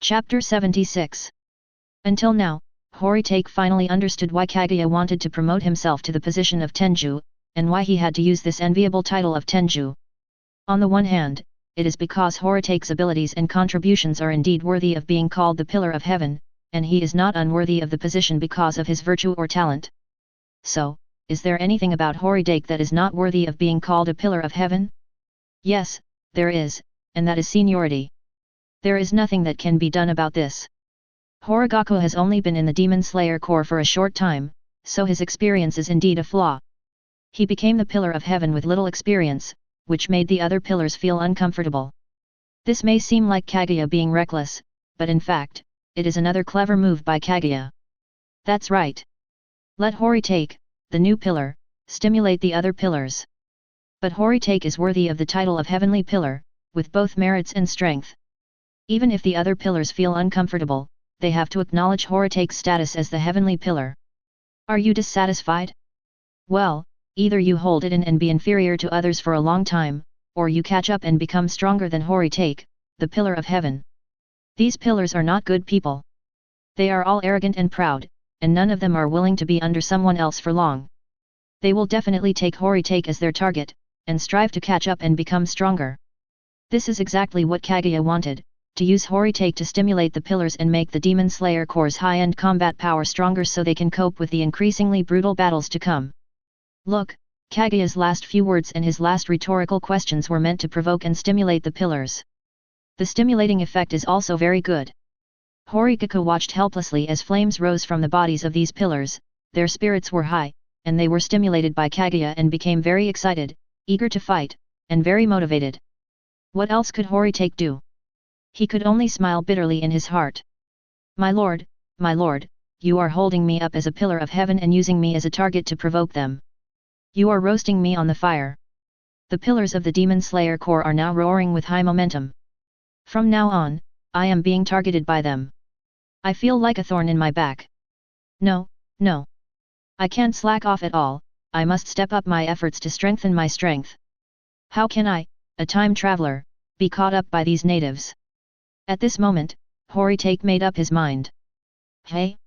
Chapter 76. Until now, Horitake finally understood why Kaguya wanted to promote himself to the position of Tenju, and why he had to use this enviable title of Tenju. On the one hand, it is because Horitake's abilities and contributions are indeed worthy of being called the Pillar of Heaven, and he is not unworthy of the position because of his virtue or talent. So, is there anything about Horitake that is not worthy of being called a Pillar of Heaven? Yes, there is, and that is seniority. There is nothing that can be done about this. Kaigaku has only been in the Demon Slayer Corps for a short time, so his experience is indeed a flaw. He became the Pillar of Heaven with little experience, which made the other pillars feel uncomfortable. This may seem like Kaguya being reckless, but in fact, it is another clever move by Kaguya. That's right. Let Horitake, the new pillar, stimulate the other pillars. But Horitake is worthy of the title of Heavenly Pillar, with both merits and strength. Even if the other pillars feel uncomfortable, they have to acknowledge Horitake's status as the Heavenly Pillar. Are you dissatisfied? Well, either you hold it in and be inferior to others for a long time, or you catch up and become stronger than Horitake, the Pillar of Heaven. These pillars are not good people. They are all arrogant and proud, and none of them are willing to be under someone else for long. They will definitely take Horitake as their target, and strive to catch up and become stronger. This is exactly what Kaguya wanted, to use Horitake to stimulate the pillars and make the Demon Slayer Corps' high-end combat power stronger so they can cope with the increasingly brutal battles to come. Look, Kaguya's last few words and his last rhetorical questions were meant to provoke and stimulate the pillars. The stimulating effect is also very good. Horitake watched helplessly as flames rose from the bodies of these pillars, their spirits were high, and they were stimulated by Kaguya and became very excited, eager to fight, and very motivated. What else could Horitake do? He could only smile bitterly in his heart. My lord, you are holding me up as a pillar of heaven and using me as a target to provoke them. You are roasting me on the fire. The pillars of the Demon Slayer Corps are now roaring with high momentum. From now on, I am being targeted by them. I feel like a thorn in my back. No. I can't slack off at all, I must step up my efforts to strengthen my strength. How can I, a time traveler, be caught up by these natives? At this moment, Horitake made up his mind. Hey?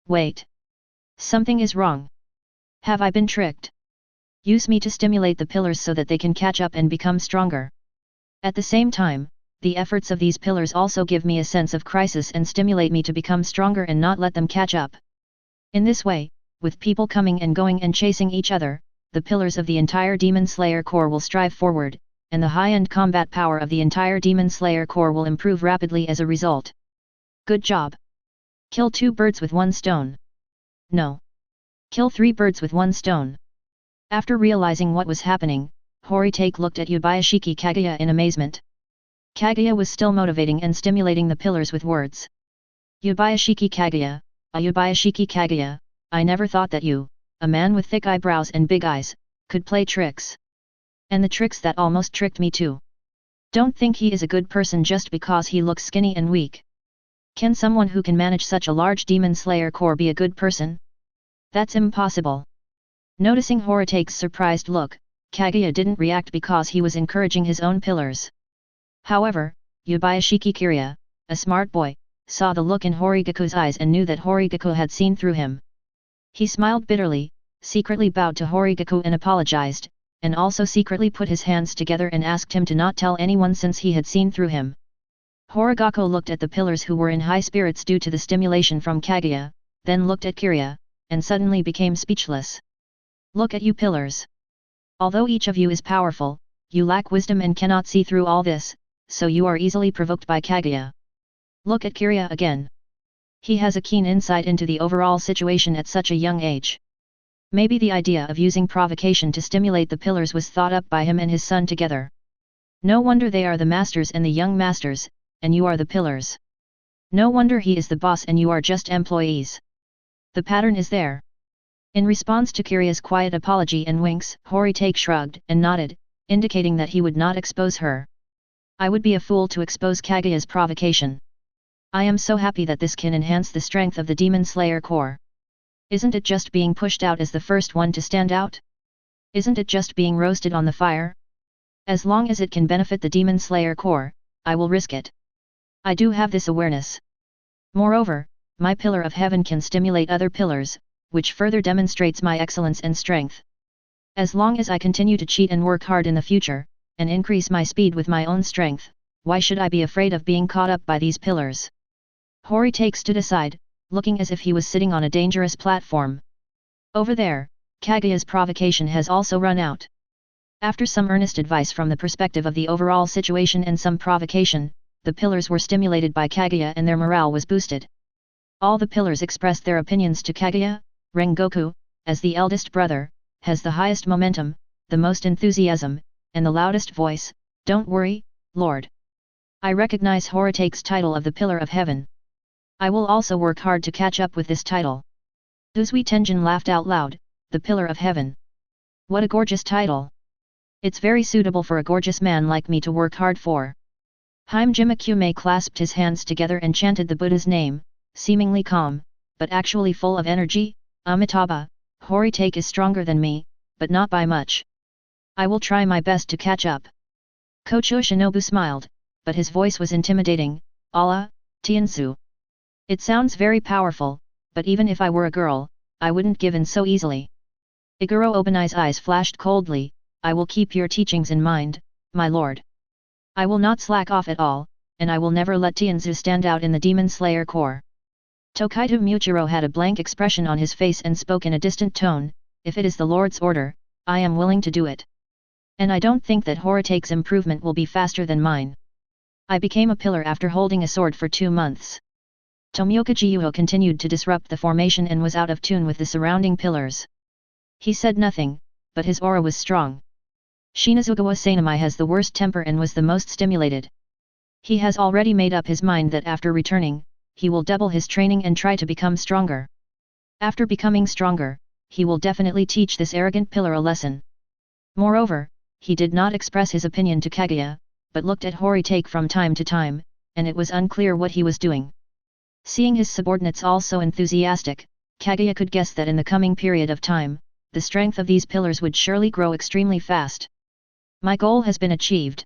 Wait. Something is wrong. Have I been tricked? Use me to stimulate the pillars so that they can catch up and become stronger. At the same time, the efforts of these pillars also give me a sense of crisis and stimulate me to become stronger and not let them catch up. In this way, with people coming and going and chasing each other, the pillars of the entire Demon Slayer Corps will strive forward, and the high-end combat power of the entire Demon Slayer Corps will improve rapidly as a result. Good job. Kill 2 birds with 1 stone. No. Kill 3 birds with 1 stone. After realizing what was happening, Horitake looked at Yubayashiki Kaguya in amazement. Kaguya was still motivating and stimulating the pillars with words. Yubayashiki Kaguya, I never thought that you, a man with thick eyebrows and big eyes, could play tricks. And the tricks that almost tricked me too. Don't think he is a good person just because he looks skinny and weak. Can someone who can manage such a large Demon Slayer Corps be a good person? That's impossible. Noticing Horitake's surprised look, Kaguya didn't react because he was encouraging his own pillars. However, Yubayashiki Kirya, a smart boy, saw the look in Horikaku's eyes and knew that Horitake had seen through him. He smiled bitterly, secretly bowed to Horitake and apologized, and also secretly put his hands together and asked him to not tell anyone since he had seen through him. Horitake looked at the pillars who were in high spirits due to the stimulation from Kaguya, then looked at Kirya, and suddenly became speechless. Look at you pillars. Although each of you is powerful, you lack wisdom and cannot see through all this, so you are easily provoked by Kaguya. Look at Kirya again. He has a keen insight into the overall situation at such a young age. Maybe the idea of using provocation to stimulate the pillars was thought up by him and his son together. No wonder they are the masters and the young masters, and you are the pillars. No wonder he is the boss and you are just employees. The pattern is there. In response to Kirya's quiet apology and winks, Horitake shrugged and nodded, indicating that he would not expose her. I would be a fool to expose Kaguya's provocation. I am so happy that this can enhance the strength of the Demon Slayer Corps. Isn't it just being pushed out as the first one to stand out? Isn't it just being roasted on the fire? As long as it can benefit the Demon Slayer Corps, I will risk it. I do have this awareness. Moreover, my pillar of heaven can stimulate other pillars, which further demonstrates my excellence and strength. As long as I continue to cheat and work hard in the future, and increase my speed with my own strength, why should I be afraid of being caught up by these pillars? Horitake stood aside, looking as if he was sitting on a dangerous platform. Over there, Kaguya's provocation has also run out. After some earnest advice from the perspective of the overall situation and some provocation, the pillars were stimulated by Kaguya and their morale was boosted. All the pillars expressed their opinions to Kaguya. Rengoku, as the eldest brother, has the highest momentum, the most enthusiasm, and the loudest voice. Don't worry, Lord. I recognize Horitake's title of the Pillar of Heaven. I will also work hard to catch up with this title. Uzui Tenjin laughed out loud. The Pillar of Heaven. What a gorgeous title. It's very suitable for a gorgeous man like me to work hard for. Haim Jimakume clasped his hands together and chanted the Buddha's name, seemingly calm, but actually full of energy. Amitabha, Horitake is stronger than me, but not by much. I will try my best to catch up. Kocho Shinobu smiled, but his voice was intimidating. Allah, Tianzu. It sounds very powerful, but even if I were a girl, I wouldn't give in so easily. Iguro Obanai's eyes flashed coldly. I will keep your teachings in mind, my lord. I will not slack off at all, and I will never let Tianzu stand out in the Demon Slayer Corps. Tokaido Muchiro had a blank expression on his face and spoke in a distant tone. If it is the Lord's order, I am willing to do it. And I don't think that Horitake's improvement will be faster than mine. I became a pillar after holding a sword for 2 months. Tomioka Gyuho continued to disrupt the formation and was out of tune with the surrounding pillars. He said nothing, but his aura was strong. Shinazugawa Sanamai has the worst temper and was the most stimulated. He has already made up his mind that after returning, he will double his training and try to become stronger. After becoming stronger, he will definitely teach this arrogant pillar a lesson. Moreover, he did not express his opinion to Kaguya, but looked at Horitake from time to time, and it was unclear what he was doing. Seeing his subordinates all so enthusiastic, Kaguya could guess that in the coming period of time, the strength of these pillars would surely grow extremely fast. My goal has been achieved.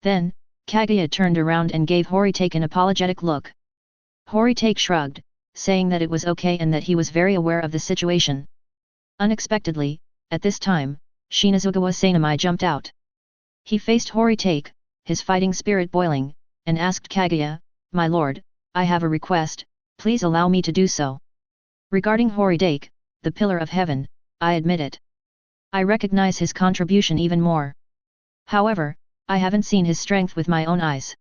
Then, Kaguya turned around and gave Horitake an apologetic look. Horitake shrugged, saying that it was okay and that he was very aware of the situation. Unexpectedly, at this time, Shinazugawa Sanamai jumped out. He faced Horitake, his fighting spirit boiling, and asked Kaguya, "My lord, I have a request, please allow me to do so." Regarding Horitake, the Pillar of Heaven, I admit it. I recognize his contribution even more. However, I haven't seen his strength with my own eyes.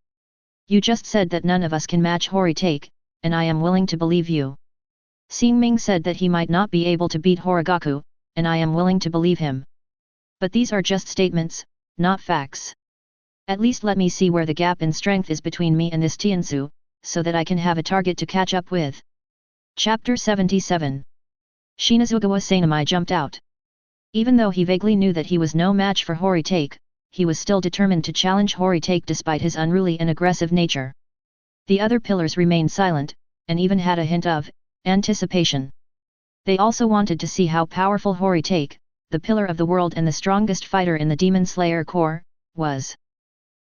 You just said that none of us can match Horitake, and I am willing to believe you. Xingming said that he might not be able to beat Horigaku, and I am willing to believe him. But these are just statements, not facts. At least let me see where the gap in strength is between me and this Tianzu, so that I can have a target to catch up with. Chapter 77. Shinazugawa Sanamai jumped out. Even though he vaguely knew that he was no match for Horitake, he was still determined to challenge Horitake despite his unruly and aggressive nature. The other pillars remained silent, and even had a hint of anticipation. They also wanted to see how powerful Horitake, the pillar of the world and the strongest fighter in the Demon Slayer Corps, was.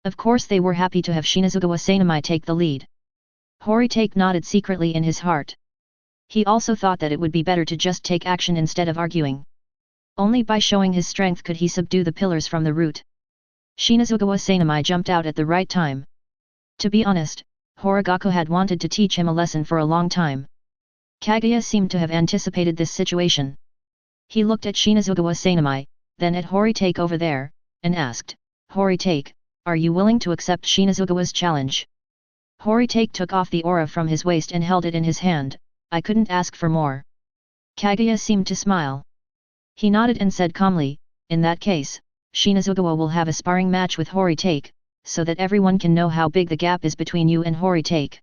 Of course they were happy to have Shinazugawa Sanamai take the lead. Horitake nodded secretly in his heart. He also thought that it would be better to just take action instead of arguing. Only by showing his strength could he subdue the pillars from the root. Shinazugawa Sanamai jumped out at the right time. To be honest, Horigaku had wanted to teach him a lesson for a long time. Kaguya seemed to have anticipated this situation. He looked at Shinazugawa Sanamai, then at Horitake over there, and asked, "Horitake, are you willing to accept Shinazugawa's challenge?" Horitake took off the aura from his waist and held it in his hand. "I couldn't ask for more." Kaguya seemed to smile. He nodded and said calmly, "In that case, Shinazugawa will have a sparring match with Horitake, so that everyone can know how big the gap is between you and Horitake."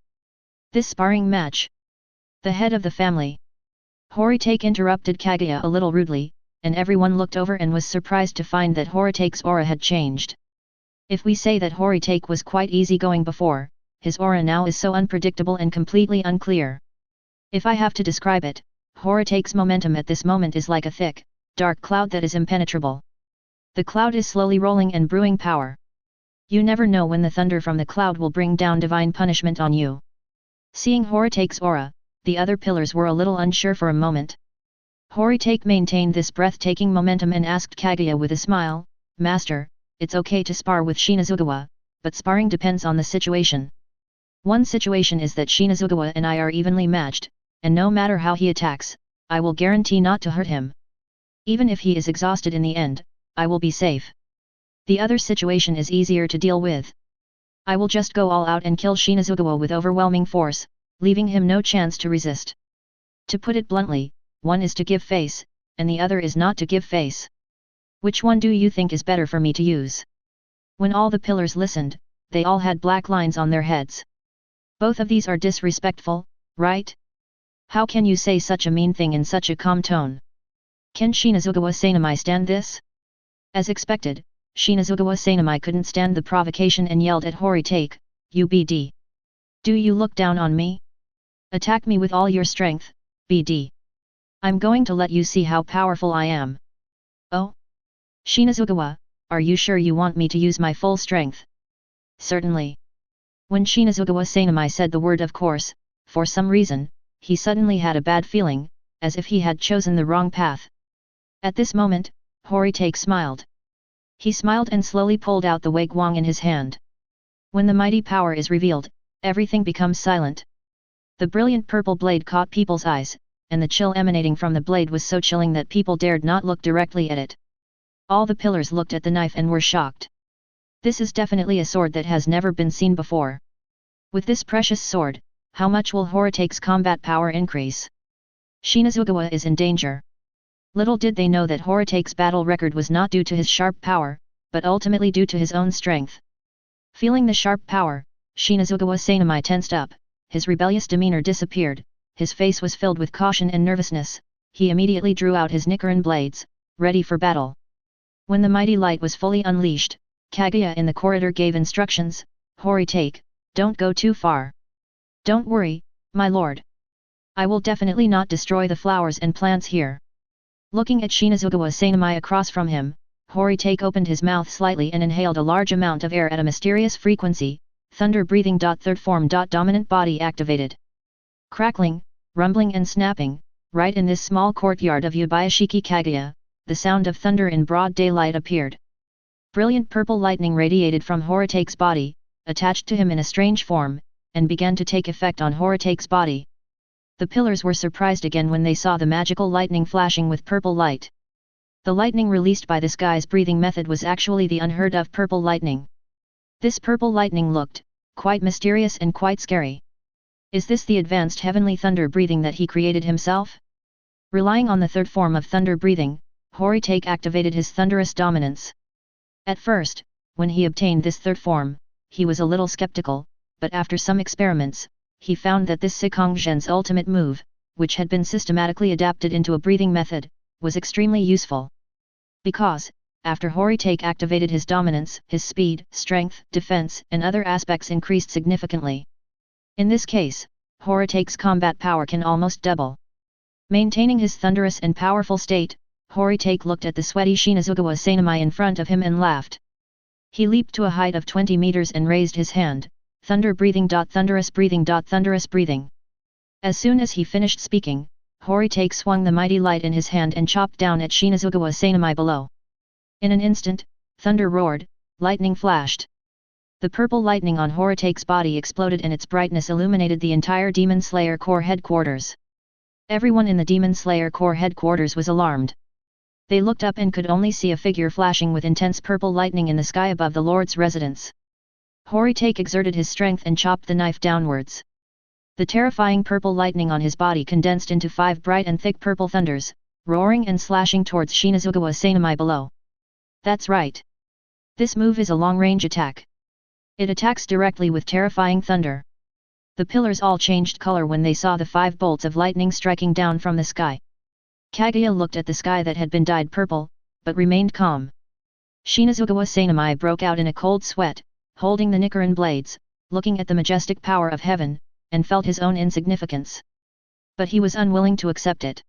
This sparring match? The head of the family. Horitake interrupted Kaguya a little rudely, and everyone looked over and was surprised to find that Horitake's aura had changed. If we say that Horitake was quite easygoing before, his aura now is so unpredictable and completely unclear. If I have to describe it, Horitake's momentum at this moment is like a thick, dark cloud that is impenetrable. The cloud is slowly rolling and brewing power. You never know when the thunder from the cloud will bring down divine punishment on you. Seeing Horitake's aura, the other pillars were a little unsure for a moment. Horitake maintained this breathtaking momentum and asked Kaguya with a smile, Master, it's okay to spar with Shinazugawa, but sparring depends on the situation. One situation is that Shinazugawa and I are evenly matched, and no matter how he attacks, I will guarantee not to hurt him. Even if he is exhausted in the end, I will be safe. The other situation is easier to deal with. I will just go all out and kill Shinazugawa with overwhelming force, leaving him no chance to resist. To put it bluntly, one is to give face, and the other is not to give face. Which one do you think is better for me to use? When all the pillars listened, they all had black lines on their heads. Both of these are disrespectful, right? How can you say such a mean thing in such a calm tone? Can Shinazugawa Sanamai stand this? As expected, Shinazugawa Sanamai couldn't stand the provocation and yelled at Horitake, "UBD. Do you look down on me? Attack me with all your strength, BD. I'm going to let you see how powerful I am." "Oh? Shinazugawa, are you sure you want me to use my full strength?" "Certainly." When Shinazugawa Sanamai said the word of course, for some reason, he suddenly had a bad feeling, as if he had chosen the wrong path. At this moment, Horitake smiled. He smiled and slowly pulled out the wigwam in his hand. When the mighty power is revealed, everything becomes silent. The brilliant purple blade caught people's eyes, and the chill emanating from the blade was so chilling that people dared not look directly at it. All the pillars looked at the knife and were shocked. This is definitely a sword that has never been seen before. With this precious sword, how much will Horitake's combat power increase? Shinazugawa is in danger. Little did they know that Horitake's battle record was not due to his sharp power, but ultimately due to his own strength. Feeling the sharp power, Shinazugawa Sanamai tensed up, his rebellious demeanor disappeared, his face was filled with caution and nervousness, he immediately drew out his Nichiren blades, ready for battle. When the mighty light was fully unleashed, Kaguya in the corridor gave instructions, "Horitake, don't go too far. Don't worry, my lord. I will definitely not destroy the flowers and plants here." Looking at Shinazugawa Sanamai across from him, Horitake opened his mouth slightly and inhaled a large amount of air at a mysterious frequency, thunder breathing. Third form. Dominant body activated. Crackling, rumbling and snapping, right in this small courtyard of Yubayashiki Kaguya, the sound of thunder in broad daylight appeared. Brilliant purple lightning radiated from Horitake's body, attached to him in a strange form, and began to take effect on Horitake's body. The pillars were surprised again when they saw the magical lightning flashing with purple light. The lightning released by this guy's breathing method was actually the unheard of purple lightning. This purple lightning looked quite mysterious and quite scary. Is this the advanced heavenly thunder breathing that he created himself? Relying on the third form of thunder breathing, Horitake activated his thunderous dominance. At first, when he obtained this third form, he was a little skeptical, but after some experiments, he found that this Sikongzhen's ultimate move, which had been systematically adapted into a breathing method, was extremely useful. Because, after Horitake activated his dominance, his speed, strength, defense, and other aspects increased significantly. In this case, Horitake's combat power can almost double. Maintaining his thunderous and powerful state, Horitake looked at the sweaty Shinazugawa Sanamai in front of him and laughed. He leaped to a height of 20 meters and raised his hand, thunder breathing. Thunderous breathing. Thunderous breathing. As soon as he finished speaking, Horitake swung the mighty light in his hand and chopped down at Shinazugawa Sanamai below. In an instant, thunder roared, lightning flashed. The purple lightning on Horitake's body exploded and its brightness illuminated the entire Demon Slayer Corps headquarters. Everyone in the Demon Slayer Corps headquarters was alarmed. They looked up and could only see a figure flashing with intense purple lightning in the sky above the Lord's residence. Horitake exerted his strength and chopped the knife downwards. The terrifying purple lightning on his body condensed into 5 bright and thick purple thunders, roaring and slashing towards Shinazugawa Sanamai below. That's right. This move is a long-range attack. It attacks directly with terrifying thunder. The pillars all changed color when they saw the 5 bolts of lightning striking down from the sky. Kaguya looked at the sky that had been dyed purple, but remained calm. Shinazugawa Sanamai broke out in a cold sweat, holding the Nichiren blades, looking at the majestic power of heaven, and felt his own insignificance. But he was unwilling to accept it.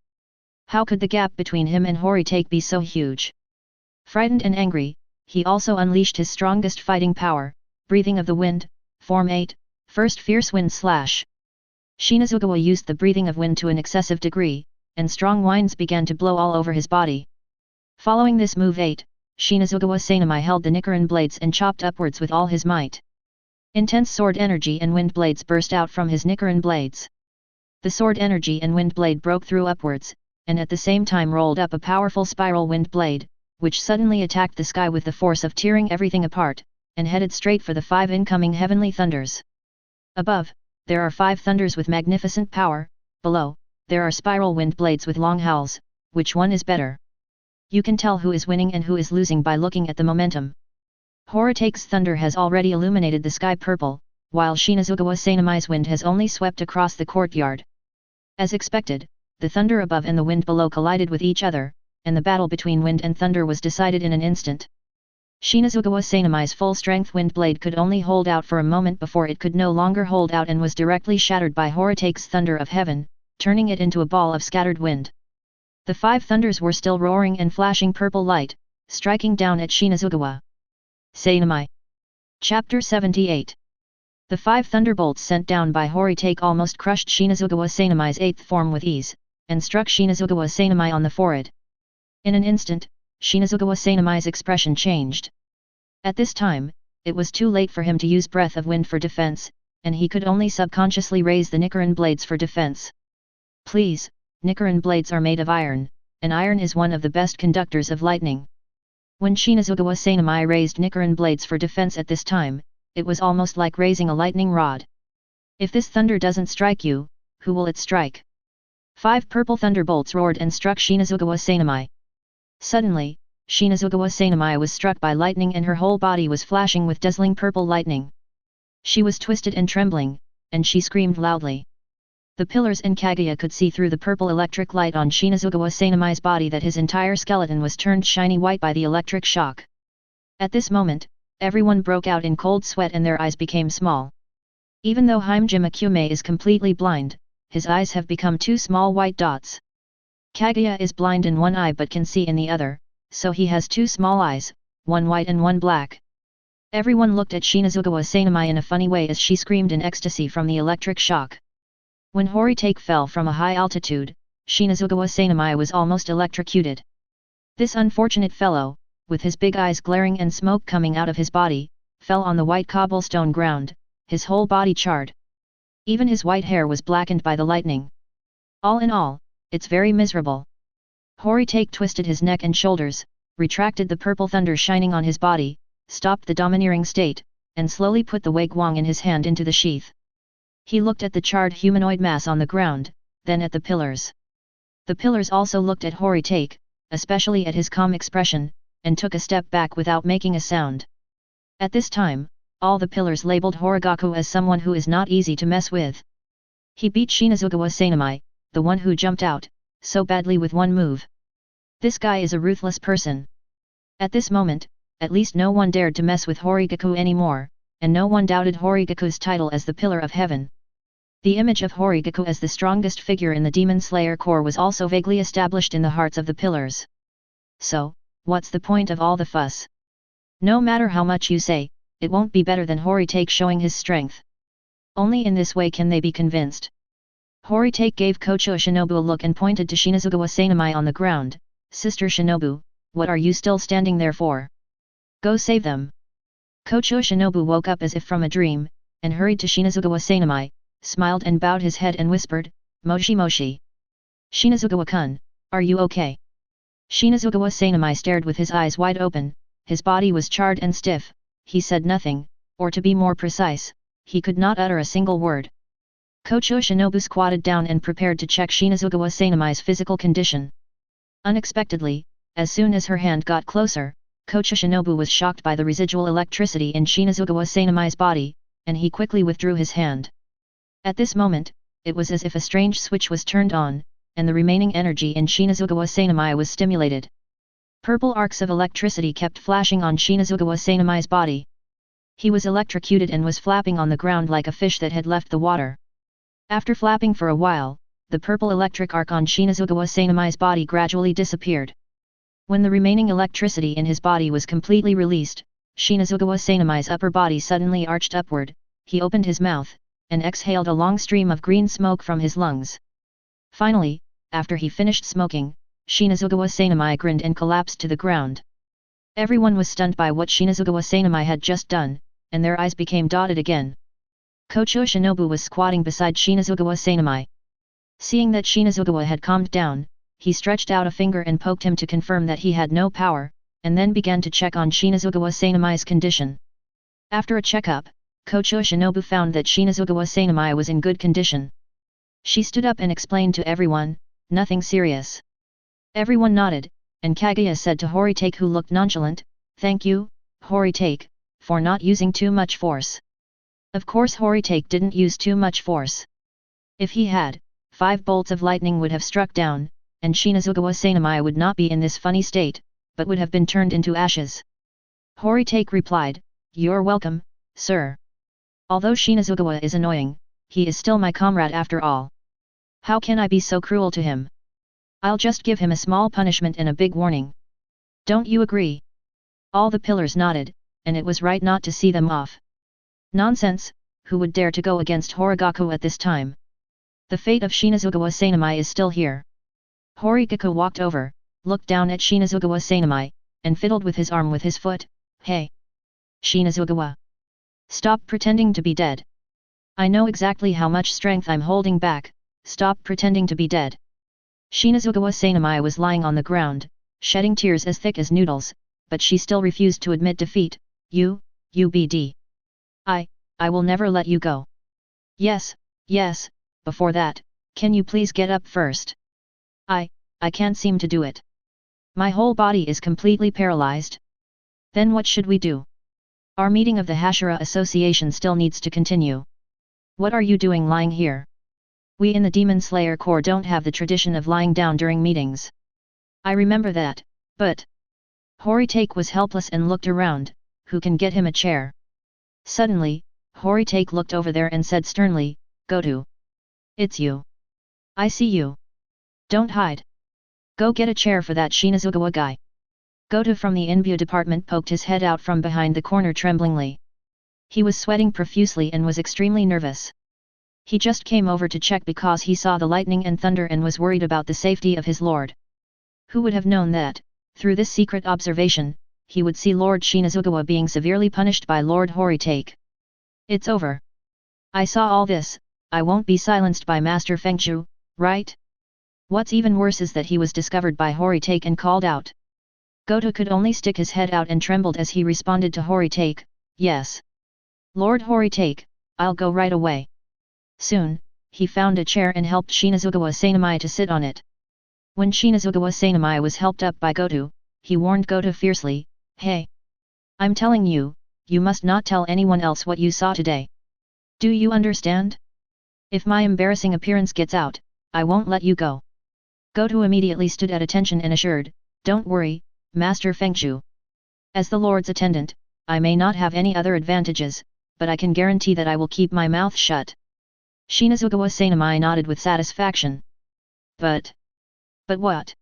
How could the gap between him and Horitake be so huge? Frightened and angry, he also unleashed his strongest fighting power, breathing of the wind, Form 8, First Fierce Wind Slash. Shinazugawa used the breathing of wind to an excessive degree, and strong winds began to blow all over his body. Following this move 8, Shinazugawa Sanamai held the Nichiren blades and chopped upwards with all his might. Intense sword energy and wind blades burst out from his Nichiren blades. The sword energy and wind blade broke through upwards, and at the same time rolled up a powerful spiral wind blade, which suddenly attacked the sky with the force of tearing everything apart, and headed straight for the 5 incoming heavenly thunders. Above, there are 5 thunders with magnificent power, below, there are spiral wind blades with long howls. Which one is better? You can tell who is winning and who is losing by looking at the momentum. Horitake's thunder has already illuminated the sky purple, while Shinazugawa Sanamai's wind has only swept across the courtyard. As expected, the thunder above and the wind below collided with each other, and the battle between wind and thunder was decided in an instant. Shinazugawa Sanamai's full-strength wind blade could only hold out for a moment before it could no longer hold out and was directly shattered by Horitake's thunder of heaven, turning it into a ball of scattered wind. The 5 thunders were still roaring and flashing purple light, striking down at Shinazugawa Sanamai. Chapter 78. The 5 thunderbolts sent down by Horitake almost crushed Shinazugawa Sanamai's 8th form with ease, and struck Shinazugawa Sanamai on the forehead. In an instant, Shinazugawa Sanamai's expression changed. At this time, it was too late for him to use Breath of Wind for defense, and he could only subconsciously raise the Nichiren blades for defense. Please, Nichiren blades are made of iron, and iron is one of the best conductors of lightning. When Shinazugawa Sanamai raised Nichiren blades for defense at this time, it was almost like raising a lightning rod. If this thunder doesn't strike you, who will it strike? 5 purple thunderbolts roared and struck Shinazugawa Sanamai. Suddenly, Shinazugawa Sanamai was struck by lightning and her whole body was flashing with dazzling purple lightning. She was twisted and trembling, and she screamed loudly. The pillars and Kaguya could see through the purple electric light on Shinazugawa Sanamai's body that his entire skeleton was turned shiny white by the electric shock. At this moment, everyone broke out in cold sweat and their eyes became small. Even though Hajime Kume is completely blind, his eyes have become 2 small white dots. Kaguya is blind in one eye but can see in the other, so he has 2 small eyes, one white and one black. Everyone looked at Shinazugawa Sanamai in a funny way as she screamed in ecstasy from the electric shock. When Horitake fell from a high altitude, Shinazugawa Sanamai was almost electrocuted. This unfortunate fellow, with his big eyes glaring and smoke coming out of his body, fell on the white cobblestone ground, his whole body charred. Even his white hair was blackened by the lightning. All in all, it's very miserable. Horitake twisted his neck and shoulders, retracted the purple thunder shining on his body, stopped the domineering state, and slowly put the Waigwang in his hand into the sheath. He looked at the charred humanoid mass on the ground, then at the pillars. The pillars also looked at Horitake, especially at his calm expression, and took a step back without making a sound. At this time, all the pillars labeled Horigaku as someone who is not easy to mess with. He beat Shinazugawa Sanamai, the one who jumped out, so badly with one move. This guy is a ruthless person. At this moment, at least no one dared to mess with Horigaku anymore, and no one doubted Horigaku's title as the Pillar of Heaven. The image of Horigaku as the strongest figure in the Demon Slayer Corps was also vaguely established in the hearts of the pillars. So, what's the point of all the fuss? No matter how much you say, it won't be better than Horitake showing his strength. Only in this way can they be convinced. Horitake gave Kocho Shinobu a look and pointed to Shinazugawa Sanamai on the ground. Sister Shinobu, what are you still standing there for? Go save them. Kocho Shinobu woke up as if from a dream, and hurried to Shinazugawa Sanamai, smiled and bowed his head and whispered, Moshi Moshi. Shinazugawa-kun, are you okay? Shinazugawa Sanamai stared with his eyes wide open, his body was charred and stiff, he said nothing, or to be more precise, he could not utter a single word. Kocho Shinobu squatted down and prepared to check Shinazugawa Sanamai's physical condition. Unexpectedly, as soon as her hand got closer, Kocho Shinobu was shocked by the residual electricity in Shinazugawa Sanamai's body, and he quickly withdrew his hand. At this moment, it was as if a strange switch was turned on, and the remaining energy in Shinazugawa Sanamai was stimulated. Purple arcs of electricity kept flashing on Shinazugawa Sanamai's body. He was electrocuted and was flapping on the ground like a fish that had left the water. After flapping for a while, the purple electric arc on Shinazugawa Sanamai's body gradually disappeared. When the remaining electricity in his body was completely released, Shinazugawa Sanemi's upper body suddenly arched upward, he opened his mouth, and exhaled a long stream of green smoke from his lungs. Finally, after he finished smoking, Shinazugawa Sanemi grinned and collapsed to the ground. Everyone was stunned by what Shinazugawa Sanemi had just done, and their eyes became dotted again. Kocho Shinobu was squatting beside Shinazugawa Sanemi. Seeing that Shinazugawa had calmed down, he stretched out a finger and poked him to confirm that he had no power, and then began to check on Shinazugawa Sanemi's condition. After a checkup, Kocho Shinobu found that Shinazugawa Sanemi was in good condition. She stood up and explained to everyone, nothing serious. Everyone nodded, and Kaguya said to Horitake, who looked nonchalant, "Thank you, Horitake, for not using too much force." Of course Horitake didn't use too much force. If he had, 5 bolts of lightning would have struck down, and Shinazugawa Sanemi would not be in this funny state, but would have been turned into ashes. Horitake replied, "You're welcome, sir. Although Shinazugawa is annoying, he is still my comrade after all. How can I be so cruel to him? I'll just give him a small punishment and a big warning. Don't you agree?" All the pillars nodded, and it was right not to see them off. Nonsense, who would dare to go against Kaigaku at this time? The fate of Shinazugawa Sanemi is still here. Horitake walked over, looked down at Shinazugawa Sanemi, and fiddled with his arm with his foot. "Hey! Shinazugawa! Stop pretending to be dead. I know exactly how much strength I'm holding back, stop pretending to be dead." Shinazugawa Sanemi was lying on the ground, shedding tears as thick as noodles, but she still refused to admit defeat. "UBD. I will never let you go." Yes, before that, can you please get up first? I can't seem to do it. My whole body is completely paralyzed." "Then what should we do? Our meeting of the Hashira Association still needs to continue. What are you doing lying here? We in the Demon Slayer Corps don't have the tradition of lying down during meetings." "I remember that, but..." Horitake was helpless and looked around, "Who can get him a chair?" Suddenly, Horitake looked over there and said sternly, "Goto. It's you. I see you. Don't hide. Go get a chair for that Shinazugawa guy." Goto from the Inbu department poked his head out from behind the corner tremblingly. He was sweating profusely and was extremely nervous. He just came over to check because he saw the lightning and thunder and was worried about the safety of his lord. Who would have known that, through this secret observation, he would see Lord Shinazugawa being severely punished by Lord Horitake. "It's over. I saw all this, I won't be silenced by Master Fengju, right?" What's even worse is that he was discovered by Horitake and called out. Goto could only stick his head out and trembled as he responded to Horitake, "Yes. Lord Horitake, I'll go right away." Soon, he found a chair and helped Shinazugawa Sanemi to sit on it. When Shinazugawa Sanemi was helped up by Goto, he warned Goto fiercely, "Hey! I'm telling you, you must not tell anyone else what you saw today. Do you understand? If my embarrassing appearance gets out, I won't let you go." Goto immediately stood at attention and assured, "Don't worry, Master Fengju. As the Lord's attendant, I may not have any other advantages, but I can guarantee that I will keep my mouth shut." Shinazugawa Sanemi nodded with satisfaction. But what?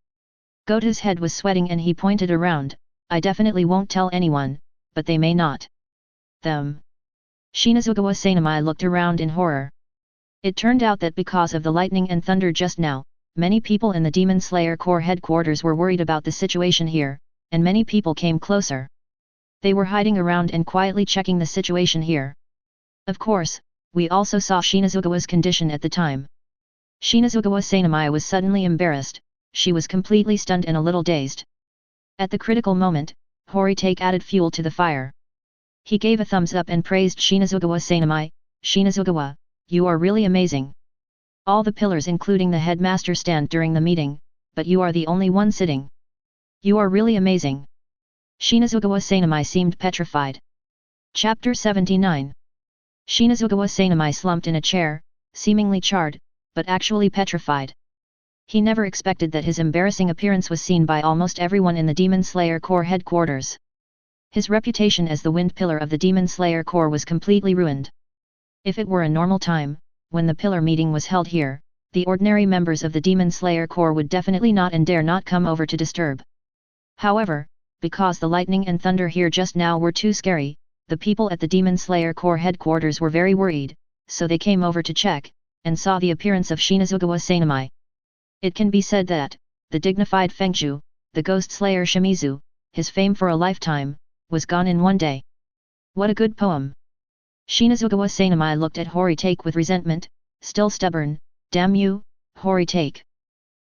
Goto's head was sweating and he pointed around, "I definitely won't tell anyone, but they may not." Them. Shinazugawa Sanemi looked around in horror. It turned out that because of the lightning and thunder just now, many people in the Demon Slayer Corps headquarters were worried about the situation here, and many people came closer. They were hiding around and quietly checking the situation here. Of course, we also saw Shinazugawa's condition at the time. Shinazugawa Sanemi was suddenly embarrassed, she was completely stunned and a little dazed. At the critical moment, Horitake added fuel to the fire. He gave a thumbs up and praised Shinazugawa Sanemi, "Shinazugawa, you are really amazing. All the pillars including the headmaster stand during the meeting, but you are the only one sitting. You are really amazing." Shinazugawa Sanemi seemed petrified. Chapter 79. Shinazugawa Sanemi slumped in a chair, seemingly charred, but actually petrified. He never expected that his embarrassing appearance was seen by almost everyone in the Demon Slayer Corps headquarters. His reputation as the wind pillar of the Demon Slayer Corps was completely ruined. If it were a normal time, when the pillar meeting was held here, the ordinary members of the Demon Slayer Corps would definitely not and dare not come over to disturb. However, because the lightning and thunder here just now were too scary, the people at the Demon Slayer Corps headquarters were very worried, so they came over to check, and saw the appearance of Shinazugawa Sanemi. It can be said that, the dignified Fengju, the ghost slayer Shimizu, his fame for a lifetime, was gone in one day. What a good poem! Shinazugawa Sanemi looked at Horitake with resentment, still stubborn. Damn you, Horitake.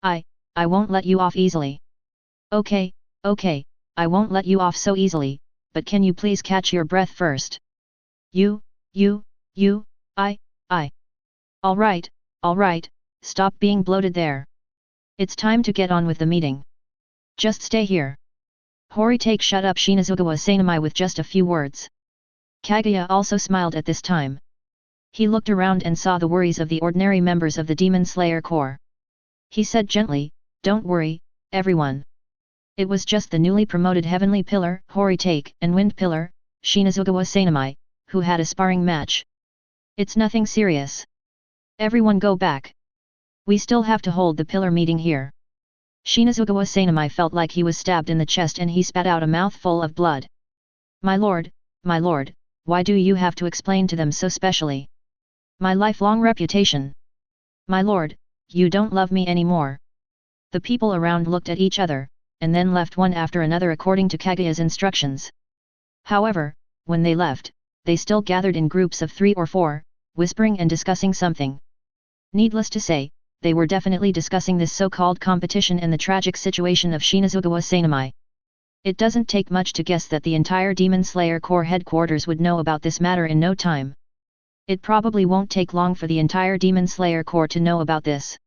I won't let you off easily. Okay, I won't let you off so easily, but can you please catch your breath first? I. Alright, stop being bloated there. It's time to get on with the meeting. Just stay here. Horitake shut up Shinazugawa Sanemi with just a few words. Kaguya also smiled at this time. He looked around and saw the worries of the ordinary members of the Demon Slayer Corps. He said gently, "Don't worry, everyone. It was just the newly promoted Heavenly Pillar, Horitake, and Wind Pillar, Shinazugawa Sanemi, who had a sparring match. It's nothing serious. Everyone go back. We still have to hold the pillar meeting here." Shinazugawa Sanemi felt like he was stabbed in the chest and he spat out a mouthful of blood. My lord, why do you have to explain to them so specially? My lifelong reputation. My lord, you don't love me anymore. The people around looked at each other, and then left one after another according to Kaguya's instructions. However, when they left, they still gathered in groups of 3 or 4, whispering and discussing something. Needless to say, they were definitely discussing this so-called competition and the tragic situation of Shinazugawa Sanemi. It doesn't take much to guess that the entire Demon Slayer Corps headquarters would know about this matter in no time. It probably won't take long for the entire Demon Slayer Corps to know about this.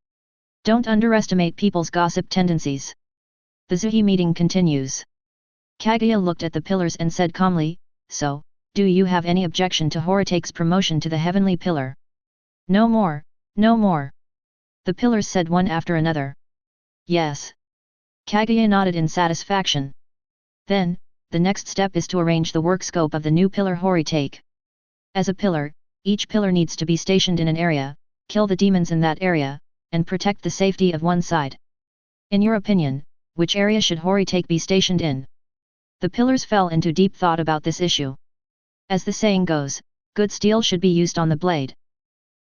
Don't underestimate people's gossip tendencies. The Zuhi meeting continues. Kaguya looked at the pillars and said calmly, "So, do you have any objection to Horitake's promotion to the Heavenly Pillar?" No more. The pillars said one after another. Yes. Kaguya nodded in satisfaction. Then, the next step is to arrange the work scope of the new pillar Horitake. As a pillar, each pillar needs to be stationed in an area, kill the demons in that area, and protect the safety of one side. In your opinion, which area should Horitake be stationed in? The pillars fell into deep thought about this issue. As the saying goes, good steel should be used on the blade.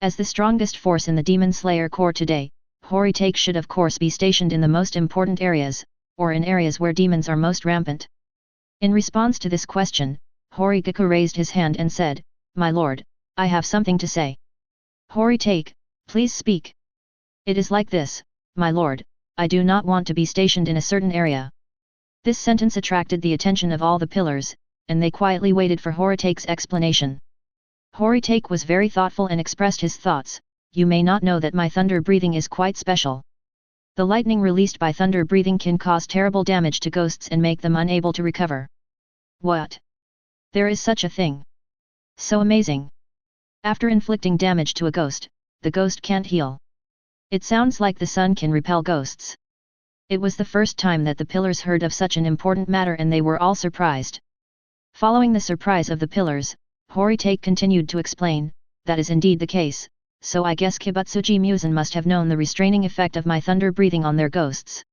As the strongest force in the Demon Slayer Corps today, Horitake should of course be stationed in the most important areas, or in areas where demons are most rampant. In response to this question, Kaigaku raised his hand and said, "My lord, I have something to say." Horitake, please speak. It is like this, my lord, I do not want to be stationed in a certain area. This sentence attracted the attention of all the pillars, and they quietly waited for Horitake's explanation. Horitake was very thoughtful and expressed his thoughts. You may not know that my thunder breathing is quite special. The lightning released by thunder breathing can cause terrible damage to ghosts and make them unable to recover. What? There is such a thing. So amazing. After inflicting damage to a ghost, the ghost can't heal. It sounds like the sun can repel ghosts. It was the first time that the pillars heard of such an important matter and they were all surprised. Following the surprise of the pillars, Horitake continued to explain, that is indeed the case, so I guess Kibutsuji Muzan must have known the restraining effect of my thunder breathing on their ghosts.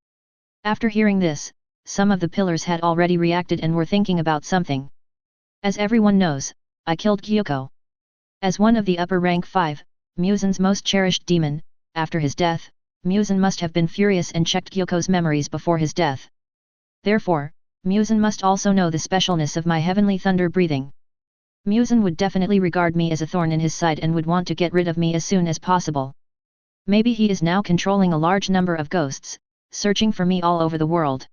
After hearing this, some of the pillars had already reacted and were thinking about something. As everyone knows, I killed Kyoko. As one of the upper rank 5, Muzan's most cherished demon, after his death, Muzan must have been furious and checked Kyoko's memories before his death. Therefore, Muzan must also know the specialness of my heavenly thunder breathing. Muzan would definitely regard me as a thorn in his side and would want to get rid of me as soon as possible. Maybe he is now controlling a large number of ghosts, searching for me all over the world.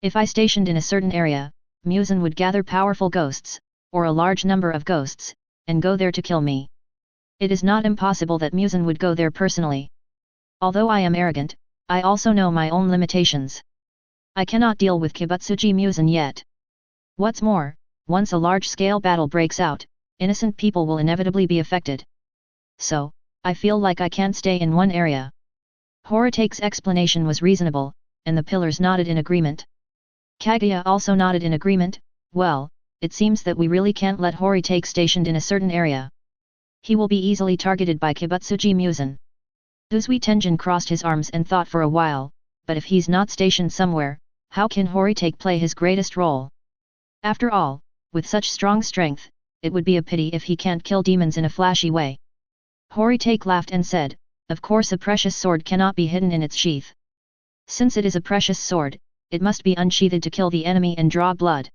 If I stationed in a certain area, Muzan would gather powerful ghosts, or a large number of ghosts, and go there to kill me. It is not impossible that Muzan would go there personally. Although I am arrogant, I also know my own limitations. I cannot deal with Kibutsuji Muzan yet. What's more, once a large-scale battle breaks out, innocent people will inevitably be affected. So, I feel like I can't stay in one area. Horitake's explanation was reasonable, and the pillars nodded in agreement. Kaguya also nodded in agreement. Well, it seems that we really can't let Horitake stationed in a certain area. He will be easily targeted by Kibutsuji Muzan. Uzui Tenjin crossed his arms and thought for a while, but if he's not stationed somewhere, how can Horitake play his greatest role? After all, with such strong strength, it would be a pity if he can't kill demons in a flashy way. Horitake laughed and said, of course a precious sword cannot be hidden in its sheath. Since it is a precious sword, it must be unsheathed to kill the enemy and draw blood.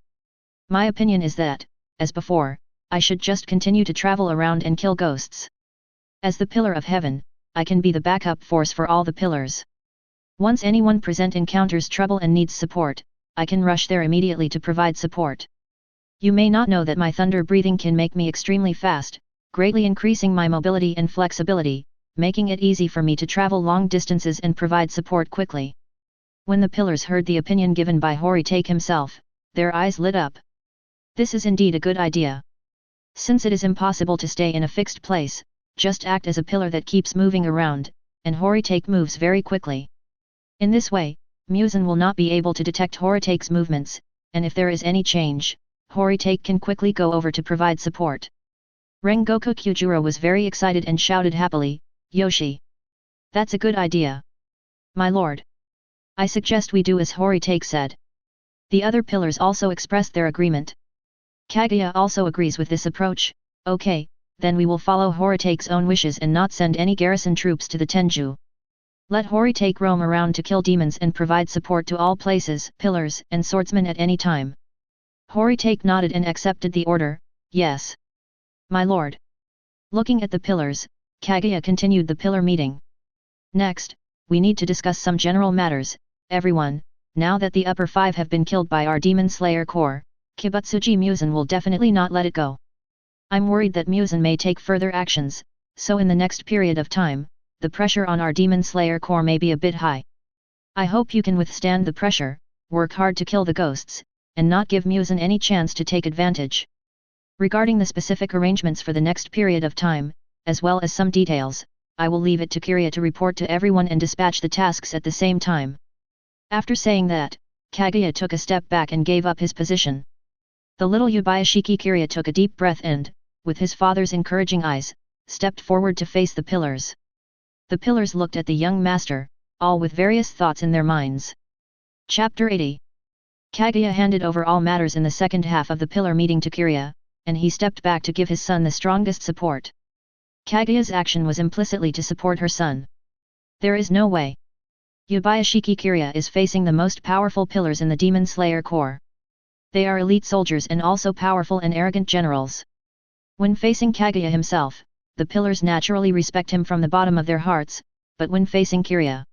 My opinion is that, as before, I should just continue to travel around and kill ghosts. As the pillar of heaven, I can be the backup force for all the pillars. Once anyone present encounters trouble and needs support, I can rush there immediately to provide support. You may not know that my thunder breathing can make me extremely fast, greatly increasing my mobility and flexibility, making it easy for me to travel long distances and provide support quickly. When the pillars heard the opinion given by Horitake himself, their eyes lit up. This is indeed a good idea. Since it is impossible to stay in a fixed place, just act as a pillar that keeps moving around, and Horitake moves very quickly. In this way, Muzan will not be able to detect Horitake's movements, and if there is any change, Horitake can quickly go over to provide support. Rengoku Kyujuro was very excited and shouted happily, Yoshi! That's a good idea. My lord! I suggest we do as Horitake said. The other pillars also expressed their agreement. Kaguya also agrees with this approach. Okay, then we will follow Horitake's own wishes and not send any garrison troops to the Tenju. Let Horitake roam around to kill demons and provide support to all places, pillars and swordsmen at any time. Horitake nodded and accepted the order, yes. My lord. Looking at the pillars, Kaguya continued the pillar meeting. Next, we need to discuss some general matters, everyone. Now that the upper 5 have been killed by our Demon Slayer Corps, Kibutsuji Muzan will definitely not let it go. I'm worried that Muzan may take further actions, so in the next period of time, the pressure on our Demon Slayer Corps may be a bit high. I hope you can withstand the pressure, work hard to kill the ghosts, and not give Muzan any chance to take advantage. Regarding the specific arrangements for the next period of time, as well as some details, I will leave it to Kiriya to report to everyone and dispatch the tasks at the same time. After saying that, Kaguya took a step back and gave up his position. The little Yubayashiki Kiriya took a deep breath and, with his father's encouraging eyes, stepped forward to face the pillars. The pillars looked at the young master, all with various thoughts in their minds. Chapter 80. Kaguya handed over all matters in the second half of the pillar meeting to Kiriya, and he stepped back to give his son the strongest support. Kaguya's action was implicitly to support her son. There is no way. Yubayashiki Kiriya is facing the most powerful pillars in the Demon Slayer Corps. They are elite soldiers and also powerful and arrogant generals. When facing Kaguya himself, the pillars naturally respect him from the bottom of their hearts, but when facing Kiriya,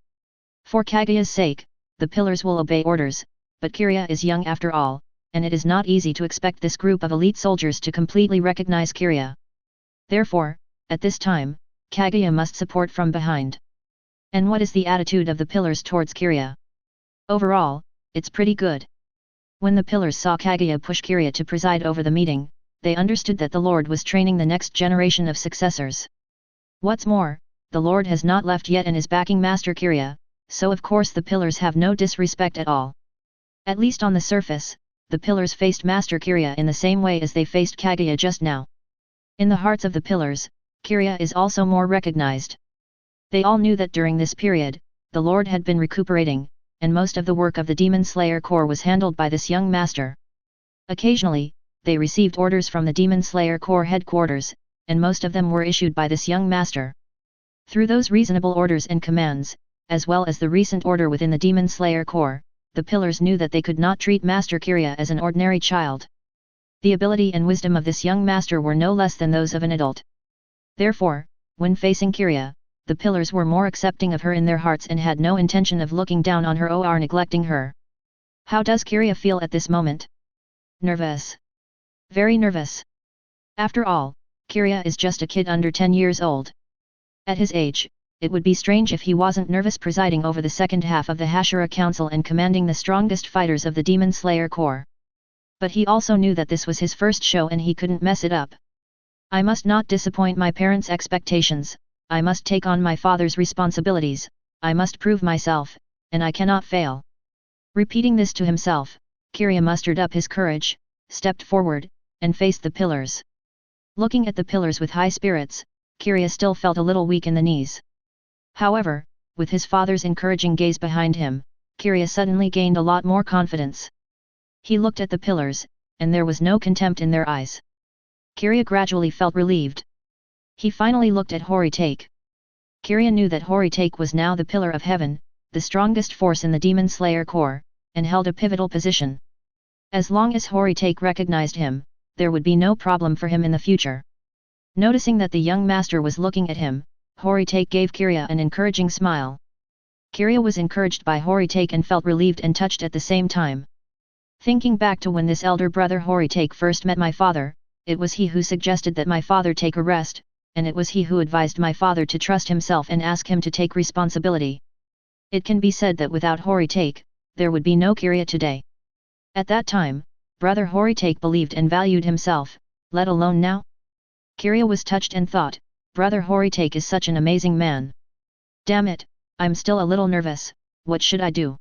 for Kaguya's sake, the pillars will obey orders, but Kiriya is young after all, and it is not easy to expect this group of elite soldiers to completely recognize Kiriya. Therefore, at this time, Kaguya must support from behind. And what is the attitude of the pillars towards Kiriya? Overall, it's pretty good. When the pillars saw Kaguya push Kiriya to preside over the meeting, they understood that the Lord was training the next generation of successors. What's more, the Lord has not left yet and is backing Master Kiriya, so of course the pillars have no disrespect at all. At least on the surface, the pillars faced Master Kiriya in the same way as they faced Kaguya just now. In the hearts of the pillars, Kiriya is also more recognized. They all knew that during this period, the Lord had been recuperating, and most of the work of the Demon Slayer Corps was handled by this young master. Occasionally, they received orders from the Demon Slayer Corps headquarters, and most of them were issued by this young master. Through those reasonable orders and commands, as well as the recent order within the Demon Slayer Corps, the pillars knew that they could not treat Master Kiriya as an ordinary child. The ability and wisdom of this young master were no less than those of an adult. Therefore, when facing Kiriya, the pillars were more accepting of her in their hearts and had no intention of looking down on her or neglecting her. How does Kiriya feel at this moment? Nervous. Very nervous. After all, Kiriya is just a kid under 10 years old. At his age, it would be strange if he wasn't nervous presiding over the second half of the Hashira Council and commanding the strongest fighters of the Demon Slayer Corps. But he also knew that this was his first show and he couldn't mess it up. I must not disappoint my parents' expectations, I must take on my father's responsibilities, I must prove myself, and I cannot fail. Repeating this to himself, Kiriya mustered up his courage, stepped forward, and faced the pillars. Looking at the pillars with high spirits, Kiriya still felt a little weak in the knees. However, with his father's encouraging gaze behind him, Kiriya suddenly gained a lot more confidence. He looked at the pillars, and there was no contempt in their eyes. Kiriya gradually felt relieved. He finally looked at Horitake. Kiriya knew that Horitake was now the pillar of heaven, the strongest force in the Demon Slayer Corps, and held a pivotal position. As long as Horitake recognized him, there would be no problem for him in the future. Noticing that the young master was looking at him, Horitake gave Kiriya an encouraging smile. Kiriya was encouraged by Horitake and felt relieved and touched at the same time. Thinking back to when this elder brother Horitake first met my father, it was he who suggested that my father take a rest, and it was he who advised my father to trust himself and ask him to take responsibility. It can be said that without Horitake, there would be no Kiriya today. At that time, brother Horitake believed and valued himself, let alone now. Kiriya was touched and thought, brother Horitake is such an amazing man. Damn it, I'm still a little nervous, what should I do?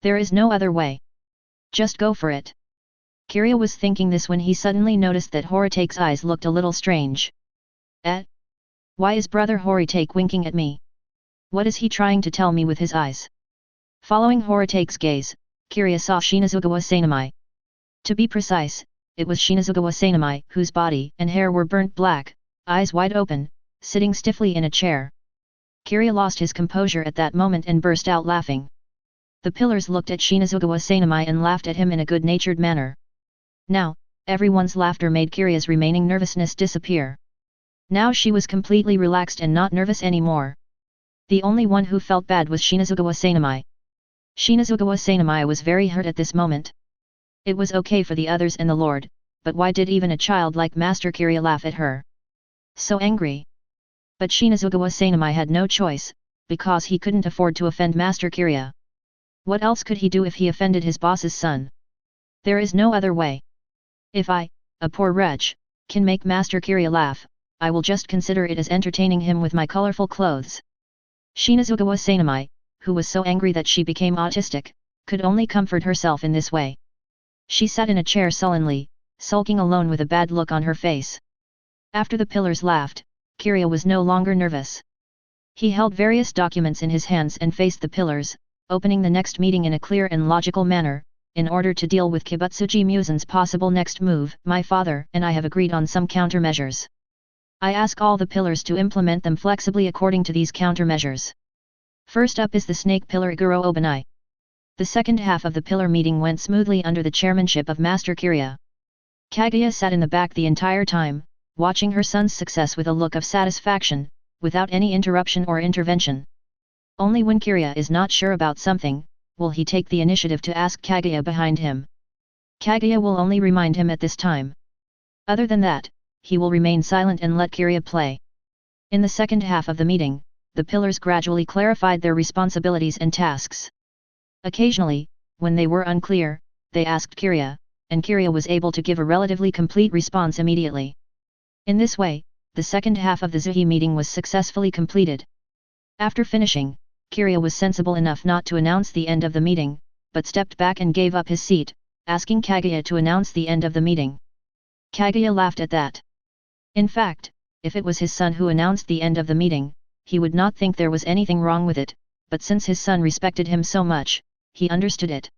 There is no other way. Just go for it. Kiriya was thinking this when he suddenly noticed that Horitake's eyes looked a little strange. Why is brother Horitake winking at me? What is he trying to tell me with his eyes? Following Horitake's gaze, Kiriya saw Shinazugawa Sanamai. To be precise, it was Shinazugawa Sanamai whose body and hair were burnt black, eyes wide open, sitting stiffly in a chair. Kiriya lost his composure at that moment and burst out laughing. The pillars looked at Shinazugawa Sanamai and laughed at him in a good-natured manner. Now, everyone's laughter made Kiriya's remaining nervousness disappear. Now she was completely relaxed and not nervous anymore. The only one who felt bad was Shinazugawa Sanamai. Shinazugawa Sanamai was very hurt at this moment. It was okay for the others and the Lord, but why did even a child like Master Kiriya laugh at her? So angry. But Shinazugawa Sanamai had no choice, because he couldn't afford to offend Master Kiriya. What else could he do if he offended his boss's son? There is no other way. If I, a poor wretch, can make Master Kiriya laugh, I will just consider it as entertaining him with my colorful clothes. Shinazugawa Sanamai, who was so angry that she became autistic, could only comfort herself in this way. She sat in a chair sullenly, sulking alone with a bad look on her face. After the pillars laughed, Kiriya was no longer nervous. He held various documents in his hands and faced the pillars, opening the next meeting in a clear and logical manner. In order to deal with Kibutsuji Muzan's possible next move, my father and I have agreed on some countermeasures. I ask all the pillars to implement them flexibly according to these countermeasures. First up is the snake pillar Iguro Obanai. The second half of the pillar meeting went smoothly under the chairmanship of Master Kiriya. Kaguya sat in the back the entire time, watching her son's success with a look of satisfaction, without any interruption or intervention. Only when Kiriya is not sure about something, will he take the initiative to ask Kaguya behind him. Kaguya will only remind him at this time. Other than that, he will remain silent and let Kiriya play. In the second half of the meeting, the pillars gradually clarified their responsibilities and tasks. Occasionally, when they were unclear, they asked Kiriya, and Kiriya was able to give a relatively complete response immediately. In this way, the second half of the Zuhi meeting was successfully completed. After finishing, Kiriya was sensible enough not to announce the end of the meeting, but stepped back and gave up his seat, asking Kaguya to announce the end of the meeting. Kaguya laughed at that. In fact, if it was his son who announced the end of the meeting, he would not think there was anything wrong with it, but since his son respected him so much, he understood it.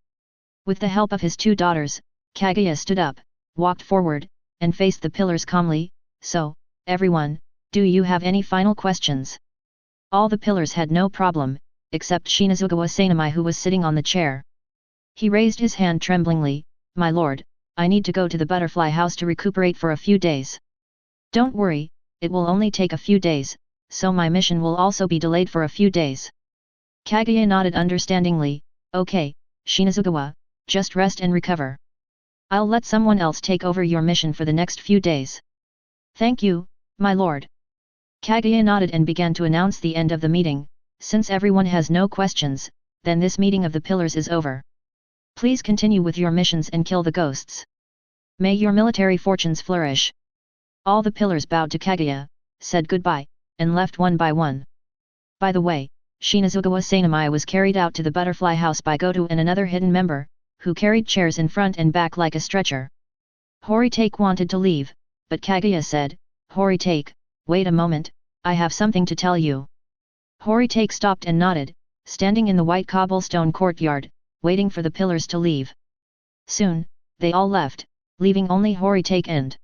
With the help of his two daughters, Kaguya stood up, walked forward, and faced the pillars calmly. So, everyone, do you have any final questions? All the pillars had no problem, except Shinazugawa Sanamai who was sitting on the chair. He raised his hand tremblingly, my lord, I need to go to the butterfly house to recuperate for a few days. Don't worry, it will only take a few days, so my mission will also be delayed for a few days. Kaguya nodded understandingly, okay, Shinazugawa, just rest and recover. I'll let someone else take over your mission for the next few days. Thank you, my lord. Kaguya nodded and began to announce the end of the meeting. Since everyone has no questions, then this meeting of the pillars is over. Please continue with your missions and kill the ghosts. May your military fortunes flourish. All the pillars bowed to Kaguya, said goodbye, and left one by one. By the way, Shinazugawa Sanamai was carried out to the butterfly house by Goto and another hidden member, who carried chairs in front and back like a stretcher. Horitake wanted to leave, but Kaguya said, Horitake, wait a moment, I have something to tell you. Horitake stopped and nodded, standing in the white cobblestone courtyard, waiting for the pillars to leave. Soon, they all left, leaving only Horitake and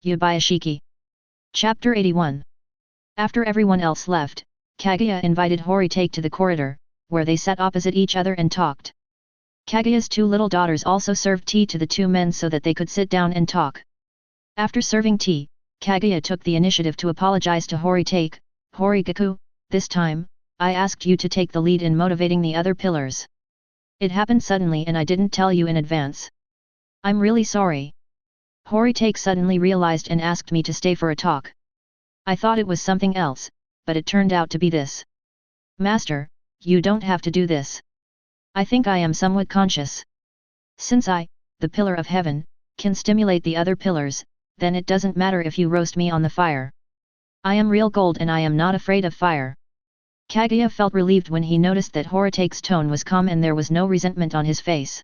Yabayashiki. Chapter 81. After everyone else left, Kaguya invited Horitake to the corridor, where they sat opposite each other and talked. Kaguya's two little daughters also served tea to the two men so that they could sit down and talk. After serving tea, Kaguya took the initiative to apologize to Horitake. Horigaku, this time, I asked you to take the lead in motivating the other pillars. It happened suddenly and I didn't tell you in advance. I'm really sorry. Horitake suddenly realized and asked me to stay for a talk. I thought it was something else, but it turned out to be this. Master, you don't have to do this. I think I am somewhat conscious. Since I, the pillar of heaven, can stimulate the other pillars, then it doesn't matter if you roast me on the fire. I am real gold and I am not afraid of fire. Kaguya felt relieved when he noticed that Horitake's tone was calm and there was no resentment on his face.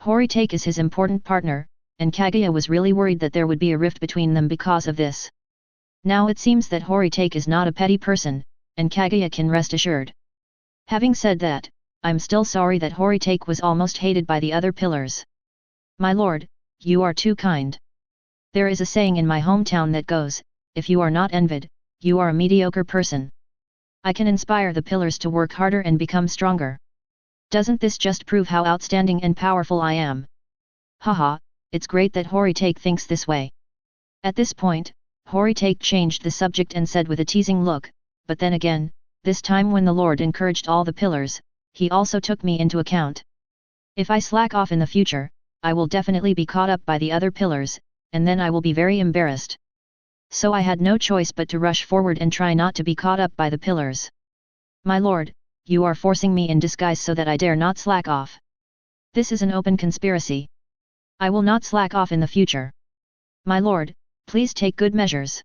Horitake is his important partner, and Kaguya was really worried that there would be a rift between them because of this. Now it seems that Horitake is not a petty person, and Kaguya can rest assured. Having said that, I'm still sorry that Horitake was almost hated by the other pillars. My lord, you are too kind. There is a saying in my hometown that goes, if you are not envied, you are a mediocre person. I can inspire the pillars to work harder and become stronger. Doesn't this just prove how outstanding and powerful I am? Haha, it's great that Horitake thinks this way. At this point, Horitake changed the subject and said with a teasing look, but then again, this time when the Lord encouraged all the pillars, he also took me into account. If I slack off in the future, I will definitely be caught up by the other pillars, and then I will be very embarrassed. So I had no choice but to rush forward and try not to be caught up by the pillars. My lord, you are forcing me in disguise so that I dare not slack off. This is an open conspiracy. I will not slack off in the future. My lord, please take good measures.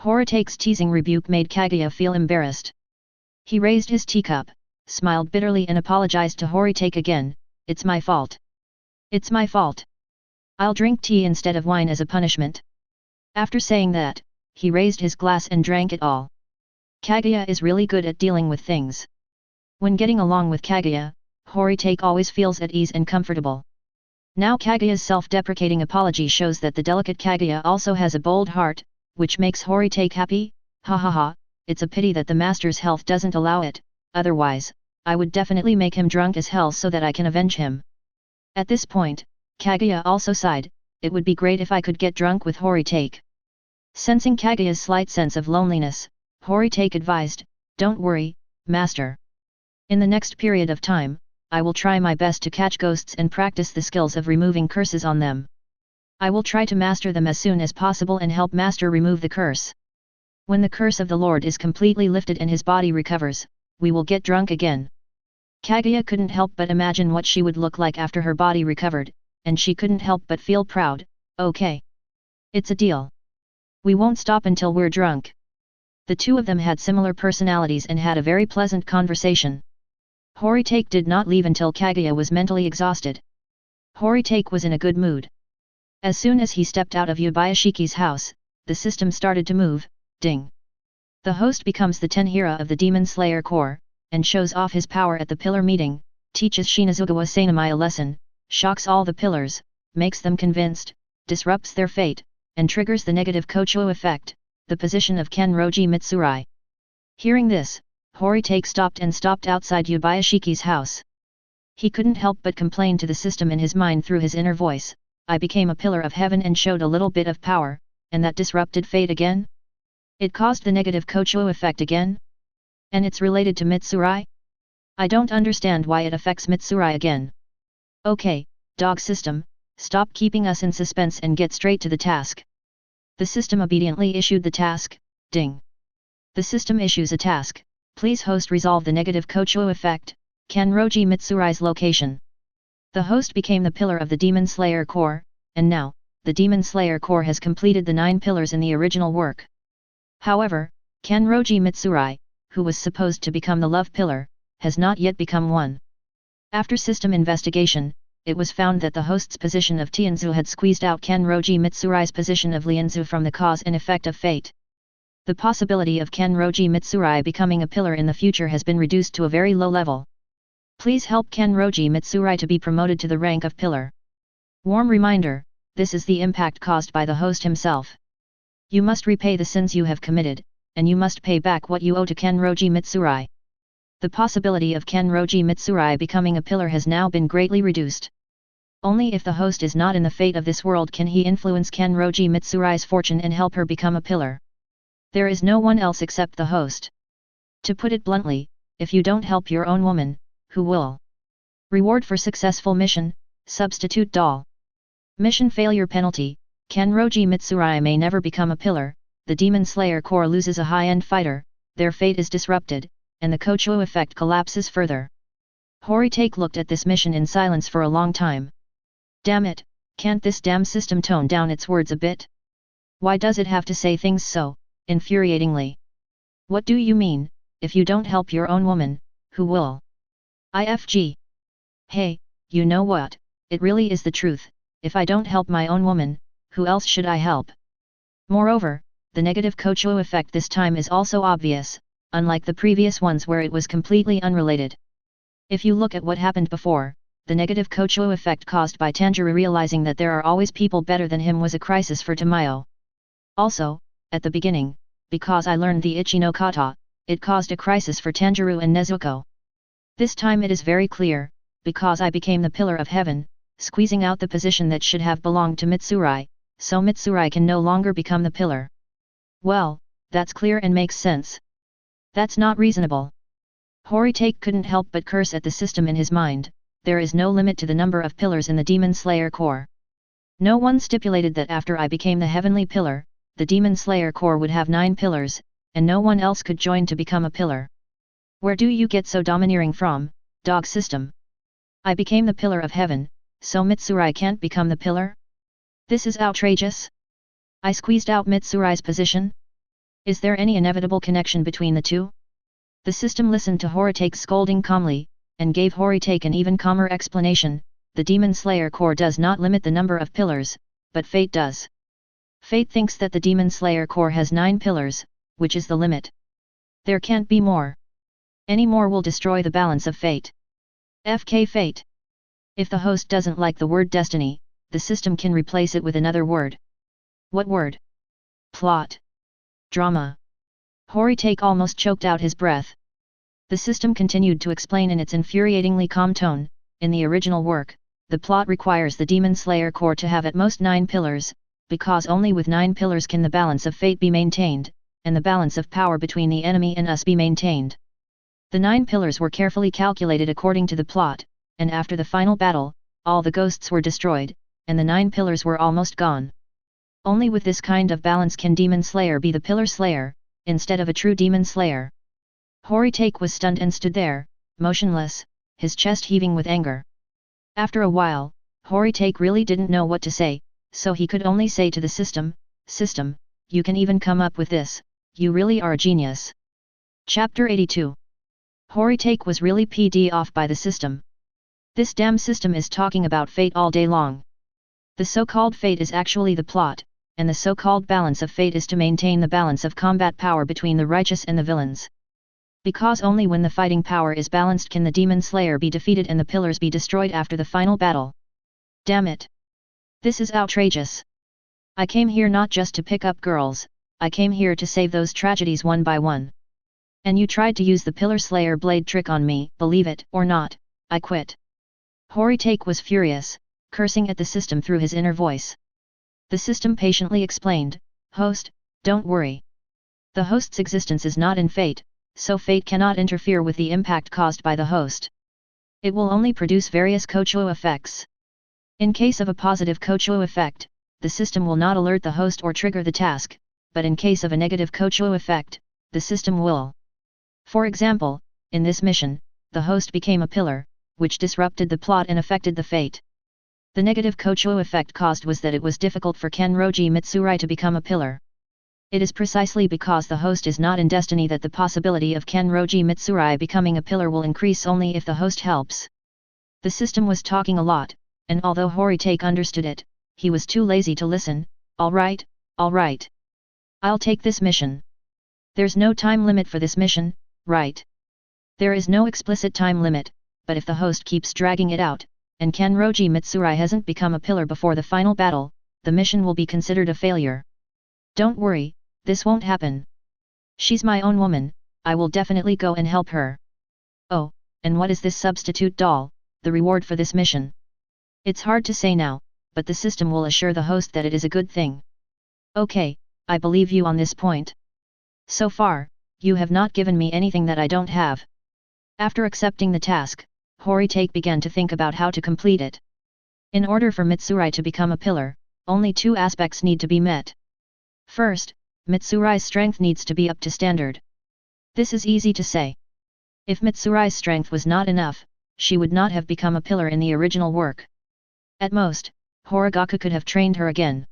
Horitake's teasing rebuke made Kaguya feel embarrassed. He raised his teacup, smiled bitterly and apologized to Horitake again. It's my fault. It's my fault. I'll drink tea instead of wine as a punishment. After saying that, he raised his glass and drank it all. Kaguya is really good at dealing with things. When getting along with Kaguya, Horitake always feels at ease and comfortable. Now Kaguya's self-deprecating apology shows that the delicate Kaguya also has a bold heart, which makes Horitake happy. Ha ha ha, it's a pity that the master's health doesn't allow it, otherwise, I would definitely make him drunk as hell so that I can avenge him. At this point, Kaguya also sighed, it would be great if I could get drunk with Horitake. Sensing Kaguya's slight sense of loneliness, Horitake advised, don't worry, master. In the next period of time, I will try my best to catch ghosts and practice the skills of removing curses on them. I will try to master them as soon as possible and help master remove the curse. When the curse of the Lord is completely lifted and his body recovers, we will get drunk again. Kaguya couldn't help but imagine what she would look like after her body recovered, and she couldn't help but feel proud. Okay. It's a deal. We won't stop until we're drunk. The two of them had similar personalities and had a very pleasant conversation. Horitake did not leave until Kaguya was mentally exhausted. Horitake was in a good mood. As soon as he stepped out of Yabayashiki's house, the system started to move. Ding. The host becomes the Tenhira of the Demon Slayer Corps, and shows off his power at the pillar meeting, teaches Shinazugawa Sanami a lesson, shocks all the pillars, makes them convinced, disrupts their fate, and triggers the negative Kochuo effect, the position of Kenroji Mitsurai. Hearing this, Horitake stopped outside Yabayashiki's house. He couldn't help but complain to the system in his mind through his inner voice, I became a pillar of heaven and showed a little bit of power, and that disrupted fate again? It caused the negative Kochuo effect again? And it's related to Mitsurai? I don't understand why it affects Mitsurai again. Okay, dog system, stop keeping us in suspense and get straight to the task. The system obediently issued the task. Ding. The system issues a task. Please host resolve the negative Kochuo effect, Kenroji Mitsurai's location. The host became the pillar of the Demon Slayer Corps, and now, the Demon Slayer Corps has completed the 9 pillars in the original work. However, Kenroji Mitsurai, who was supposed to become the love pillar, has not yet become one. After system investigation, it was found that the host's position of Tianzu had squeezed out Kenroji Mitsurai's position of Lianzu from the cause and effect of fate. The possibility of Kenroji Mitsurai becoming a pillar in the future has been reduced to a very low level. Please help Kenroji Mitsurai to be promoted to the rank of pillar. Warm reminder, this is the impact caused by the host himself. You must repay the sins you have committed, and you must pay back what you owe to Kenroji Mitsurai. The possibility of Kenroji Mitsurai becoming a pillar has now been greatly reduced. Only if the host is not in the fate of this world can he influence Kenroji Mitsurai's fortune and help her become a pillar. There is no one else except the host. To put it bluntly, if you don't help your own woman, who will? Reward for successful mission, substitute doll. Mission failure penalty, Kenroji Mitsurai may never become a pillar, the Demon Slayer Corps loses a high-end fighter, their fate is disrupted, and the Kochuo effect collapses further. Horitake looked at this mission in silence for a long time. Damn it, can't this damn system tone down its words a bit? Why does it have to say things so infuriatingly? What do you mean, if you don't help your own woman, who will? IFG. Hey, you know what, it really is the truth, if I don't help my own woman, who else should I help? Moreover, the negative Kochuo effect this time is also obvious, unlike the previous ones where it was completely unrelated. If you look at what happened before, the negative Kochuo effect caused by Tanjiro realizing that there are always people better than him was a crisis for Tamayo. Also, at the beginning, because I learned the Ichi no Kata, it caused a crisis for Tanjiro and Nezuko. This time it is very clear, because I became the pillar of heaven, squeezing out the position that should have belonged to Mitsurai, so Mitsurai can no longer become the pillar. Well, that's clear and makes sense. That's not reasonable. Horitake couldn't help but curse at the system in his mind. There is no limit to the number of pillars in the Demon Slayer Corps. No one stipulated that after I became the heavenly pillar, the Demon Slayer Corps would have 9 pillars, and no one else could join to become a pillar. Where do you get so domineering from, dog system? I became the pillar of heaven, so Mitsurai can't become the pillar? This is outrageous. I squeezed out Mitsurai's position? Is there any inevitable connection between the two? The system listened to Horitake's scolding calmly, and gave Horitake an even calmer explanation. The Demon Slayer Corps does not limit the number of pillars, but fate does. Fate thinks that the Demon Slayer Corps has 9 pillars, which is the limit. There can't be more. Any more will destroy the balance of fate. FK fate. If the host doesn't like the word destiny, the system can replace it with another word. What word? Plot. Drama. Horitake almost choked out his breath. The system continued to explain in its infuriatingly calm tone. In the original work, the plot requires the Demon Slayer Corps to have at most 9 pillars, because only with 9 pillars can the balance of fate be maintained, and the balance of power between the enemy and us be maintained. The 9 pillars were carefully calculated according to the plot, and after the final battle, all the ghosts were destroyed, and the 9 pillars were almost gone. Only with this kind of balance can Demon Slayer be the Pillar Slayer, instead of a true Demon Slayer. Horitake was stunned and stood there, motionless, his chest heaving with anger. After a while, Horitake really didn't know what to say, so he could only say to the system, "System, you can even come up with this, you really are a genius." Chapter 82. Horitake was really pd off by the system. This damn system is talking about fate all day long. The so-called fate is actually the plot, and the so-called balance of fate is to maintain the balance of combat power between the righteous and the villains. Because only when the fighting power is balanced can the Demon Slayer be defeated and the pillars be destroyed after the final battle. Damn it! This is outrageous. I came here not just to pick up girls, I came here to save those tragedies one by one. And you tried to use the Pillar Slayer blade trick on me, believe it or not, I quit. Horitake was furious, cursing at the system through his inner voice. The system patiently explained, "Host, don't worry. The host's existence is not in fate, so fate cannot interfere with the impact caused by the host. It will only produce various Kochuo effects. In case of a positive Kochuo effect, the system will not alert the host or trigger the task, but in case of a negative Kochuo effect, the system will. For example, in this mission, the host became a pillar, which disrupted the plot and affected the fate. The negative Kochuo effect caused was that it was difficult for Kenroji Mitsurai to become a pillar. It is precisely because the host is not in destiny that the possibility of Kenroji Mitsurai becoming a pillar will increase only if the host helps. The system was talking a lot, and although Horitake understood it, he was too lazy to listen. All right, I'll take this mission. There's no time limit for this mission, right? There is no explicit time limit, but if the host keeps dragging it out, and Kenroji Mitsurai hasn't become a pillar before the final battle, the mission will be considered a failure. Don't worry, this won't happen. She's my own woman, I will definitely go and help her. Oh, and what is this substitute doll, the reward for this mission? It's hard to say now, but the system will assure the host that it is a good thing. Okay, I believe you on this point. So far, you have not given me anything that I don't have. After accepting the task, Horitake began to think about how to complete it. In order for Mitsurai to become a pillar, only two aspects need to be met. First, Mitsurai's strength needs to be up to standard. This is easy to say. If Mitsurai's strength was not enough, she would not have become a pillar in the original work. At most, Kaigaku could have trained her again.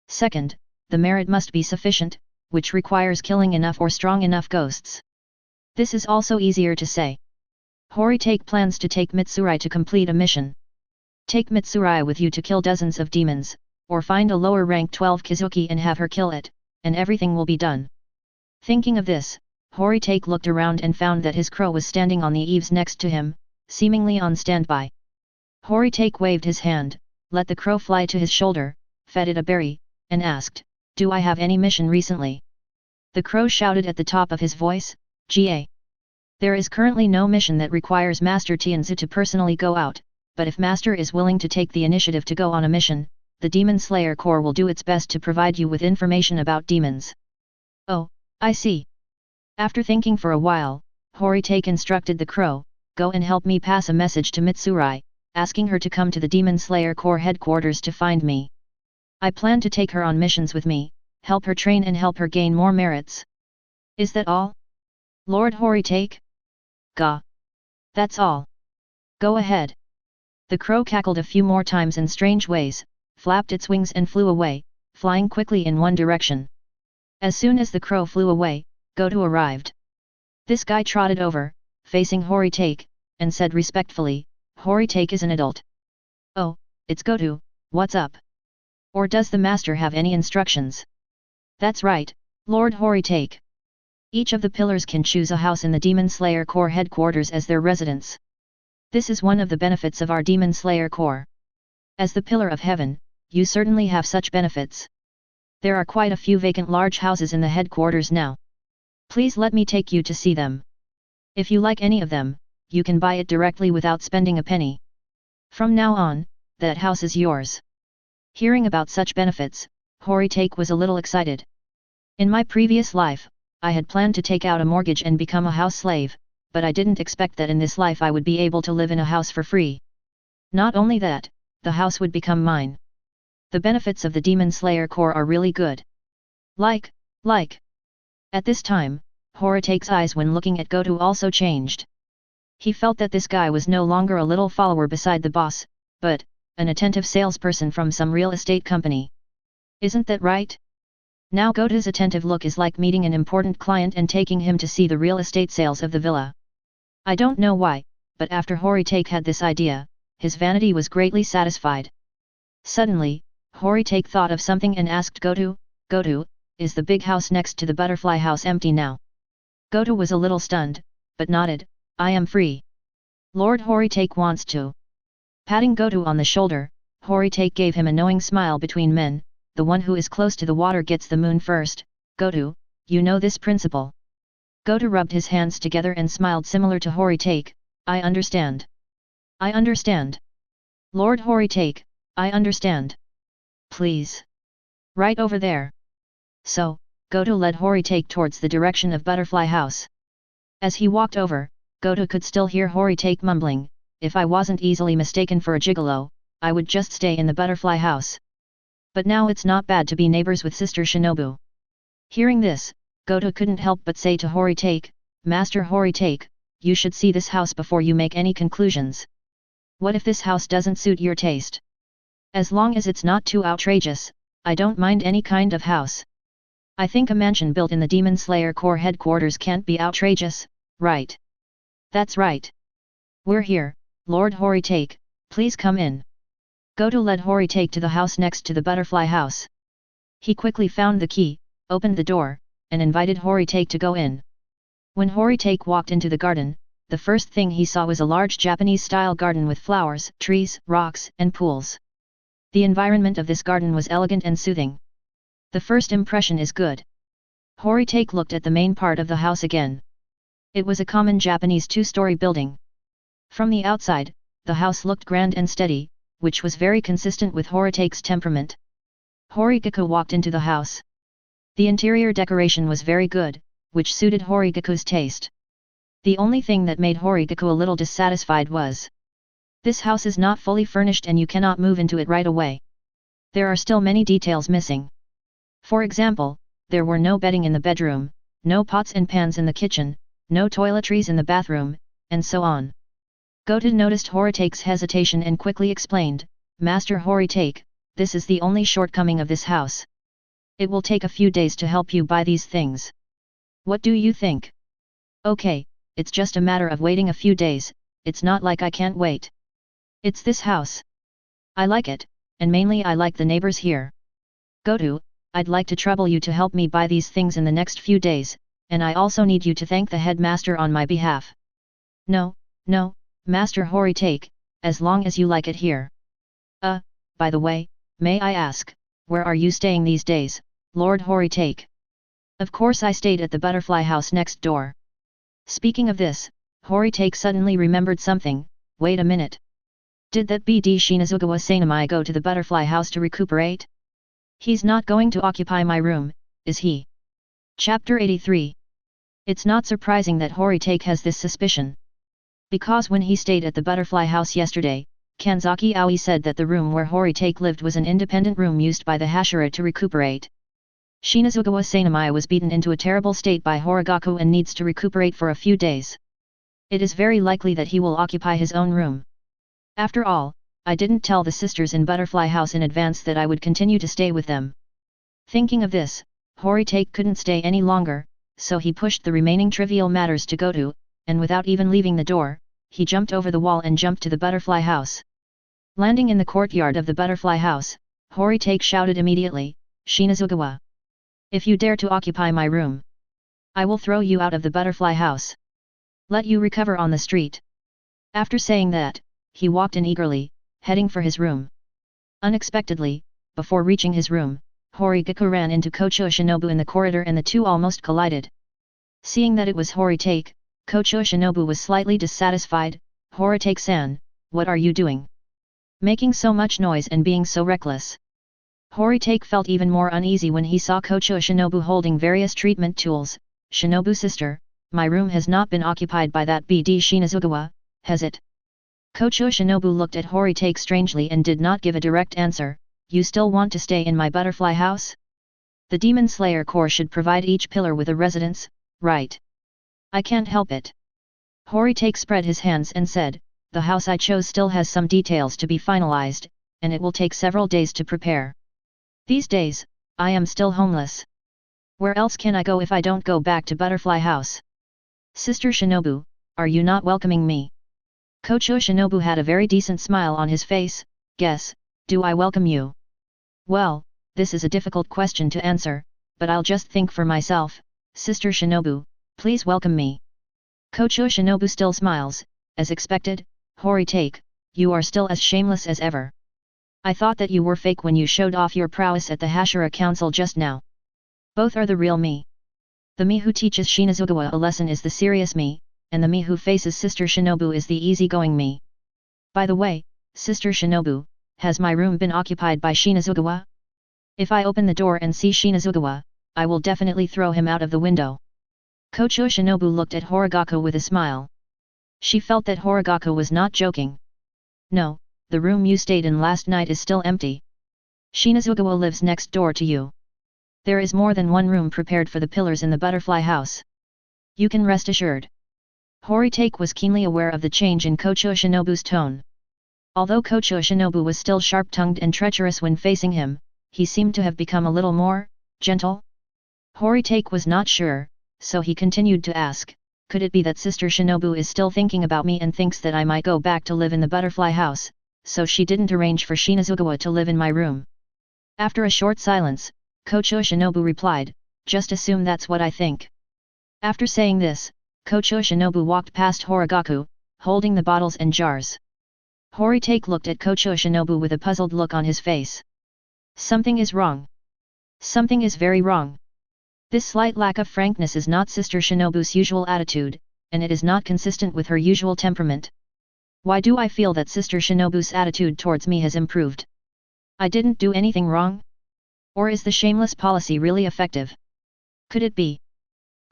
Second, the merit must be sufficient, which requires killing enough or strong enough ghosts. This is also easier to say. Horitake plans to take Mitsurai to complete a mission. Take Mitsurai with you to kill dozens of demons, or find a lower rank 12 Kizuki and have her kill it, and everything will be done. Thinking of this, Horitake looked around and found that his crow was standing on the eaves next to him, seemingly on standby. Horitake waved his hand, let the crow fly to his shoulder, fed it a berry, and asked, "Do I have any mission recently?" The crow shouted at the top of his voice, "Ga. There is currently no mission that requires Master Tianzu to personally go out, but if Master is willing to take the initiative to go on a mission, the Demon Slayer Corps will do its best to provide you with information about demons." "Oh, I see." After thinking for a while, Horitake instructed the crow, "Go and help me pass a message to Mitsurai, asking her to come to the Demon Slayer Corps headquarters to find me. I plan to take her on missions with me, help her train and help her gain more merits." "Is that all? Lord Horitake?" "Ga. That's all. Go ahead." The crow cackled a few more times in strange ways, flapped its wings and flew away, flying quickly in one direction. As soon as the crow flew away, Goto arrived. This guy trotted over, facing Horitake, and said respectfully, "Horitake is an adult." "Oh, it's Goto, what's up? Or does the master have any instructions?" "That's right, Lord Horitake. Each of the pillars can choose a house in the Demon Slayer Corps headquarters as their residence. This is one of the benefits of our Demon Slayer Corps. As the Pillar of Heaven, you certainly have such benefits. There are quite a few vacant large houses in the headquarters now. Please let me take you to see them. If you like any of them, you can buy it directly without spending a penny. From now on, that house is yours." Hearing about such benefits, Horitake was a little excited. "In my previous life, I had planned to take out a mortgage and become a house slave, but I didn't expect that in this life I would be able to live in a house for free. Not only that, the house would become mine. The benefits of the Demon Slayer Corps are really good. Like. At this time, Horitake's eyes when looking at Goto also changed. He felt that this guy was no longer a little follower beside the boss, but an attentive salesperson from some real estate company. Isn't that right? Now Goto's attentive look is like meeting an important client and taking him to see the real estate sales of the villa. I don't know why, but after Horitake had this idea, his vanity was greatly satisfied. Suddenly, Horitake thought of something and asked Goto, "Goto, is the big house next to the butterfly house empty now?" Goto was a little stunned, but nodded, "I am free. Lord Horitake wants to." Patting Goto on the shoulder, Horitake gave him a knowing smile. "Between men, the one who is close to the water gets the moon first, Goto, you know this principle." Goto rubbed his hands together and smiled similar to Horitake, "I understand. I understand. Lord Horitake, I understand. Please. Right over there." So, Goto led Horitake towards the direction of Butterfly House. As he walked over, Goto could still hear Horitake mumbling, "If I wasn't easily mistaken for a gigolo, I would just stay in the Butterfly House. But now it's not bad to be neighbors with Sister Shinobu." Hearing this, Goto couldn't help but say to Horitake, "Master Horitake, you should see this house before you make any conclusions. What if this house doesn't suit your taste? As long as it's not too outrageous, I don't mind any kind of house. I think a mansion built in the Demon Slayer Corps headquarters can't be outrageous, right?" "That's right. We're here, Lord Horitake, please come in." Goto led Horitake to the house next to the Butterfly House. He quickly found the key, opened the door, and invited Horitake to go in. When Horitake walked into the garden, the first thing he saw was a large Japanese-style garden with flowers, trees, rocks, and pools. The environment of this garden was elegant and soothing. The first impression is good. Horitake looked at the main part of the house again. It was a common Japanese two-story building. From the outside, the house looked grand and steady, which was very consistent with Horitake's temperament. Horitake walked into the house. The interior decoration was very good, which suited Horitake's taste. The only thing that made Horitake a little dissatisfied was, this house is not fully furnished and you cannot move into it right away. There are still many details missing. For example, there were no bedding in the bedroom, no pots and pans in the kitchen, no toiletries in the bathroom, and so on. Goto noticed Horitake's hesitation and quickly explained, Master Horitake, this is the only shortcoming of this house. It will take a few days to help you buy these things. What do you think? Okay, it's just a matter of waiting a few days, it's not like I can't wait. It's this house. I like it, and mainly I like the neighbors here. Goto, I'd like to trouble you to help me buy these things in the next few days, and I also need you to thank the headmaster on my behalf. No, Master Horitake, as long as you like it here. By the way, may I ask, where are you staying these days, Lord Horitake? Of course I stayed at the butterfly house next door. Speaking of this, Horitake suddenly remembered something, wait a minute. Did that BD Shinazugawa Sanamai go to the butterfly house to recuperate? He's not going to occupy my room, is he? Chapter 83. It's not surprising that Horitake has this suspicion. Because when he stayed at the butterfly house yesterday, Kanzaki Aoi said that the room where Horitake lived was an independent room used by the Hashira to recuperate. Shinazugawa Sanamai was beaten into a terrible state by Horigaku and needs to recuperate for a few days. It is very likely that he will occupy his own room. After all, I didn't tell the sisters in Butterfly House in advance that I would continue to stay with them. Thinking of this, Horitake couldn't stay any longer, so he pushed the remaining trivial matters to Goto, and without even leaving the door, he jumped over the wall and jumped to the Butterfly House. Landing in the courtyard of the Butterfly House, Horitake shouted immediately, Shinazugawa! If you dare to occupy my room, I will throw you out of the Butterfly House. Let you recover on the street. After saying that, he walked in eagerly, heading for his room. Unexpectedly, before reaching his room, Horitake ran into Kocho Shinobu in the corridor and the two almost collided. Seeing that it was Horitake, Kocho Shinobu was slightly dissatisfied. Horitake-san, what are you doing? Making so much noise and being so reckless. Horitake felt even more uneasy when he saw Kocho Shinobu holding various treatment tools. Shinobu sister, my room has not been occupied by that BD Shinazugawa, has it? Kocho Shinobu looked at Horitake strangely and did not give a direct answer. You still want to stay in my butterfly house? The Demon Slayer Corps should provide each pillar with a residence, right? I can't help it. Horitake spread his hands and said, the house I chose still has some details to be finalized, and it will take several days to prepare. These days, I am still homeless. Where else can I go if I don't go back to Butterfly House? Sister Shinobu, are you not welcoming me? Kocho Shinobu had a very decent smile on his face. Guess, do I welcome you? Well, this is a difficult question to answer, but I'll just think for myself. Sister Shinobu, please welcome me. Kocho Shinobu still smiles, as expected. Horitake, you are still as shameless as ever. I thought that you were fake when you showed off your prowess at the Hashira Council just now. Both are the real me. The me who teaches Shinazugawa a lesson is the serious me, and the me who faces Sister Shinobu is the easygoing me. By the way, Sister Shinobu, has my room been occupied by Shinazugawa? If I open the door and see Shinazugawa, I will definitely throw him out of the window. Kocho Shinobu looked at Horigaku with a smile. She felt that Horigaku was not joking. No, the room you stayed in last night is still empty. Shinazugawa lives next door to you. There is more than one room prepared for the pillars in the butterfly house. You can rest assured. Horitake was keenly aware of the change in Kocho Shinobu's tone. Although Kocho Shinobu was still sharp-tongued and treacherous when facing him, he seemed to have become a little more gentle. Horitake was not sure, so he continued to ask, could it be that Sister Shinobu is still thinking about me and thinks that I might go back to live in the butterfly house, so she didn't arrange for Shinazugawa to live in my room? After a short silence, Kocho Shinobu replied, just assume that's what I think. After saying this, Kocho Shinobu walked past Horigaku, holding the bottles and jars. Horitake looked at Kocho Shinobu with a puzzled look on his face. Something is wrong. Something is very wrong. This slight lack of frankness is not Sister Shinobu's usual attitude, and it is not consistent with her usual temperament. Why do I feel that Sister Shinobu's attitude towards me has improved? I didn't do anything wrong? Or is the shameless policy really effective? Could it be?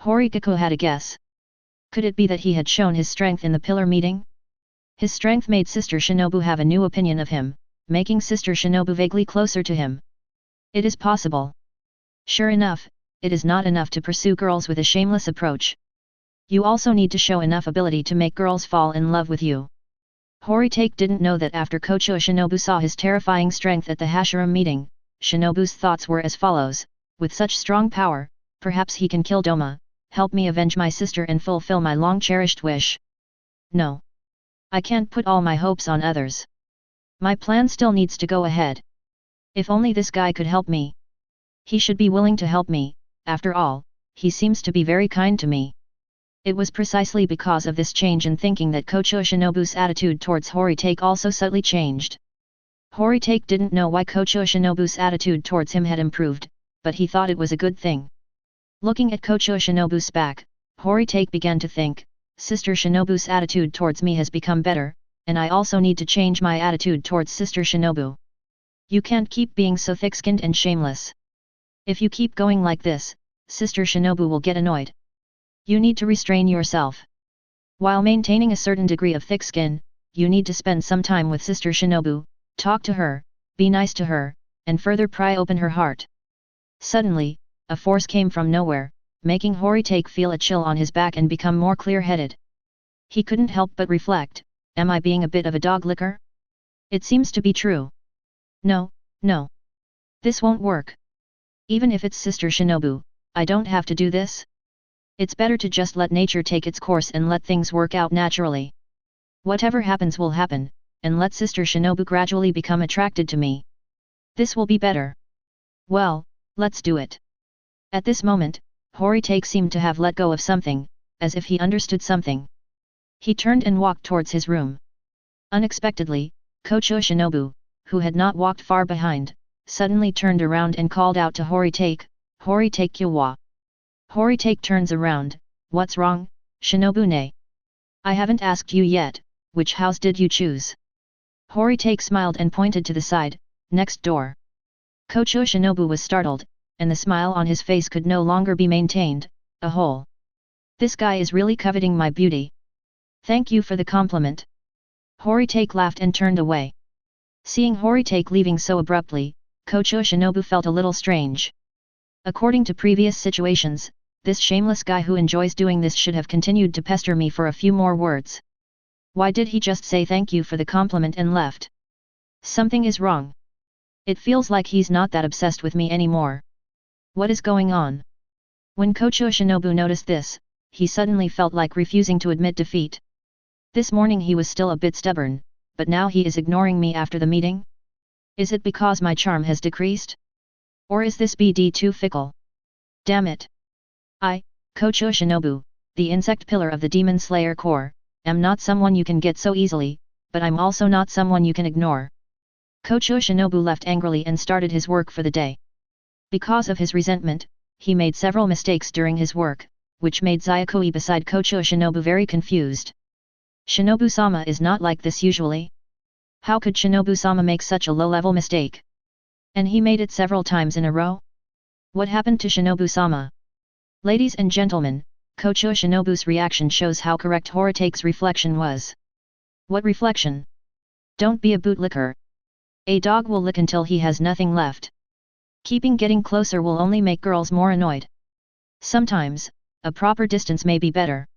Horigaku had a guess. Could it be that he had shown his strength in the pillar meeting? His strength made Sister Shinobu have a new opinion of him, making Sister Shinobu vaguely closer to him. It is possible. Sure enough, it is not enough to pursue girls with a shameless approach. You also need to show enough ability to make girls fall in love with you. Horitake didn't know that after Kocho Shinobu saw his terrifying strength at the Hashiram meeting, Shinobu's thoughts were as follows: with such strong power, perhaps he can kill Doma, help me avenge my sister and fulfill my long-cherished wish. No. I can't put all my hopes on others. My plan still needs to go ahead. If only this guy could help me. He should be willing to help me, after all, he seems to be very kind to me. It was precisely because of this change in thinking that Kocho Shinobu's attitude towards Horitake also subtly changed. Horitake didn't know why Kocho Shinobu's attitude towards him had improved, but he thought it was a good thing. Looking at Kocho Shinobu's back, Horitake began to think, Sister Shinobu's attitude towards me has become better, and I also need to change my attitude towards Sister Shinobu. You can't keep being so thick-skinned and shameless. If you keep going like this, Sister Shinobu will get annoyed. You need to restrain yourself. While maintaining a certain degree of thick skin, you need to spend some time with Sister Shinobu, talk to her, be nice to her, and further pry open her heart. Suddenly, a force came from nowhere, making Horitake feel a chill on his back and become more clear-headed. He couldn't help but reflect, am I being a bit of a dog licker? It seems to be true. No, no. This won't work. Even if it's Sister Shinobu, I don't have to do this. It's better to just let nature take its course and let things work out naturally. Whatever happens will happen, and let Sister Shinobu gradually become attracted to me. This will be better. Well, let's do it. At this moment, Horitake seemed to have let go of something, as if he understood something. He turned and walked towards his room. Unexpectedly, Kocho Shinobu, who had not walked far behind, suddenly turned around and called out to Horitake, Horitake Kyowa. Horitake turns around, what's wrong, Shinobu-ne? I haven't asked you yet, which house did you choose? Horitake smiled and pointed to the side, next door. Kocho Shinobu was startled, and the smile on his face could no longer be maintained, a hole. This guy is really coveting my beauty. Thank you for the compliment. Horitake laughed and turned away. Seeing Horitake leaving so abruptly, Kocho Shinobu felt a little strange. According to previous situations, this shameless guy who enjoys doing this should have continued to pester me for a few more words. Why did he just say thank you for the compliment and left? Something is wrong. It feels like he's not that obsessed with me anymore. What is going on? When Kocho Shinobu noticed this, he suddenly felt like refusing to admit defeat. This morning he was still a bit stubborn, but now he is ignoring me after the meeting? Is it because my charm has decreased? Or is this BD too fickle? Damn it! I, Kocho Shinobu, the insect pillar of the Demon Slayer Corps, am not someone you can get so easily, but I'm also not someone you can ignore. Kocho Shinobu left angrily and started his work for the day. Because of his resentment, he made several mistakes during his work, which made Zayakui beside Kocho Shinobu very confused. Shinobu-sama is not like this usually. How could Shinobu-sama make such a low-level mistake? And he made it several times in a row? What happened to Shinobu-sama? Ladies and gentlemen, Kocho Shinobu's reaction shows how correct Horitake's reflection was. What reflection? Don't be a bootlicker. A dog will lick until he has nothing left. Keeping getting closer will only make girls more annoyed. Sometimes, a proper distance may be better.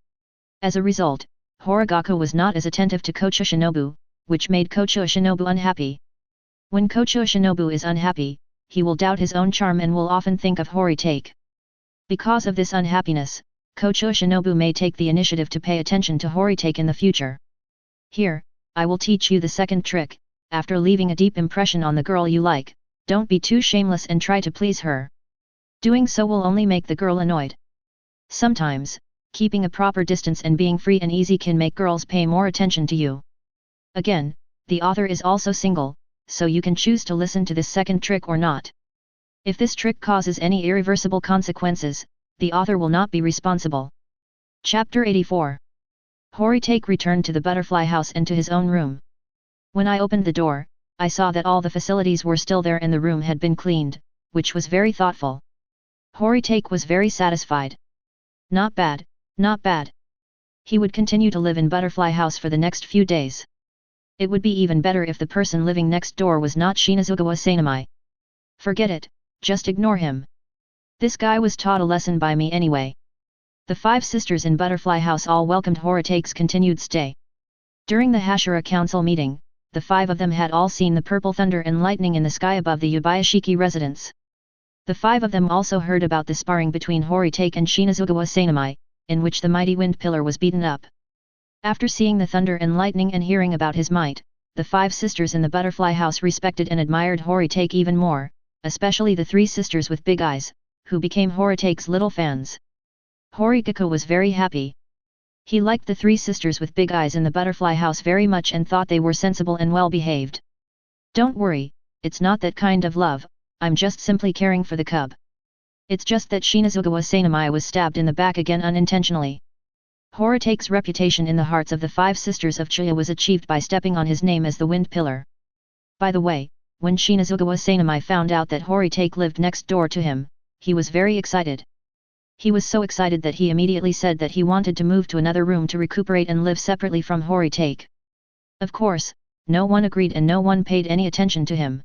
As a result, Horigaku was not as attentive to Kocho Shinobu, which made Kocho Shinobu unhappy. When Kocho Shinobu is unhappy, he will doubt his own charm and will often think of Horitake. Because of this unhappiness, Kocho Shinobu may take the initiative to pay attention to Horitake in the future. Here, I will teach you the second trick. After leaving a deep impression on the girl you like, don't be too shameless and try to please her. Doing so will only make the girl annoyed. Sometimes, keeping a proper distance and being free and easy can make girls pay more attention to you. Again, the author is also single, so you can choose to listen to this second trick or not. If this trick causes any irreversible consequences, the author will not be responsible. Chapter 84. Horitake returned to the butterfly house and to his own room. When I opened the door, I saw that all the facilities were still there and the room had been cleaned, which was very thoughtful. Horitake was very satisfied. Not bad, not bad. He would continue to live in Butterfly House for the next few days. It would be even better if the person living next door was not Shinazugawa Sanamai. Forget it, just ignore him. This guy was taught a lesson by me anyway. The 5 sisters in Butterfly House all welcomed Horitake's continued stay. During the Hashira Council meeting, the 5 of them had all seen the purple thunder and lightning in the sky above the Yubayashiki residence. The 5 of them also heard about the sparring between Horitake and Shinazugawa Sanamai, in which the mighty wind pillar was beaten up. After seeing the thunder and lightning and hearing about his might, the 5 sisters in the Butterfly House respected and admired Horitake even more, especially the 3 sisters with big eyes, who became Horitake's little fans. Horitake was very happy. He liked the 3 sisters with big eyes in the Butterfly House very much and thought they were sensible and well behaved. Don't worry, it's not that kind of love, I'm just simply caring for the cub. It's just that Shinazugawa Sanamai was stabbed in the back again unintentionally. Horitake's reputation in the hearts of the 5 sisters of Chiya was achieved by stepping on his name as the wind pillar. By the way, when Shinazugawa Sanamai found out that Horitake lived next door to him, he was very excited. He was so excited that he immediately said that he wanted to move to another room to recuperate and live separately from Horitake. Of course, no one agreed and no one paid any attention to him.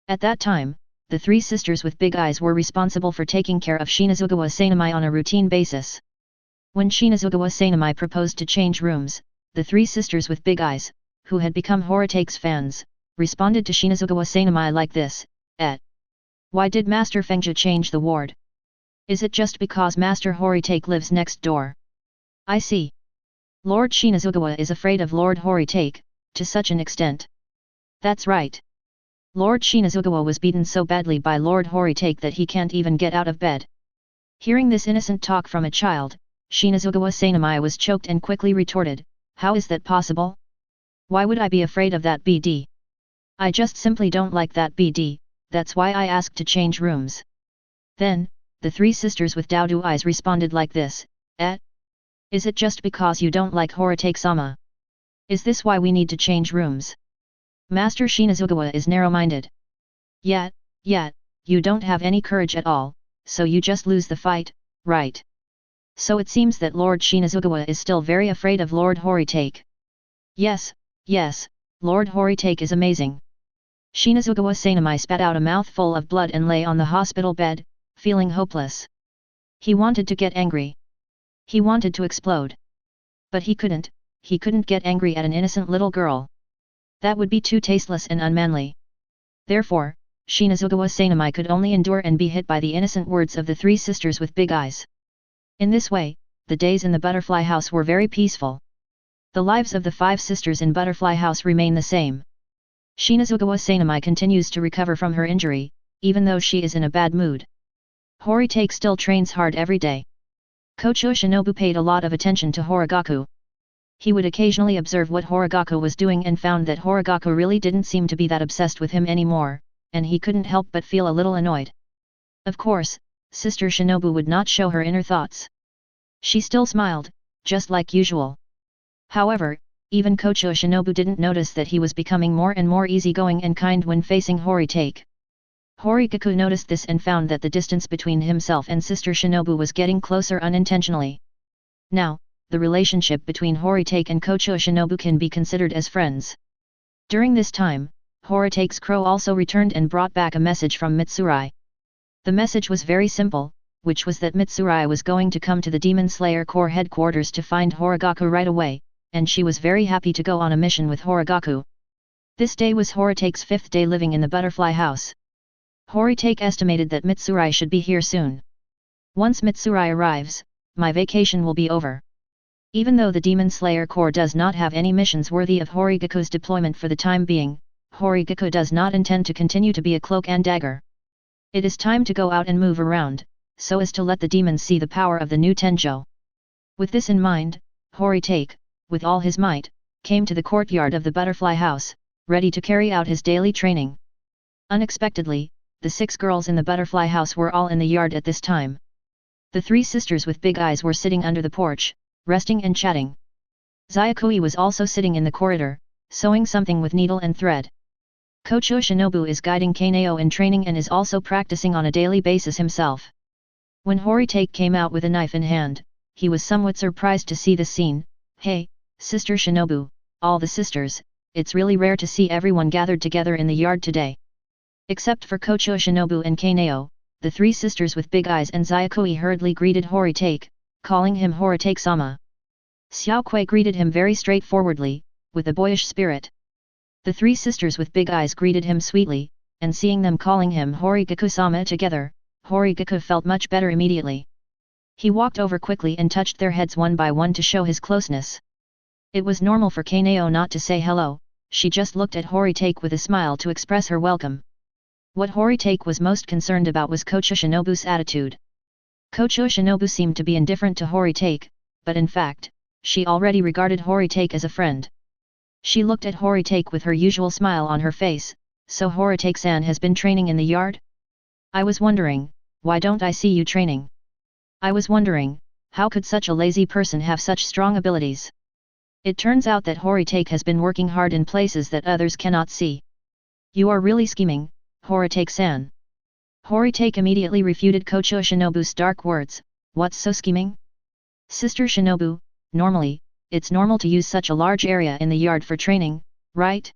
At that time, the 3 sisters with big eyes were responsible for taking care of Shinazugawa Sanamai on a routine basis. When Shinazugawa Sanamai proposed to change rooms, the 3 sisters with big eyes, who had become Horitake's fans, responded to Shinazugawa Sanamai like this, Why did Master Fengja change the ward? Is it just because Master Horitake lives next door? I see. Lord Shinazugawa is afraid of Lord Horitake, to such an extent. That's right. Lord Shinazugawa was beaten so badly by Lord Horitake that he can't even get out of bed. Hearing this innocent talk from a child, Shinazugawa Sanamai was choked and quickly retorted, How is that possible? Why would I be afraid of that BD? I just simply don't like that BD, that's why I asked to change rooms. Then, the 3 sisters with Dowdu eyes responded like this, Is it just because you don't like Horitake-sama? Is this why we need to change rooms? Master Shinazugawa is narrow-minded. Yet, you don't have any courage at all, so you just lose the fight, right? So it seems that Lord Shinazugawa is still very afraid of Lord Horitake. Yes, Lord Horitake is amazing. Shinazugawa Sanamai spat out a mouthful of blood and lay on the hospital bed, feeling hopeless. He wanted to get angry. He wanted to explode. But he couldn't get angry at an innocent little girl. That would be too tasteless and unmanly. Therefore, Shinazugawa Sanamai could only endure and be hit by the innocent words of the 3 sisters with big eyes. In this way, the days in the Butterfly House were very peaceful. The lives of the 5 sisters in Butterfly House remain the same. Shinazugawa Sanamai continues to recover from her injury, even though she is in a bad mood. Horitake still trains hard every day. Kocho Shinobu paid a lot of attention to Horigaku. He would occasionally observe what Horigaku was doing and found that Horigaku really didn't seem to be that obsessed with him anymore, and he couldn't help but feel a little annoyed. Of course, Sister Shinobu would not show her inner thoughts. She still smiled, just like usual. However, even Kocho Shinobu didn't notice that he was becoming more and more easygoing and kind when facing Horitake. Horigaku noticed this and found that the distance between himself and Sister Shinobu was getting closer unintentionally. Now, the relationship between Horitake and Kocho Shinobu can be considered as friends. During this time, Horitake's crow also returned and brought back a message from Mitsurai. The message was very simple, which was that Mitsurai was going to come to the Demon Slayer Corps headquarters to find Horigaku right away, and she was very happy to go on a mission with Horigaku. This day was Horitake's 5th day living in the Butterfly House. Horitake estimated that Mitsurai should be here soon. Once Mitsurai arrives, my vacation will be over. Even though the Demon Slayer Corps does not have any missions worthy of Horigaku's deployment for the time being, Horigaku does not intend to continue to be a cloak and dagger. It is time to go out and move around, so as to let the demons see the power of the new Tenjo. With this in mind, Horitake, with all his might, came to the courtyard of the butterfly house, ready to carry out his daily training. Unexpectedly, the 6 girls in the butterfly house were all in the yard at this time. The 3 sisters with big eyes were sitting under the porch, resting and chatting. Zayakui was also sitting in the corridor, sewing something with needle and thread. Kocho Shinobu is guiding Kaneo in training and is also practicing on a daily basis himself. When Horitake came out with a knife in hand, he was somewhat surprised to see the scene. Hey, Sister Shinobu, all the sisters, it's really rare to see everyone gathered together in the yard today. Except for Kocho Shinobu and Kaneo, the 3 sisters with big eyes and Zayakui hurriedly greeted Horitake, calling him Horitake-sama. Xiaoquei greeted him very straightforwardly, with a boyish spirit. The 3 sisters with big eyes greeted him sweetly, and seeing them calling him Horigaku-sama together, Horigaku felt much better immediately. He walked over quickly and touched their heads one by one to show his closeness. It was normal for Kaneo not to say hello, she just looked at Horitake with a smile to express her welcome. What Horitake was most concerned about was Kocho Shinobu's attitude. Kocho Shinobu seemed to be indifferent to Horitake, but in fact, she already regarded Horitake as a friend. She looked at Horitake with her usual smile on her face. So Horitake-san has been training in the yard? I was wondering, why don't I see you training? I was wondering, how could such a lazy person have such strong abilities? It turns out that Horitake has been working hard in places that others cannot see. You are really scheming, Horitake-san. Horitake immediately refuted Kocho Shinobu's dark words. What's so scheming? Sister Shinobu, normally, it's normal to use such a large area in the yard for training, right?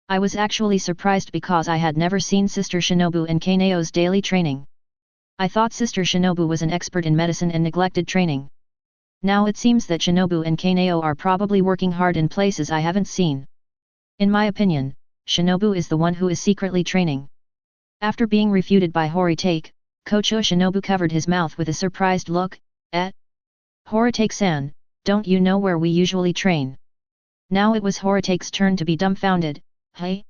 I was actually surprised because I had never seen Sister Shinobu and Kaneo's daily training. I thought Sister Shinobu was an expert in medicine and neglected training. Now it seems that Shinobu and Kaneo are probably working hard in places I haven't seen. In my opinion, Shinobu is the one who is secretly training. After being refuted by Horitake, Kocho Shinobu covered his mouth with a surprised look. Horitake-san, don't you know where we usually train? Now it was Horitake's turn to be dumbfounded. Hey?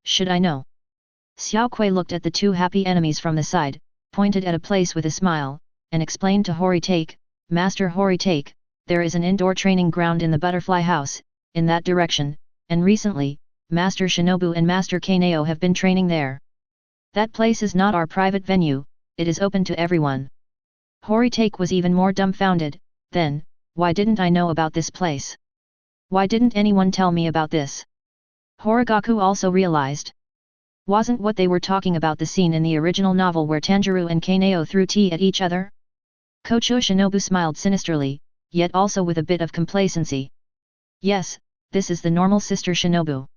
Should I know? Xiaoquei looked at the 2 happy enemies from the side, pointed at a place with a smile, and explained to Horitake, Master Horitake, there is an indoor training ground in the butterfly house, in that direction, and recently, Master Shinobu and Master Kaneo have been training there. That place is not our private venue, it is open to everyone. Horitake was even more dumbfounded. Then, why didn't I know about this place? Why didn't anyone tell me about this? Horigaku also realized. Wasn't what they were talking about the scene in the original novel where Tanjiro and Kaneo threw tea at each other? Kocho Shinobu smiled sinisterly, yet also with a bit of complacency. Yes, this is the normal Sister Shinobu.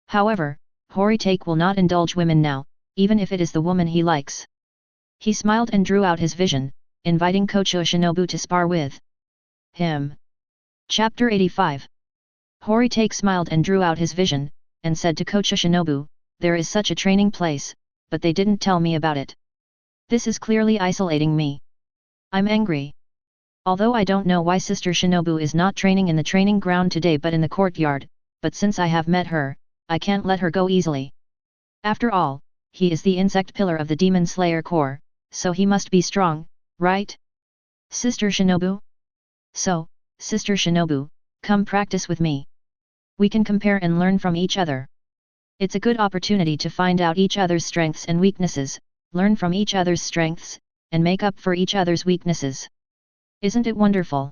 However, Horitake will not indulge women now, even if it is the woman he likes. He smiled and drew out his vision, inviting Kocho Shinobu to spar with him. Chapter 85. Horitake smiled and drew out his vision, and said to Kocho Shinobu, there is such a training place, but they didn't tell me about it. This is clearly isolating me. I'm angry. Although I don't know why Sister Shinobu is not training in the training ground today but in the courtyard, but since I have met her, I can't let her go easily. After all, he is the insect pillar of the Demon Slayer Corps, so he must be strong, right? Sister Shinobu? So, Sister Shinobu, come practice with me. We can compare and learn from each other. It's a good opportunity to find out each other's strengths and weaknesses, learn from each other's strengths, and make up for each other's weaknesses. Isn't it wonderful?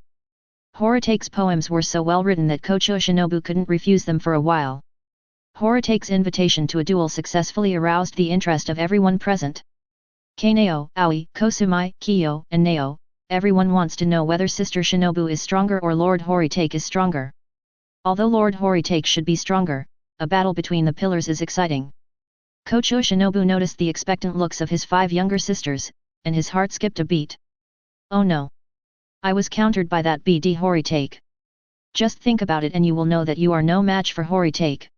Horitake's poems were so well written that Kocho Shinobu couldn't refuse them for a while. Horitake's invitation to a duel successfully aroused the interest of everyone present. Kaneo, Aoi, Kosumai, Kiyo, and Neo, everyone wants to know whether Sister Shinobu is stronger or Lord Horitake is stronger. Although Lord Horitake should be stronger, a battle between the pillars is exciting. Kocho Shinobu noticed the expectant looks of his 5 younger sisters, and his heart skipped a beat. Oh no! I was countered by that BD Horitake. Just think about it and you will know that you are no match for Horitake.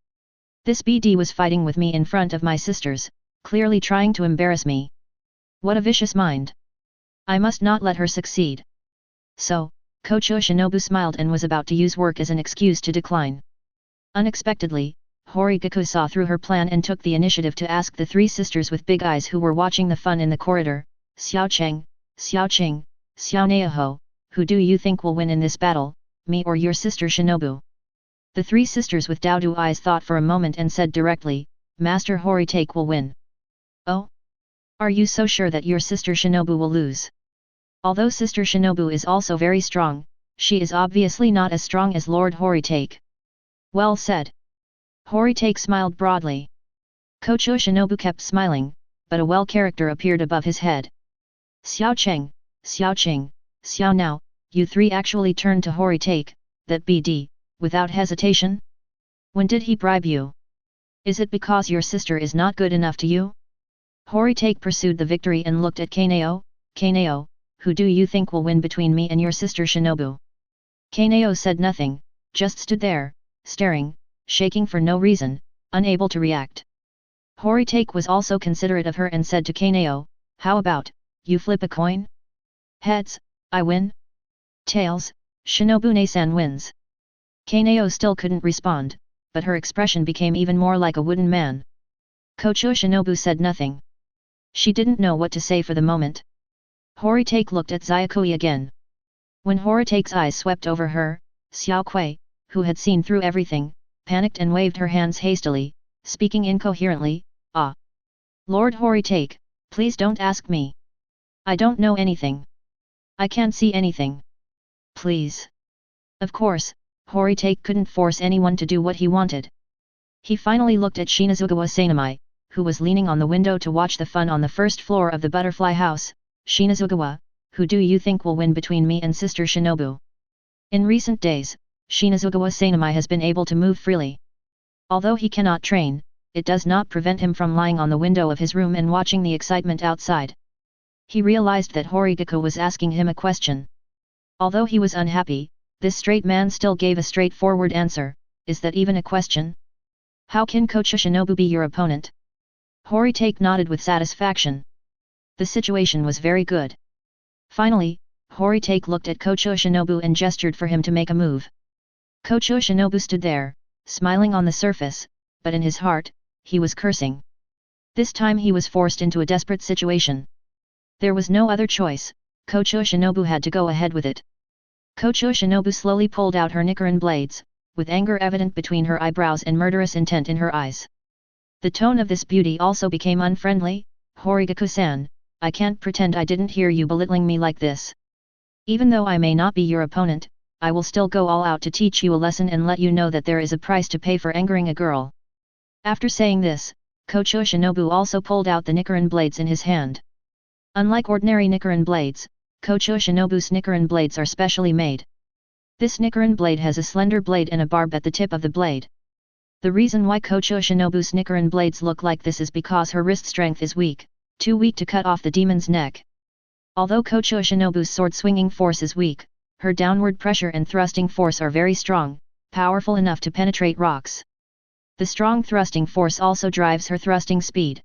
This BD was fighting with me in front of my sisters, clearly trying to embarrass me. What a vicious mind! I must not let her succeed. So, Kocho Shinobu smiled and was about to use work as an excuse to decline. Unexpectedly, Kaigaku saw through her plan and took the initiative to ask the three sisters with big eyes who were watching the fun in the corridor, Xiao Cheng, Xiao Qing, Xiao Naoho, who do you think will win in this battle, me or your sister Shinobu? The three sisters with Doudou eyes thought for a moment and said directly, Master Horitake will win. Oh? Are you so sure that your sister Shinobu will lose? Although sister Shinobu is also very strong, she is obviously not as strong as Lord Horitake. Well said. Horitake smiled broadly. Kocho Shinobu kept smiling, but a well character appeared above his head. Xiao Cheng, Xiao Qing, Xiao Nao, you three actually turned to Horitake, that BD, without hesitation? When did he bribe you? Is it because your sister is not good enough to you? Horitake pursued the victory and looked at Kaneo, Kaneo, who do you think will win between me and your sister Shinobu? Kaneo said nothing, just stood there, staring, shaking for no reason, unable to react. Horitake was also considerate of her and said to Kaneo, how about, you flip a coin? Heads, I win. Tails, Shinobu-ne-san wins. Kaneo still couldn't respond, but her expression became even more like a wooden man. Kocho Shinobu said nothing. She didn't know what to say for the moment. Horitake looked at Zyakui again. When Horitake's eyes swept over her, Xiao Kui, who had seen through everything, panicked and waved her hands hastily, speaking incoherently, ah. Lord Horitake, please don't ask me. I don't know anything. I can't see anything. Please. Of course, Horitake couldn't force anyone to do what he wanted. He finally looked at Shinazugawa Sanamai, who was leaning on the window to watch the fun on the first floor of the butterfly house. Shinazugawa, who do you think will win between me and sister Shinobu? In recent days, Shinazugawa Sanamai has been able to move freely. Although he cannot train, it does not prevent him from lying on the window of his room and watching the excitement outside. He realized that Horigaku was asking him a question. Although he was unhappy, this straight man still gave a straightforward answer, is that even a question? How can Kocho Shinobu be your opponent? Horitake nodded with satisfaction. The situation was very good. Finally, Horitake looked at Kocho Shinobu and gestured for him to make a move. Kocho Shinobu stood there, smiling on the surface, but in his heart, he was cursing. This time he was forced into a desperate situation. There was no other choice, Kocho Shinobu had to go ahead with it. Kocho Shinobu slowly pulled out her Nichiren blades, with anger evident between her eyebrows and murderous intent in her eyes. The tone of this beauty also became unfriendly. Horigaku-san, I can't pretend I didn't hear you belittling me like this. Even though I may not be your opponent, I will still go all out to teach you a lesson and let you know that there is a price to pay for angering a girl. After saying this, Kocho Shinobu also pulled out the Nichiren blades in his hand. Unlike ordinary Nichiren blades, Kocho Shinobu's Nichiren blades are specially made. This Nichiren blade has a slender blade and a barb at the tip of the blade. The reason why Kocho Shinobu's Nichiren blades look like this is because her wrist strength is weak, too weak to cut off the demon's neck. Although Kocho Shinobu's sword-swinging force is weak, her downward pressure and thrusting force are very strong, powerful enough to penetrate rocks. The strong thrusting force also drives her thrusting speed.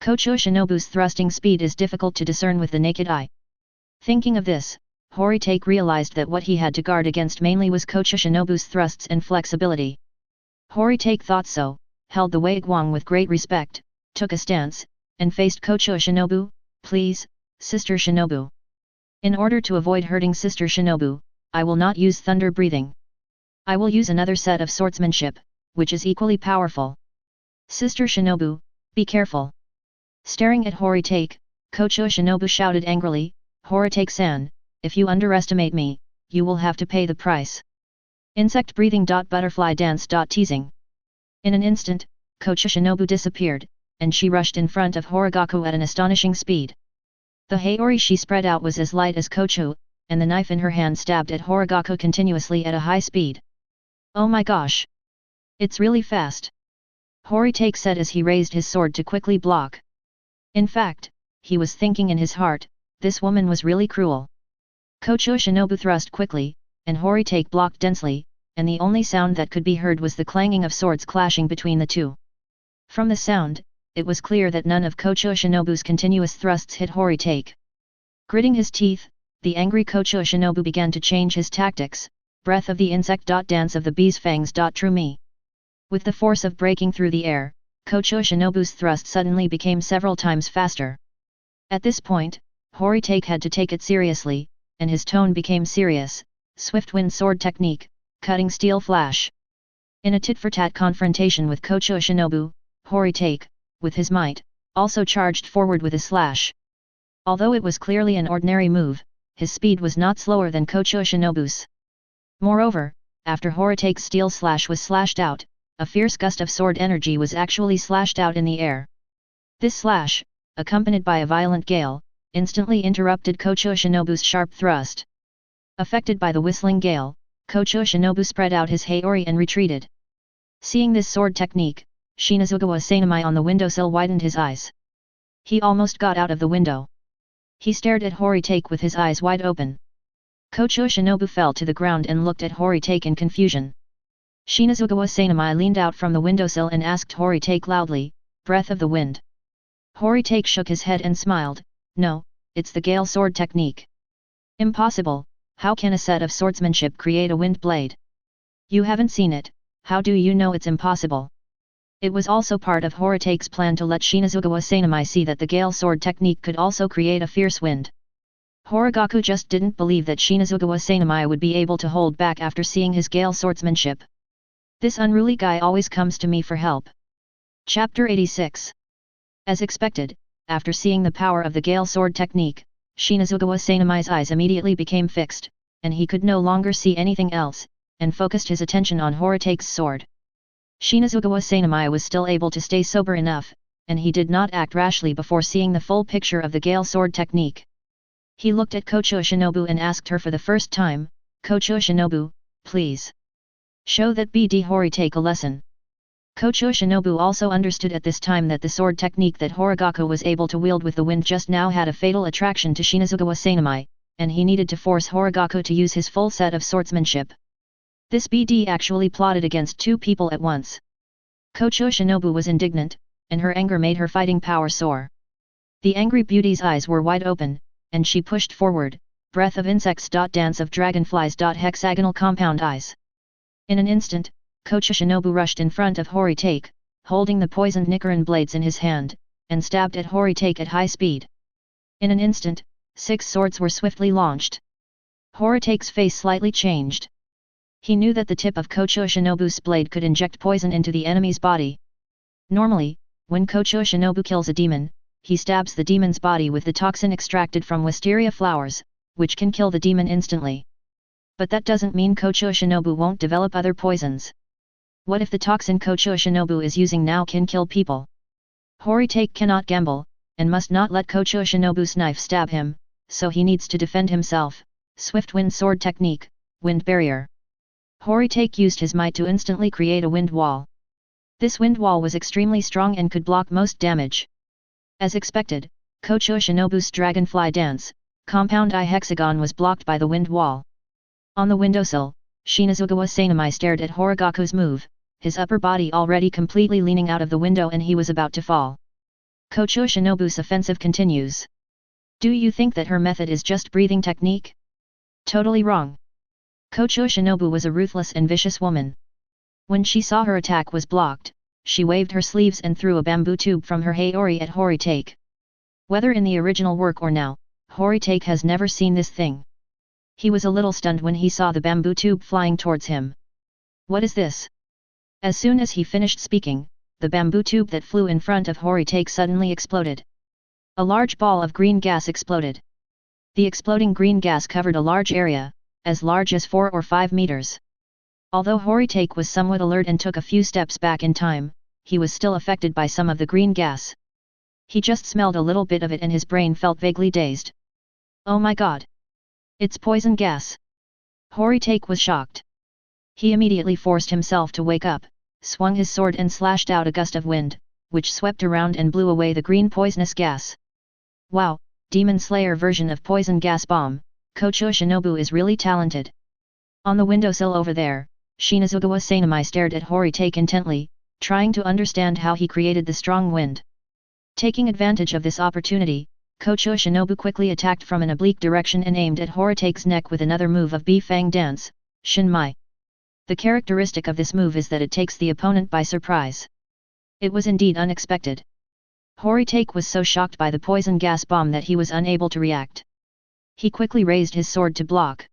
Kocho Shinobu's thrusting speed is difficult to discern with the naked eye. Thinking of this, Horitake realized that what he had to guard against mainly was Kocho Shinobu's thrusts and flexibility. Horitake thought so, held the Weiguang with great respect, took a stance, and faced Kocho Shinobu, please, Sister Shinobu. In order to avoid hurting Sister Shinobu, I will not use thunder breathing. I will use another set of swordsmanship, which is equally powerful. Sister Shinobu, be careful. Staring at Horitake, Kocho Shinobu shouted angrily, Horitake-san, if you underestimate me, you will have to pay the price. Insect breathing. Butterfly dance. Teasing. In an instant, Kocho Shinobu disappeared, and she rushed in front of Horigaku at an astonishing speed. The haori she spread out was as light as Kocho, and the knife in her hand stabbed at Horigaku continuously at a high speed. Oh my gosh! It's really fast! Horitake said as he raised his sword to quickly block. In fact, he was thinking in his heart, this woman was really cruel. Kocho Shinobu thrust quickly, and Horitake blocked densely, and the only sound that could be heard was the clanging of swords clashing between the two. From the sound, it was clear that none of Kocho Shinobu's continuous thrusts hit Horitake. Gritting his teeth, the angry Kocho Shinobu began to change his tactics, breath of the insect. Dance of the bee's fangs. True me. With the force of breaking through the air, Kocho Shinobu's thrust suddenly became several times faster. At this point, Horitake had to take it seriously, and his tone became serious. Swift wind sword technique, cutting steel flash. In a tit-for-tat confrontation with Kocho Shinobu, Horitake, with his might, also charged forward with a slash. Although it was clearly an ordinary move, his speed was not slower than Kocho Shinobu's. Moreover, after Horitake's steel slash was slashed out, a fierce gust of sword energy was actually slashed out in the air. This slash, accompanied by a violent gale, instantly interrupted Kocho Shinobu's sharp thrust. Affected by the whistling gale, Kocho Shinobu spread out his haori and retreated. Seeing this sword technique, Shinazugawa Sanamai on the windowsill widened his eyes. He almost got out of the window. He stared at Horitake with his eyes wide open. Kocho Shinobu fell to the ground and looked at Horitake in confusion. Shinazugawa Sanamai leaned out from the windowsill and asked Horitake loudly, "Breath of the wind." Horitake shook his head and smiled, "No, it's the gale sword technique." "Impossible, how can a set of swordsmanship create a wind blade?" "You haven't seen it, how do you know it's impossible?" It was also part of Horitake's plan to let Shinazugawa Sanamai see that the gale sword technique could also create a fierce wind. Horigaku just didn't believe that Shinazugawa Sanamai would be able to hold back after seeing his gale swordsmanship. "This unruly guy always comes to me for help." Chapter 86. As expected, after seeing the power of the gale sword technique, Shinazugawa Sanamai's eyes immediately became fixed, and he could no longer see anything else, and focused his attention on Horitake's sword. Shinazugawa Sanamai was still able to stay sober enough, and he did not act rashly before seeing the full picture of the gale sword technique. He looked at Kocho Shinobu and asked her for the first time, "Kocho Shinobu, please show that BD Horitake a lesson." Kocho Shinobu also understood at this time that the sword technique that Horigaku was able to wield with the wind just now had a fatal attraction to Shinazugawa Sanamai, and he needed to force Horigaku to use his full set of swordsmanship. This BD actually plotted against two people at once. Kocho Shinobu was indignant, and her anger made her fighting power soar. The angry beauty's eyes were wide open, and she pushed forward, breath of insects. Dance of dragonflies. Hexagonal compound eyes. In an instant, Kocho Shinobu rushed in front of Horitake, holding the poisoned Nichiren blades in his hand, and stabbed at Horitake at high speed. In an instant, 6 swords were swiftly launched. Horitake's face slightly changed. He knew that the tip of Kocho Shinobu's blade could inject poison into the enemy's body. Normally, when Kocho Shinobu kills a demon, he stabs the demon's body with the toxin extracted from wisteria flowers, which can kill the demon instantly. But that doesn't mean Kocho Shinobu won't develop other poisons. What if the toxin Kocho Shinobu is using now can kill people? Horitake cannot gamble, and must not let Kocho Shinobu's knife stab him, so he needs to defend himself. Swift wind sword technique, wind barrier. Horitake used his might to instantly create a wind wall. This wind wall was extremely strong and could block most damage. As expected, Kocho Shinobu's dragonfly dance, compound eye hexagon was blocked by the wind wall. On the windowsill, Shinazugawa Sanamai stared at Horigaku's move, his upper body already completely leaning out of the window and he was about to fall. Kocho Shinobu's offensive continues. Do you think that her method is just breathing technique? Totally wrong. Kocho Shinobu was a ruthless and vicious woman. When she saw her attack was blocked, she waved her sleeves and threw a bamboo tube from her haori at Horitake. Whether in the original work or now, Horitake has never seen this thing. He was a little stunned when he saw the bamboo tube flying towards him. What is this? As soon as he finished speaking, the bamboo tube that flew in front of Horitake suddenly exploded. A large ball of green gas exploded. The exploding green gas covered a large area, as large as 4 or 5 meters. Although Horitake was somewhat alert and took a few steps back in time, he was still affected by some of the green gas. He just smelled a little bit of it and his brain felt vaguely dazed. Oh my god! It's poison gas! Horitake was shocked. He immediately forced himself to wake up, swung his sword and slashed out a gust of wind, which swept around and blew away the green poisonous gas. Wow, Demon Slayer version of poison gas bomb, Kocho Shinobu is really talented. On the windowsill over there, Shinazugawa Sanamai stared at Horitake intently, trying to understand how he created the strong wind. Taking advantage of this opportunity, Kocho Shinobu quickly attacked from an oblique direction and aimed at Horitake's neck with another move of Bifang dance, Shinmai. The characteristic of this move is that it takes the opponent by surprise. It was indeed unexpected. Horitake was so shocked by the poison gas bomb that he was unable to react. He quickly raised his sword to block.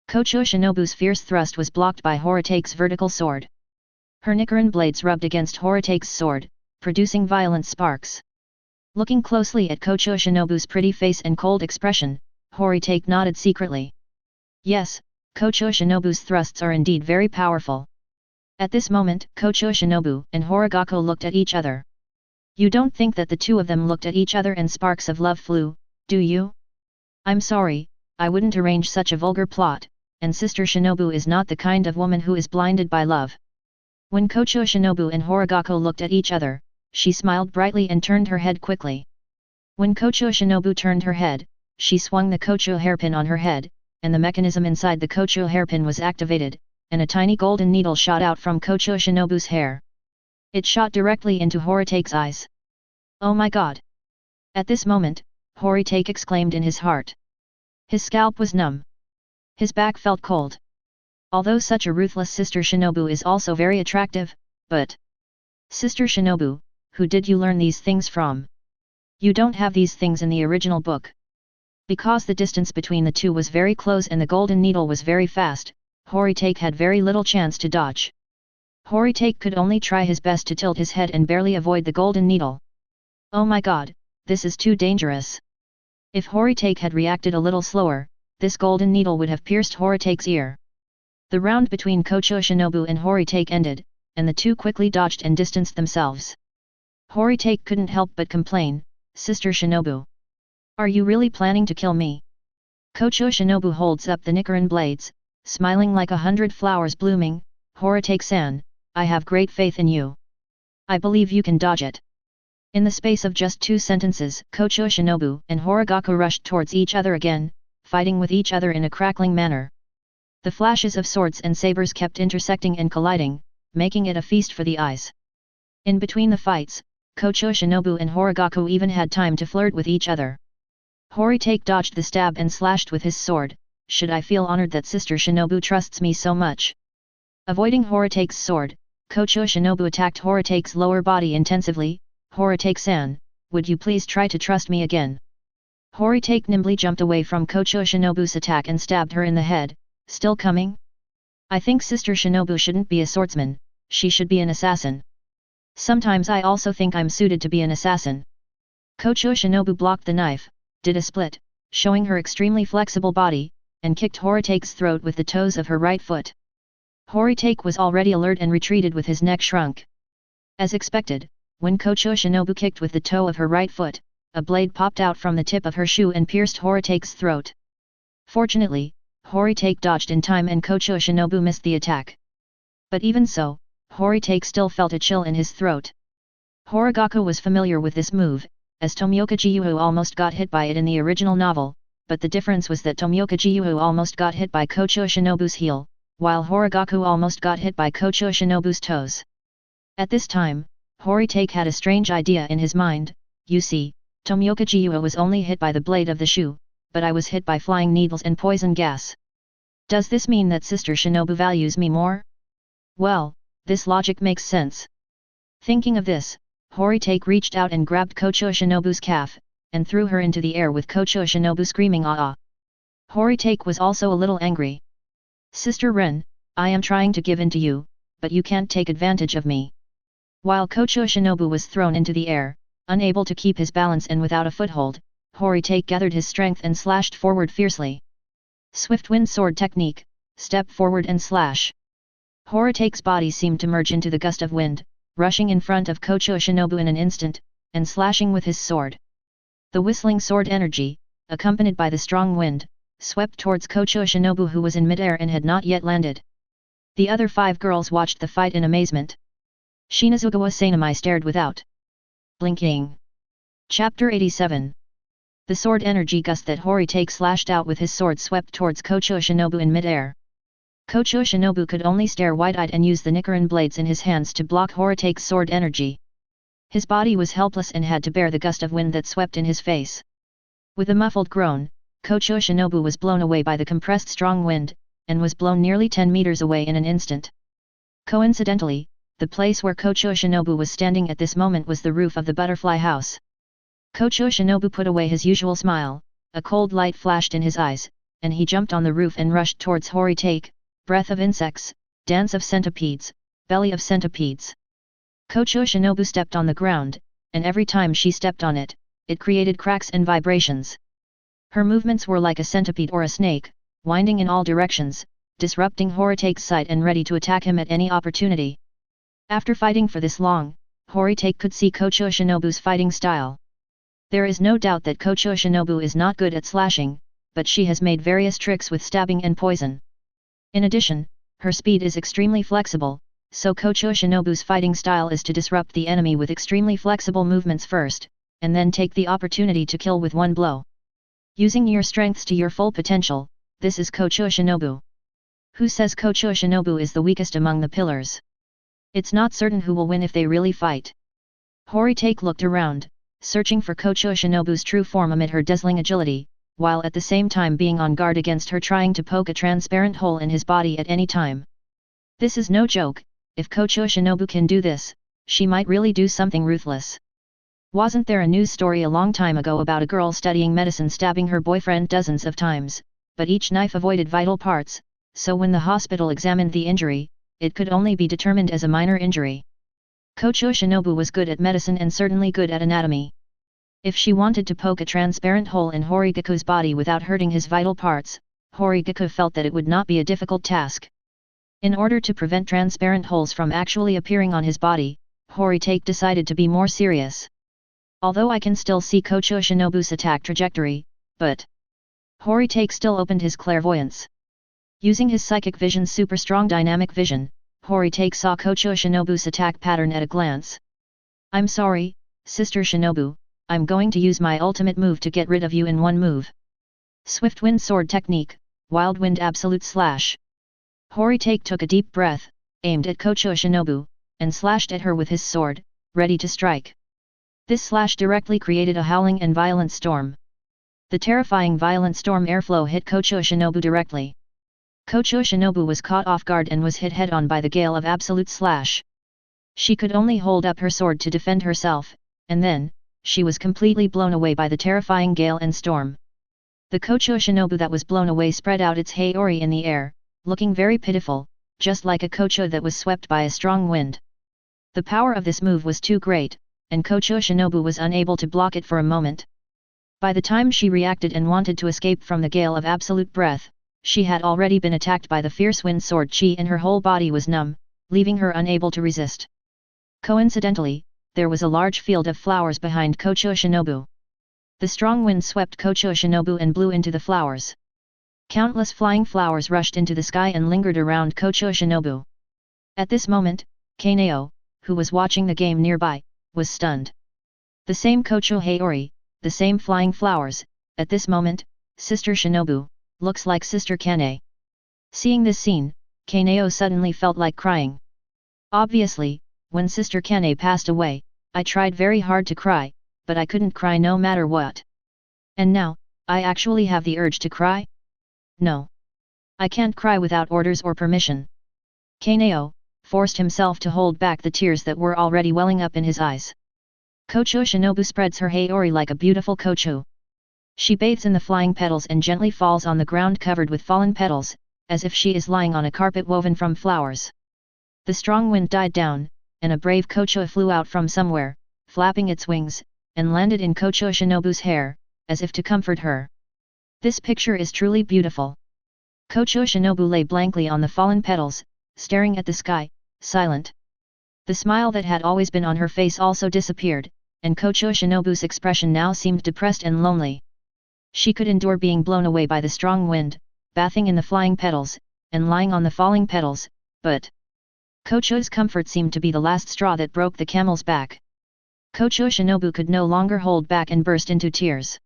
Kocho Shinobu's fierce thrust was blocked by Horitake's vertical sword. Her Nichiren blades rubbed against Horitake's sword, producing violent sparks. Looking closely at Kocho Shinobu's pretty face and cold expression, Horitake nodded secretly. Yes, Kocho Shinobu's thrusts are indeed very powerful. At this moment, Kocho Shinobu and Kaigaku looked at each other. You don't think that the two of them looked at each other and sparks of love flew, do you? I'm sorry, I wouldn't arrange such a vulgar plot, and Sister Shinobu is not the kind of woman who is blinded by love. When Kocho Shinobu and Kaigaku looked at each other, she smiled brightly and turned her head quickly. When Kocho Shinobu turned her head, she swung the Kocho hairpin on her head, and the mechanism inside the Kocho hairpin was activated, and a tiny golden needle shot out from Kocho Shinobu's hair. It shot directly into Horitake's eyes. Oh my god! At this moment, Horitake exclaimed in his heart. His scalp was numb. His back felt cold. Although such a ruthless Sister Shinobu is also very attractive, but... Sister Shinobu, who did you learn these things from? You don't have these things in the original book. Because the distance between the two was very close and the golden needle was very fast, Horitake had very little chance to dodge. Horitake could only try his best to tilt his head and barely avoid the golden needle. Oh my god, this is too dangerous. If Horitake had reacted a little slower, this golden needle would have pierced Horitake's ear. The round between Kocho Shinobu and Horitake ended, and the two quickly dodged and distanced themselves. Horitake couldn't help but complain, Sister Shinobu. Are you really planning to kill me? Kocho Shinobu holds up the Nichiren blades, smiling like 100 flowers blooming, Horitake-san, I have great faith in you. I believe you can dodge it. In the space of just 2 sentences, Kocho Shinobu and Kaigaku rushed towards each other again, fighting with each other in a crackling manner. The flashes of swords and sabers kept intersecting and colliding, making it a feast for the eyes. In between the fights, Kocho Shinobu and Kaigaku even had time to flirt with each other. Horitake dodged the stab and slashed with his sword, should I feel honored that Sister Shinobu trusts me so much. Avoiding Horitake's sword, Kocho Shinobu attacked Horitake's lower body intensively, Horitake-san, would you please try to trust me again? Horitake nimbly jumped away from Kocho Shinobu's attack and stabbed her in the head, still coming? I think Sister Shinobu shouldn't be a swordsman, she should be an assassin. Sometimes I also think I'm suited to be an assassin. Kocho Shinobu blocked the knife, did a split, showing her extremely flexible body, and kicked Horitake's throat with the toes of her right foot. Horitake was already alert and retreated with his neck shrunk. As expected, when Kocho Shinobu kicked with the toe of her right foot, a blade popped out from the tip of her shoe and pierced Horitake's throat. Fortunately, Horitake dodged in time and Kocho Shinobu missed the attack. But even so, Horitake still felt a chill in his throat. Kaigaku was familiar with this move, as Tomioka Gyuho almost got hit by it in the original novel, but the difference was that Tomioka Gyuho almost got hit by Kocho Shinobu's heel, while Kaigaku almost got hit by Kocho Shinobu's toes. At this time, Horitake had a strange idea in his mind, you see, Tomioka Gyuho was only hit by the blade of the shoe, but I was hit by flying needles and poison gas. Does this mean that Sister Shinobu values me more? Well, this logic makes sense. Thinking of this, Horitake reached out and grabbed Kocho Shinobu's calf, and threw her into the air with Kocho Shinobu screaming ah ah. Horitake was also a little angry. Sister Ren, I am trying to give in to you, but you can't take advantage of me. While Kocho Shinobu was thrown into the air, unable to keep his balance and without a foothold, Horitake gathered his strength and slashed forward fiercely. Swift wind sword technique, step forward and slash. Horitake's body seemed to merge into the gust of wind, rushing in front of Kocho Shinobu in an instant, and slashing with his sword. The whistling sword energy, accompanied by the strong wind, swept towards Kocho Shinobu who was in midair and had not yet landed. The other 5 girls watched the fight in amazement. Shinazugawa Sanami stared without blinking. Chapter 87. The sword energy gust that Horitake slashed out with his sword swept towards Kocho Shinobu in midair. Kocho Shinobu could only stare wide-eyed and use the Nichiren blades in his hands to block Horitake's sword energy. His body was helpless and had to bear the gust of wind that swept in his face. With a muffled groan, Kocho Shinobu was blown away by the compressed strong wind, and was blown nearly 10 meters away in an instant. Coincidentally, the place where Kocho Shinobu was standing at this moment was the roof of the butterfly house. Kocho Shinobu put away his usual smile, a cold light flashed in his eyes, and he jumped on the roof and rushed towards Horitake, breath of insects, dance of centipedes, belly of centipedes. Kocho Shinobu stepped on the ground, and every time she stepped on it, it created cracks and vibrations. Her movements were like a centipede or a snake, winding in all directions, disrupting Horitake's sight and ready to attack him at any opportunity. After fighting for this long, Horitake could see Kocho Shinobu's fighting style. There is no doubt that Kocho Shinobu is not good at slashing, but she has made various tricks with stabbing and poison. In addition, her speed is extremely flexible, so Kocho Shinobu's fighting style is to disrupt the enemy with extremely flexible movements first, and then take the opportunity to kill with one blow. Using your strengths to your full potential, this is Kocho Shinobu. Who says Kocho Shinobu is the weakest among the pillars? It's not certain who will win if they really fight. Horitake looked around, searching for Kocho Shinobu's true form amid her dazzling agility, while at the same time being on guard against her trying to poke a transparent hole in his body at any time. This is no joke. If Kocho Shinobu can do this, she might really do something ruthless. Wasn't there a news story a long time ago about a girl studying medicine stabbing her boyfriend dozens of times, but each knife avoided vital parts, so when the hospital examined the injury, it could only be determined as a minor injury. Kocho Shinobu was good at medicine and certainly good at anatomy. If she wanted to poke a transparent hole in Horigaku's body without hurting his vital parts, Horigaku felt that it would not be a difficult task. In order to prevent transparent holes from actually appearing on his body, Horitake decided to be more serious. Although I can still see Kocho Shinobu's attack trajectory, but Horitake still opened his clairvoyance. Using his psychic vision's super strong dynamic vision, Horitake saw Kocho Shinobu's attack pattern at a glance. I'm sorry, Sister Shinobu, I'm going to use my ultimate move to get rid of you in one move. Swift Wind Sword Technique, Wild Wind Absolute Slash. Horitake took a deep breath, aimed at Kocho Shinobu, and slashed at her with his sword, ready to strike. This slash directly created a howling and violent storm. The terrifying violent storm airflow hit Kocho Shinobu directly. Kocho Shinobu was caught off guard and was hit head-on by the gale of absolute slash. She could only hold up her sword to defend herself, and then, she was completely blown away by the terrifying gale and storm. The Kocho Shinobu that was blown away spread out its haori in the air, looking very pitiful, just like a Kocho that was swept by a strong wind. The power of this move was too great, and Kocho Shinobu was unable to block it for a moment. By the time she reacted and wanted to escape from the gale of absolute breath, she had already been attacked by the fierce wind sword chi and her whole body was numb, leaving her unable to resist. Coincidentally, there was a large field of flowers behind Kocho Shinobu. The strong wind swept Kocho Shinobu and blew into the flowers. Countless flying flowers rushed into the sky and lingered around Kocho Shinobu. At this moment, Kaneo, who was watching the game nearby, was stunned. The same Kocho Haori, the same flying flowers, at this moment, Sister Shinobu, looks like Sister Kane. Seeing this scene, Kaneo suddenly felt like crying. Obviously, when Sister Kane passed away, I tried very hard to cry, but I couldn't cry no matter what. And now, I actually have the urge to cry? No. I can't cry without orders or permission. Kaneo forced himself to hold back the tears that were already welling up in his eyes. Kocho Shinobu spreads her haori like a beautiful kochu. She bathes in the flying petals and gently falls on the ground covered with fallen petals, as if she is lying on a carpet woven from flowers. The strong wind died down, and a brave Kocho flew out from somewhere, flapping its wings, and landed in Kocho Shinobu's hair, as if to comfort her. This picture is truly beautiful. Kocho Shinobu lay blankly on the fallen petals, staring at the sky, silent. The smile that had always been on her face also disappeared, and Kocho Shinobu's expression now seemed depressed and lonely. She could endure being blown away by the strong wind, bathing in the flying petals, and lying on the falling petals, but Kocho's comfort seemed to be the last straw that broke the camel's back. Kocho Shinobu could no longer hold back and burst into tears.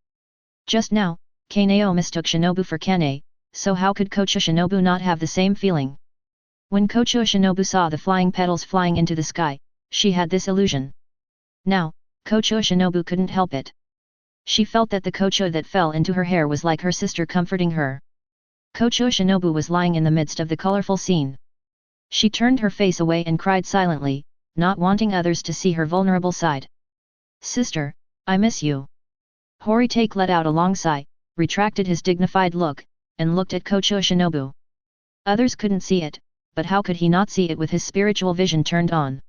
Just now, Kaneo mistook Shinobu for Kane, so how could Kocho Shinobu not have the same feeling? When Kocho Shinobu saw the flying petals flying into the sky, she had this illusion. Now, Kocho Shinobu couldn't help it. She felt that the kocho that fell into her hair was like her sister comforting her. Kocho Shinobu was lying in the midst of the colorful scene. She turned her face away and cried silently, not wanting others to see her vulnerable side. Sister, I miss you. Horitake let out a long sigh, retracted his dignified look, and looked at Kocho Shinobu. Others couldn't see it, but how could he not see it with his spiritual vision turned on?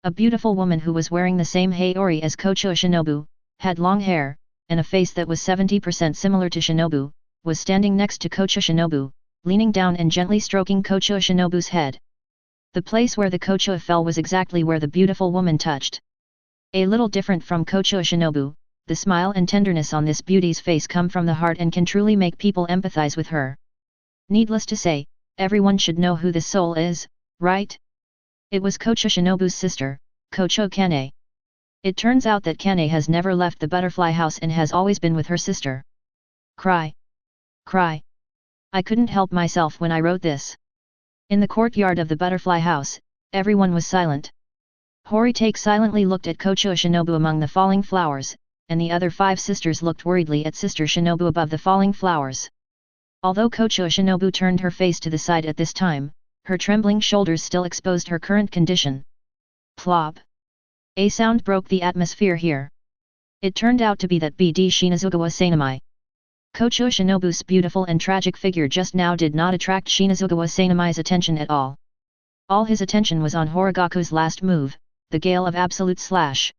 A beautiful woman who was wearing the same haori as Kocho Shinobu, had long hair, and a face that was 70% similar to Shinobu, was standing next to Kocho Shinobu, leaning down and gently stroking Kocho Shinobu's head. The place where the Kocho fell was exactly where the beautiful woman touched. A little different from Kocho Shinobu, the smile and tenderness on this beauty's face come from the heart and can truly make people empathize with her. Needless to say, everyone should know who this soul is, right? It was Kocho Shinobu's sister, Kocho Kane. It turns out that Kane has never left the butterfly house and has always been with her sister. Cry. Cry. I couldn't help myself when I wrote this. In the courtyard of the butterfly house, everyone was silent. Horitake silently looked at Kocho Shinobu among the falling flowers, and the other 5 sisters looked worriedly at Sister Shinobu above the falling flowers. Although Kocho Shinobu turned her face to the side at this time, her trembling shoulders still exposed her current condition. Plop. A sound broke the atmosphere here. It turned out to be that BD Shinazugawa Sanamai. Kocho Shinobu's beautiful and tragic figure just now did not attract Shinazugawa Sanamai's attention at all. All his attention was on Horigaku's last move, the Gale of Absolute Slash.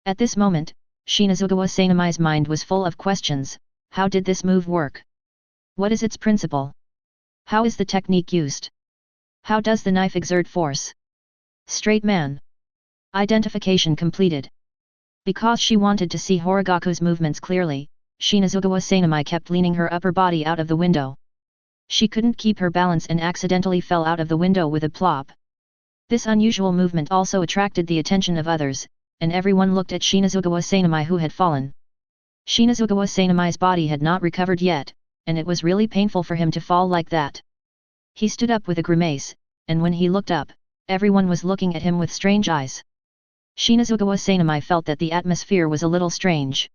At this moment, Shinazugawa Sanamai's mind was full of questions. How did this move work? What is its principle? How is the technique used? How does the knife exert force? Straight man. Identification completed. Because she wanted to see Horigaku's movements clearly, Shinazugawa Sanamai kept leaning her upper body out of the window. She couldn't keep her balance and accidentally fell out of the window with a plop. This unusual movement also attracted the attention of others, and everyone looked at Shinazugawa Sanamai who had fallen. Shinazugawa Sanamai's body had not recovered yet, and it was really painful for him to fall like that. He stood up with a grimace, and when he looked up, everyone was looking at him with strange eyes. Shinazugawa Sanamai felt that the atmosphere was a little strange.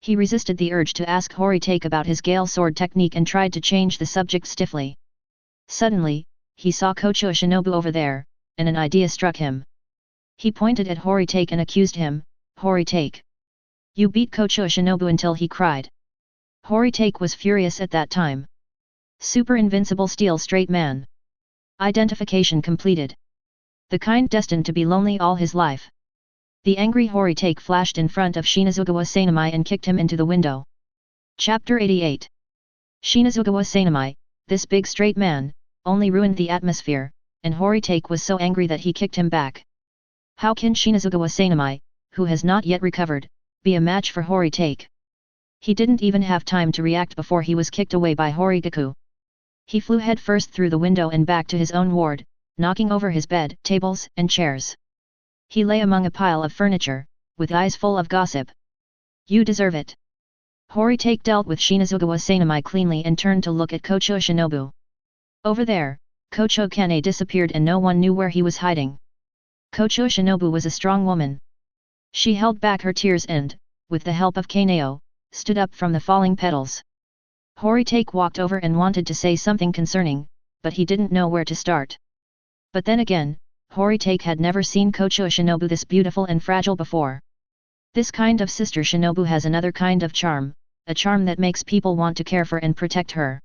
He resisted the urge to ask Horitake about his Gale sword technique and tried to change the subject stiffly. Suddenly, he saw Kocho Shinobu over there, and an idea struck him. He pointed at Horitake and accused him, Horitake. You beat Kocho Shinobu until he cried. Horitake was furious at that time. Super invincible steel straight man. Identification completed. The kind destined to be lonely all his life. The angry Horitake flashed in front of Shinazugawa Sanamai and kicked him into the window. Chapter 88. Shinazugawa Sanamai, this big straight man, only ruined the atmosphere, and Horitake was so angry that he kicked him back. How can Shinazugawa Sanamai, who has not yet recovered, be a match for Horitake? He didn't even have time to react before he was kicked away by Horigaku. He flew headfirst through the window and back to his own ward, knocking over his bed, tables, and chairs. He lay among a pile of furniture, with eyes full of gossip. You deserve it. Horitake dealt with Shinazugawa Sanamai cleanly and turned to look at Kocho Shinobu. Over there, Kocho Kane disappeared and no one knew where he was hiding. Kocho Shinobu was a strong woman. She held back her tears and, with the help of Kaneo, stood up from the falling petals. Horitake walked over and wanted to say something concerning, but he didn't know where to start. But then again, Horitake had never seen Kocho Shinobu this beautiful and fragile before. This kind of sister Shinobu has another kind of charm, a charm that makes people want to care for and protect her.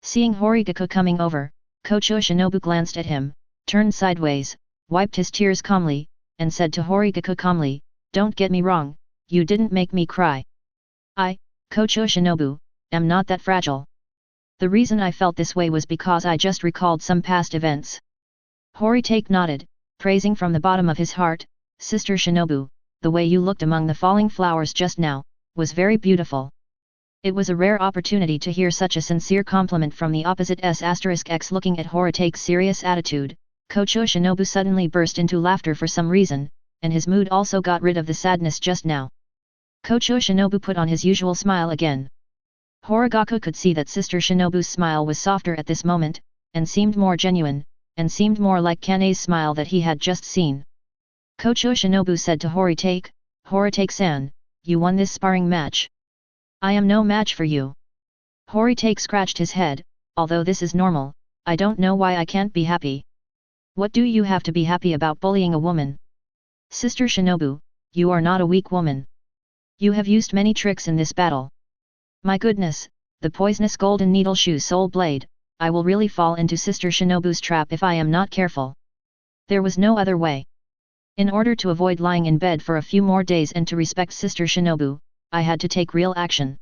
Seeing Horigaku coming over, Kocho Shinobu glanced at him, turned sideways, wiped his tears calmly, and said to Horigaku calmly, "Don't get me wrong, you didn't make me cry. I, Kocho Shinobu, am not that fragile. The reason I felt this way was because I just recalled some past events." Horitake nodded, praising from the bottom of his heart, "Sister Shinobu, the way you looked among the falling flowers just now, was very beautiful." It was a rare opportunity to hear such a sincere compliment from the opposite S**X. Looking at Horitake's serious attitude, Kocho Shinobu suddenly burst into laughter for some reason, and his mood also got rid of the sadness just now. Kocho Shinobu put on his usual smile again. Horigaku could see that Sister Shinobu's smile was softer at this moment, and seemed more genuine, and seemed more like Kane's smile that he had just seen. Kocho Shinobu said to Horitake, "Horitake-san, you won this sparring match. I am no match for you." Horitake scratched his head, although this is normal, I don't know why I can't be happy. What do you have to be happy about bullying a woman? Sister Shinobu, you are not a weak woman. You have used many tricks in this battle. My goodness, the poisonous golden needle shoe soul blade, I will really fall into Sister Shinobu's trap if I am not careful. There was no other way. In order to avoid lying in bed for a few more days and to respect Sister Shinobu, I had to take real action.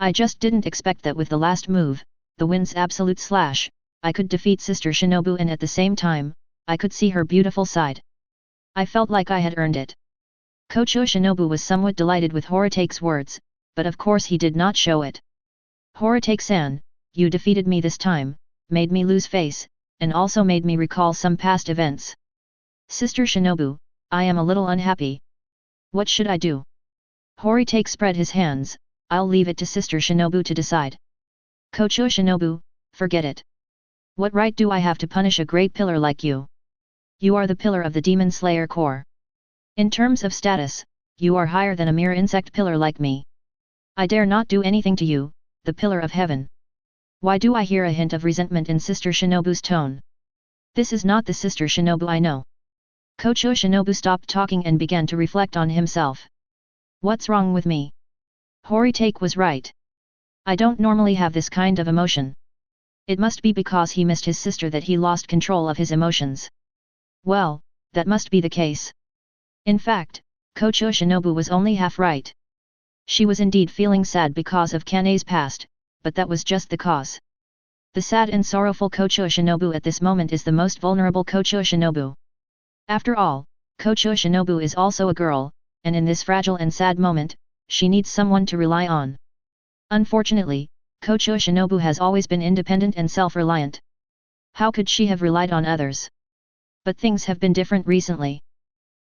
I just didn't expect that with the last move, the wind's absolute slash, I could defeat Sister Shinobu and at the same time, I could see her beautiful side. I felt like I had earned it. Kocho Shinobu was somewhat delighted with Horitake's words, but of course he did not show it. Horitake-san, you defeated me this time, made me lose face, and also made me recall some past events. Sister Shinobu, I am a little unhappy. What should I do? Horitake spread his hands, I'll leave it to Sister Shinobu to decide. Kocho Shinobu, forget it. What right do I have to punish a great pillar like you? You are the pillar of the Demon Slayer Corps. In terms of status, you are higher than a mere insect pillar like me. I dare not do anything to you, the pillar of heaven. Why do I hear a hint of resentment in Sister Shinobu's tone? This is not the Sister Shinobu I know. Kocho Shinobu stopped talking and began to reflect on himself. What's wrong with me? Horitake was right. I don't normally have this kind of emotion. It must be because he missed his sister that he lost control of his emotions. Well, that must be the case. In fact, Kocho Shinobu was only half right. She was indeed feeling sad because of Kane's past, but that was just the cause. The sad and sorrowful Kocho Shinobu at this moment is the most vulnerable Kocho Shinobu. After all, Kocho Shinobu is also a girl, and in this fragile and sad moment, she needs someone to rely on. Unfortunately, Kocho Shinobu has always been independent and self-reliant. How could she have relied on others? But things have been different recently.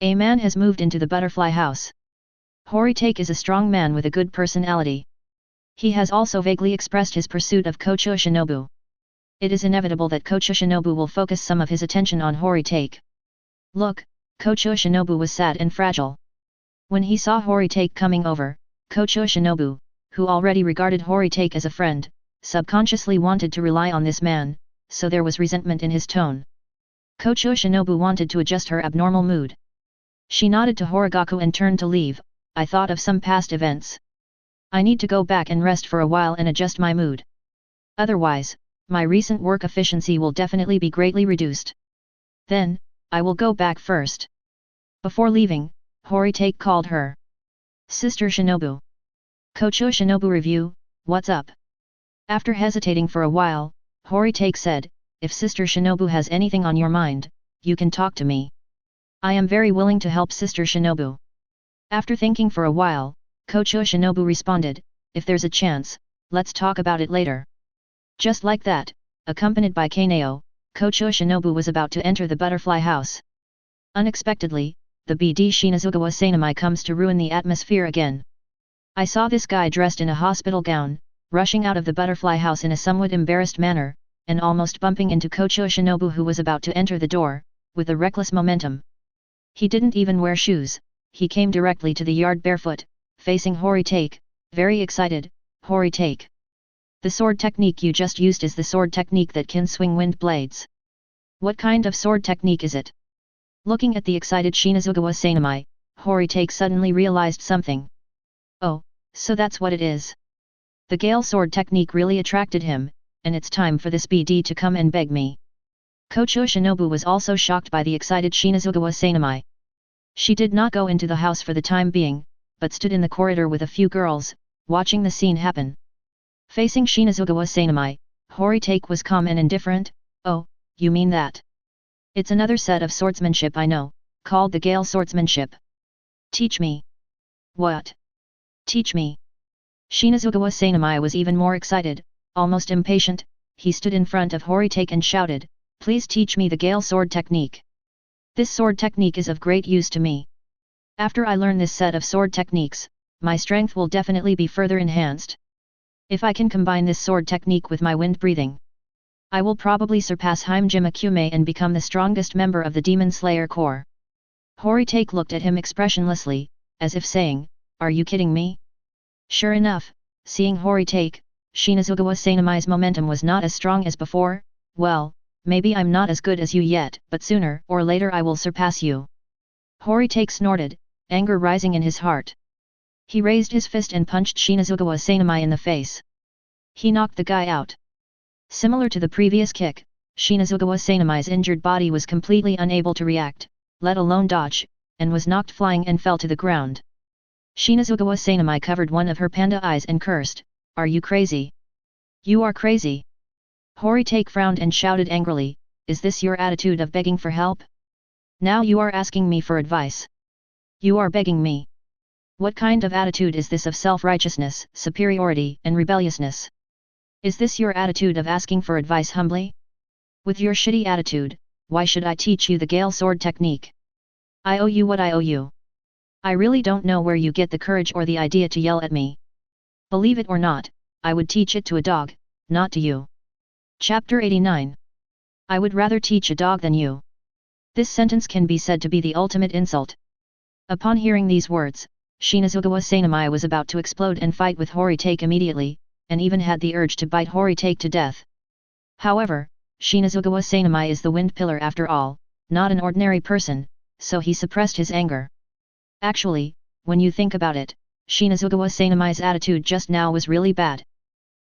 A man has moved into the butterfly house. Horitake is a strong man with a good personality. He has also vaguely expressed his pursuit of Kocho Shinobu. It is inevitable that Kocho Shinobu will focus some of his attention on Horitake. Look, Kocho Shinobu was sad and fragile. When he saw Horitake coming over, Kocho Shinobu, who already regarded Horitake as a friend, subconsciously wanted to rely on this man, so there was resentment in his tone. Kocho Shinobu wanted to adjust her abnormal mood. She nodded to Horigaku and turned to leave. I thought of some past events. I need to go back and rest for a while and adjust my mood. Otherwise, my recent work efficiency will definitely be greatly reduced. Then, I will go back first. Before leaving, Horitake called her. Sister Shinobu. Kocho Shinobu review, what's up? After hesitating for a while, Horitake said, if Sister Shinobu has anything on your mind, you can talk to me. I am very willing to help Sister Shinobu. After thinking for a while, Kocho Shinobu responded, if there's a chance, let's talk about it later. Just like that, accompanied by Kaneo, Kocho Shinobu was about to enter the butterfly house. Unexpectedly, the BD Shinazugawa Sanamai comes to ruin the atmosphere again. I saw this guy dressed in a hospital gown, rushing out of the butterfly house in a somewhat embarrassed manner, and almost bumping into Kocho Shinobu who was about to enter the door, with a reckless momentum. He didn't even wear shoes, he came directly to the yard barefoot, facing Horitake, very excited. Horitake. The sword technique you just used is the sword technique that can swing wind blades. What kind of sword technique is it? Looking at the excited Shinazugawa Sanamai, Horitake suddenly realized something. Oh, so that's what it is. The Gale sword technique really attracted him, and it's time for this BD to come and beg me. Kocho Shinobu was also shocked by the excited Shinazugawa Sanamai. She did not go into the house for the time being, but stood in the corridor with a few girls, watching the scene happen. Facing Shinazugawa Sanamai, Horitake was calm and indifferent. Oh, you mean that? It's another set of swordsmanship I know, called the Gale swordsmanship. Teach me. What? Teach me. Shinazugawa Sanamai was even more excited, almost impatient. He stood in front of Horitake and shouted, please teach me the Gale sword technique. This sword technique is of great use to me. After I learn this set of sword techniques, my strength will definitely be further enhanced. If I can combine this sword technique with my wind breathing, I will probably surpass Hajime Kyume and become the strongest member of the Demon Slayer Corps. Horitake looked at him expressionlessly, as if saying, are you kidding me? Sure enough, seeing Horitake, Shinazugawa Sanemi's momentum was not as strong as before. Well, maybe I'm not as good as you yet, but sooner or later I will surpass you. Horitake snorted, anger rising in his heart. He raised his fist and punched Shinazugawa Sanemi in the face. He knocked the guy out. Similar to the previous kick, Shinazugawa Sanemi's injured body was completely unable to react, let alone dodge, and was knocked flying and fell to the ground. Shinazugawa Sanemi covered one of her panda eyes and cursed, "Are you crazy? You are crazy." Horitake frowned and shouted angrily, "Is this your attitude of begging for help? Now you are asking me for advice. You are begging me. What kind of attitude is this of self-righteousness, superiority, and rebelliousness? Is this your attitude of asking for advice humbly? With your shitty attitude, why should I teach you the Gale Sword technique? I owe you what I owe you. I really don't know where you get the courage or the idea to yell at me. Believe it or not, I would teach it to a dog, not to you." Chapter 89. I would rather teach a dog than you. This sentence can be said to be the ultimate insult. Upon hearing these words, Shinazugawa Sanemi was about to explode and fight with Horitake immediately, and even had the urge to bite Horitake to death. However, Shinazugawa Sanemi is the wind pillar after all, not an ordinary person, so he suppressed his anger. Actually, when you think about it, Shinazugawa Sanemi's attitude just now was really bad.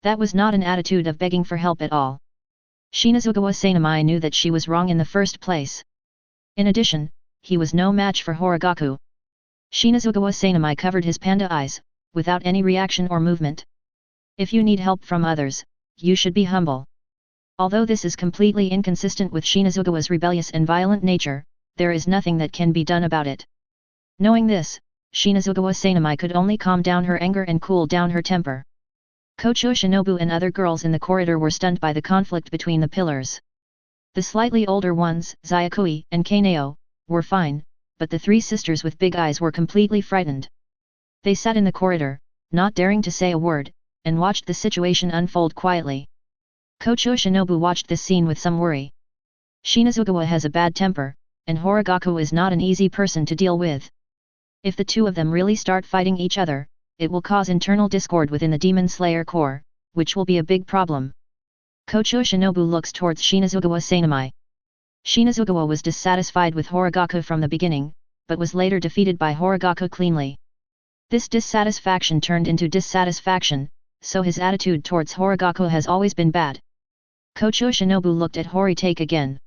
That was not an attitude of begging for help at all. Shinazugawa Sanemi knew that she was wrong in the first place. In addition, he was no match for Kaigaku. Shinazugawa Sanemi covered his panda eyes, without any reaction or movement. If you need help from others, you should be humble. Although this is completely inconsistent with Shinazugawa's rebellious and violent nature, there is nothing that can be done about it. Knowing this, Shinazugawa Sanemi could only calm down her anger and cool down her temper. Kocho Shinobu and other girls in the corridor were stunned by the conflict between the pillars. The slightly older ones, Zayakui and Kaneo, were fine, but the three sisters with big eyes were completely frightened. They sat in the corridor, not daring to say a word, and watched the situation unfold quietly. Kocho Shinobu watched this scene with some worry. Shinazugawa has a bad temper, and Kaigaku is not an easy person to deal with. If the two of them really start fighting each other, it will cause internal discord within the Demon Slayer Corps, which will be a big problem. Kocho Shinobu looks towards Shinazugawa Sanemi. Shinazugawa was dissatisfied with Kaigaku from the beginning, but was later defeated by Kaigaku cleanly. This dissatisfaction turned into dissatisfaction, so his attitude towards Kaigaku has always been bad. Kocho Shinobu looked at Horitake again.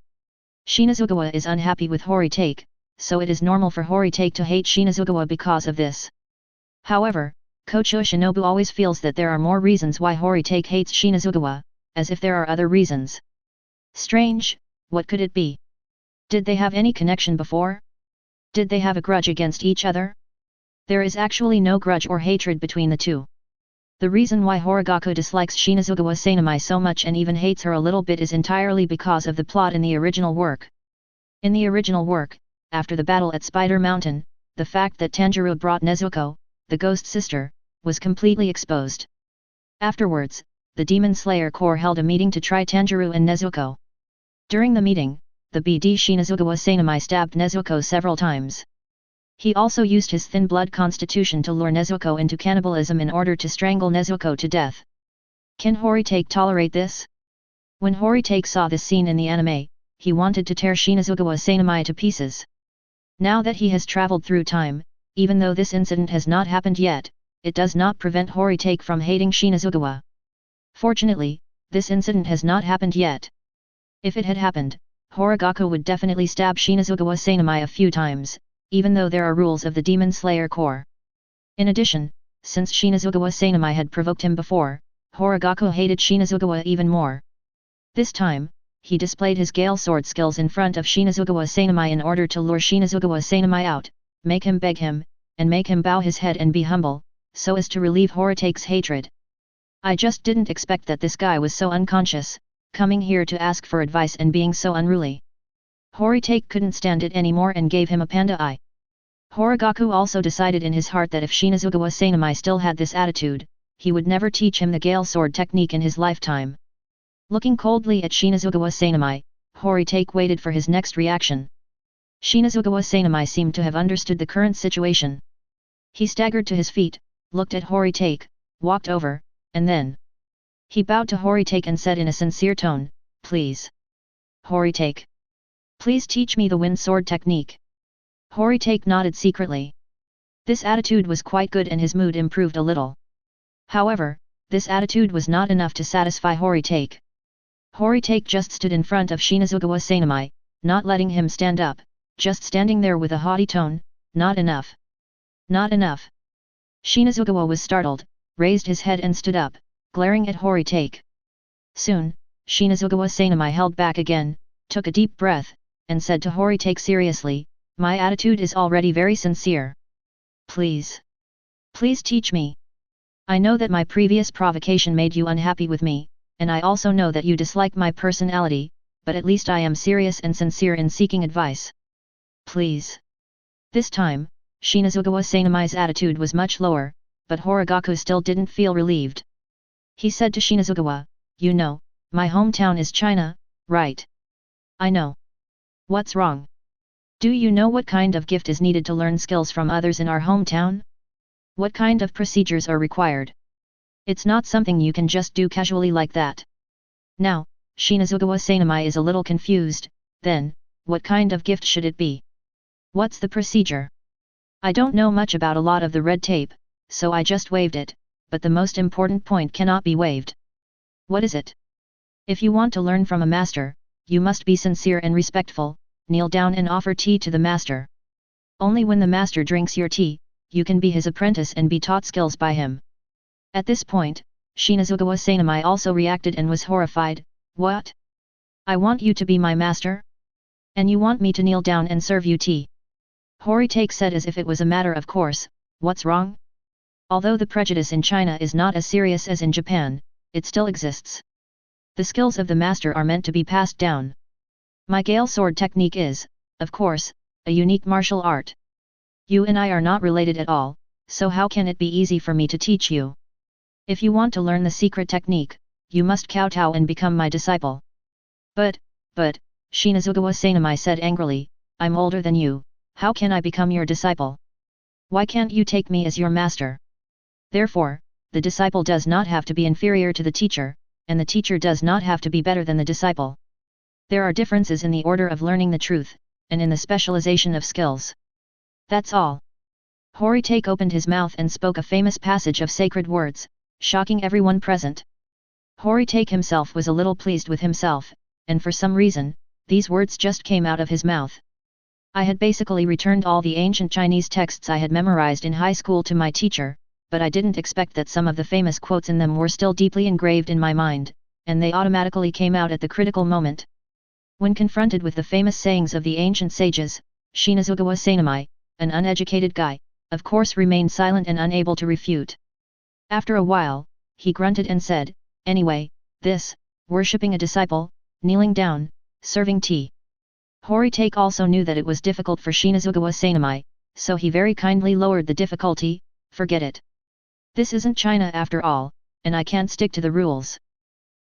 Shinazugawa is unhappy with Horitake, so it is normal for Horitake to hate Shinazugawa because of this. However, Kocho Shinobu always feels that there are more reasons why Horitake hates Shinazugawa, as if there are other reasons. Strange, what could it be? Did they have any connection before? Did they have a grudge against each other? There is actually no grudge or hatred between the two. The reason why Kaigaku dislikes Shinazugawa Sanemi so much and even hates her a little bit is entirely because of the plot in the original work. In the original work, after the battle at Spider Mountain, the fact that Tanjiro brought Nezuko, the ghost sister, was completely exposed. Afterwards, the Demon Slayer Corps held a meeting to try Tanjiro and Nezuko. During the meeting, the BD Shinazugawa Sanemi stabbed Nezuko several times. He also used his thin blood constitution to lure Nezuko into cannibalism in order to strangle Nezuko to death. Can Horitake tolerate this? When Horitake saw this scene in the anime, he wanted to tear Shinazugawa Sanemi to pieces. Now that he has traveled through time, even though this incident has not happened yet, it does not prevent Horitake from hating Shinazugawa. Fortunately, this incident has not happened yet. If it had happened, Kaigaku would definitely stab Shinazugawa Sanemi a few times, even though there are rules of the Demon Slayer Corps. In addition, since Shinazugawa Sanemi had provoked him before, Kaigaku hated Shinazugawa even more. This time, he displayed his Gale Sword skills in front of Shinazugawa Sanemi in order to lure Shinazugawa Sanemi out, make him beg him, and make him bow his head and be humble, so as to relieve Horitake's hatred. I just didn't expect that this guy was so unconscious, coming here to ask for advice and being so unruly. Horitake couldn't stand it anymore and gave him a panda eye. Kaigaku also decided in his heart that if Shinazugawa Sanemi still had this attitude, he would never teach him the Gale Sword technique in his lifetime. Looking coldly at Shinazugawa Sanemi, Horitake waited for his next reaction. Shinazugawa Sanemi seemed to have understood the current situation. He staggered to his feet, looked at Horitake, walked over, and then He bowed to Horitake and said in a sincere tone, "Please. Horitake. Please teach me the wind sword technique." Horitake nodded secretly. This attitude was quite good and his mood improved a little. However, this attitude was not enough to satisfy Horitake. Horitake just stood in front of Shinazugawa Sanamai, not letting him stand up, just standing there with a haughty tone, "Not enough. Not enough." Shinazugawa was startled, raised his head and stood up, glaring at Horitake. Soon, Shinazugawa Sanamai held back again, took a deep breath, and said to Horitake seriously, "My attitude is already very sincere. Please. Please teach me. I know that my previous provocation made you unhappy with me, and I also know that you dislike my personality, but at least I am serious and sincere in seeking advice. Please." This time, Shinazugawa Sanamai's attitude was much lower, but Kaigaku still didn't feel relieved. He said to Shinazugawa, "You know, my hometown is China, right?" "I know. What's wrong? Do you know what kind of gift is needed to learn skills from others in our hometown? What kind of procedures are required? It's not something you can just do casually like that." Now, Shinazugawa Sanamai is a little confused. Then, what kind of gift should it be? What's the procedure? I don't know much about a lot of the red tape, so I just waived it, but the most important point cannot be waived. What is it? If you want to learn from a master, you must be sincere and respectful, kneel down and offer tea to the master. Only when the master drinks your tea, you can be his apprentice and be taught skills by him. At this point, Shinazugawa Sanamai also reacted and was horrified. "What? I want you to be my master? And you want me to kneel down and serve you tea?" Horitake said as if it was a matter of course. "What's wrong?" Although the prejudice in China is not as serious as in Japan, it still exists. The skills of the master are meant to be passed down. My Gale Sword technique is, of course, a unique martial art. You and I are not related at all, so how can it be easy for me to teach you? If you want to learn the secret technique, you must kowtow and become my disciple." But, Shinazugawa Sanamai said angrily, "I'm older than you, how can I become your disciple? Why can't you take me as your master?" Therefore, the disciple does not have to be inferior to the teacher, and the teacher does not have to be better than the disciple. There are differences in the order of learning the truth, and in the specialization of skills. That's all. Horitake opened his mouth and spoke a famous passage of sacred words, shocking everyone present. Horitake himself was a little pleased with himself, and for some reason, these words just came out of his mouth. "I had basically returned all the ancient Chinese texts I had memorized in high school to my teacher, but I didn't expect that some of the famous quotes in them were still deeply engraved in my mind, and they automatically came out at the critical moment." When confronted with the famous sayings of the ancient sages, Shinazugawa Sanamai, an uneducated guy, of course remained silent and unable to refute. After a while, he grunted and said, "Anyway, this, worshipping a disciple, kneeling down, serving tea." Horitake also knew that it was difficult for Shinazugawa Sanamai, so he very kindly lowered the difficulty. "Forget it. This isn't China after all, and I can't stick to the rules.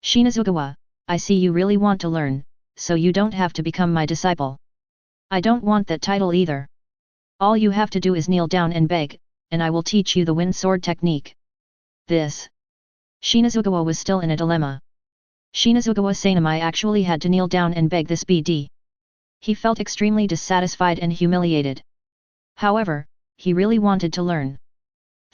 Shinazugawa, I see you really want to learn, so you don't have to become my disciple. I don't want that title either. All you have to do is kneel down and beg, and I will teach you the wind sword technique." This. Shinazugawa was still in a dilemma. Shinazugawa Sanamai actually had to kneel down and beg this BD. He felt extremely dissatisfied and humiliated. However, he really wanted to learn.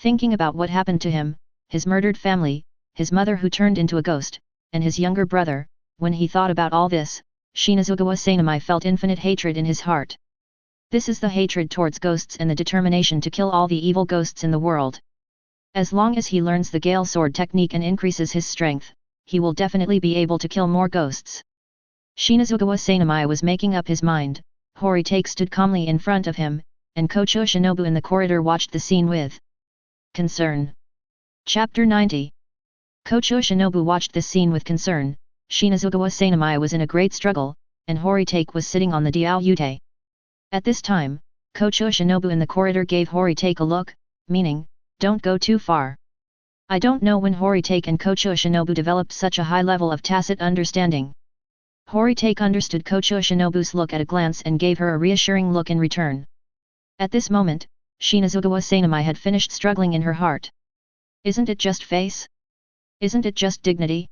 Thinking about what happened to him, his murdered family, his mother who turned into a ghost, and his younger brother, when he thought about all this, Shinazugawa Sanamai felt infinite hatred in his heart. This is the hatred towards ghosts and the determination to kill all the evil ghosts in the world. As long as he learns the Gale Sword technique and increases his strength, he will definitely be able to kill more ghosts. Shinazugawa Sanamai was making up his mind. Horitake stood calmly in front of him, and Kocho Shinobu in the corridor watched the scene with concern. Chapter 90. Kocho Shinobu watched this scene with concern. Shinazugawa Sanamai was in a great struggle, and Horitake was sitting on the Diaoyute. At this time, Kocho Shinobu in the corridor gave Horitake a look, meaning, "Don't go too far." I don't know when Horitake and Kocho Shinobu developed such a high level of tacit understanding. Horitake understood Kocho Shinobu's look at a glance and gave her a reassuring look in return. At this moment, Shinazugawa Sanamai had finished struggling in her heart. "Isn't it just face? Isn't it just dignity?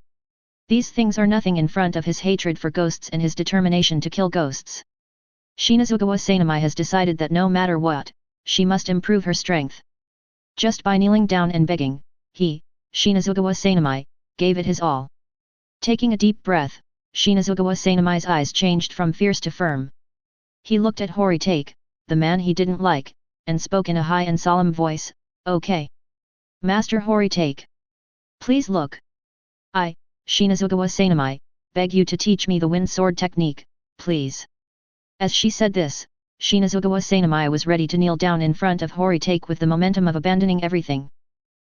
These things are nothing in front of his hatred for ghosts and his determination to kill ghosts. Shinazugawa Sanemi has decided that no matter what, she must improve her strength. Just by kneeling down and begging, he, Shinazugawa Sanemi, gave it his all. Taking a deep breath, Shinazugawa Sanemi's eyes changed from fierce to firm. He looked at Horitake, the man he didn't like, and spoke in a high and solemn voice, "Okay. Master Horitake. Please look. I, Shinazugawa Sanemi, beg you to teach me the wind sword technique, please." As she said this, Shinazugawa Sanemi was ready to kneel down in front of Horitake with the momentum of abandoning everything.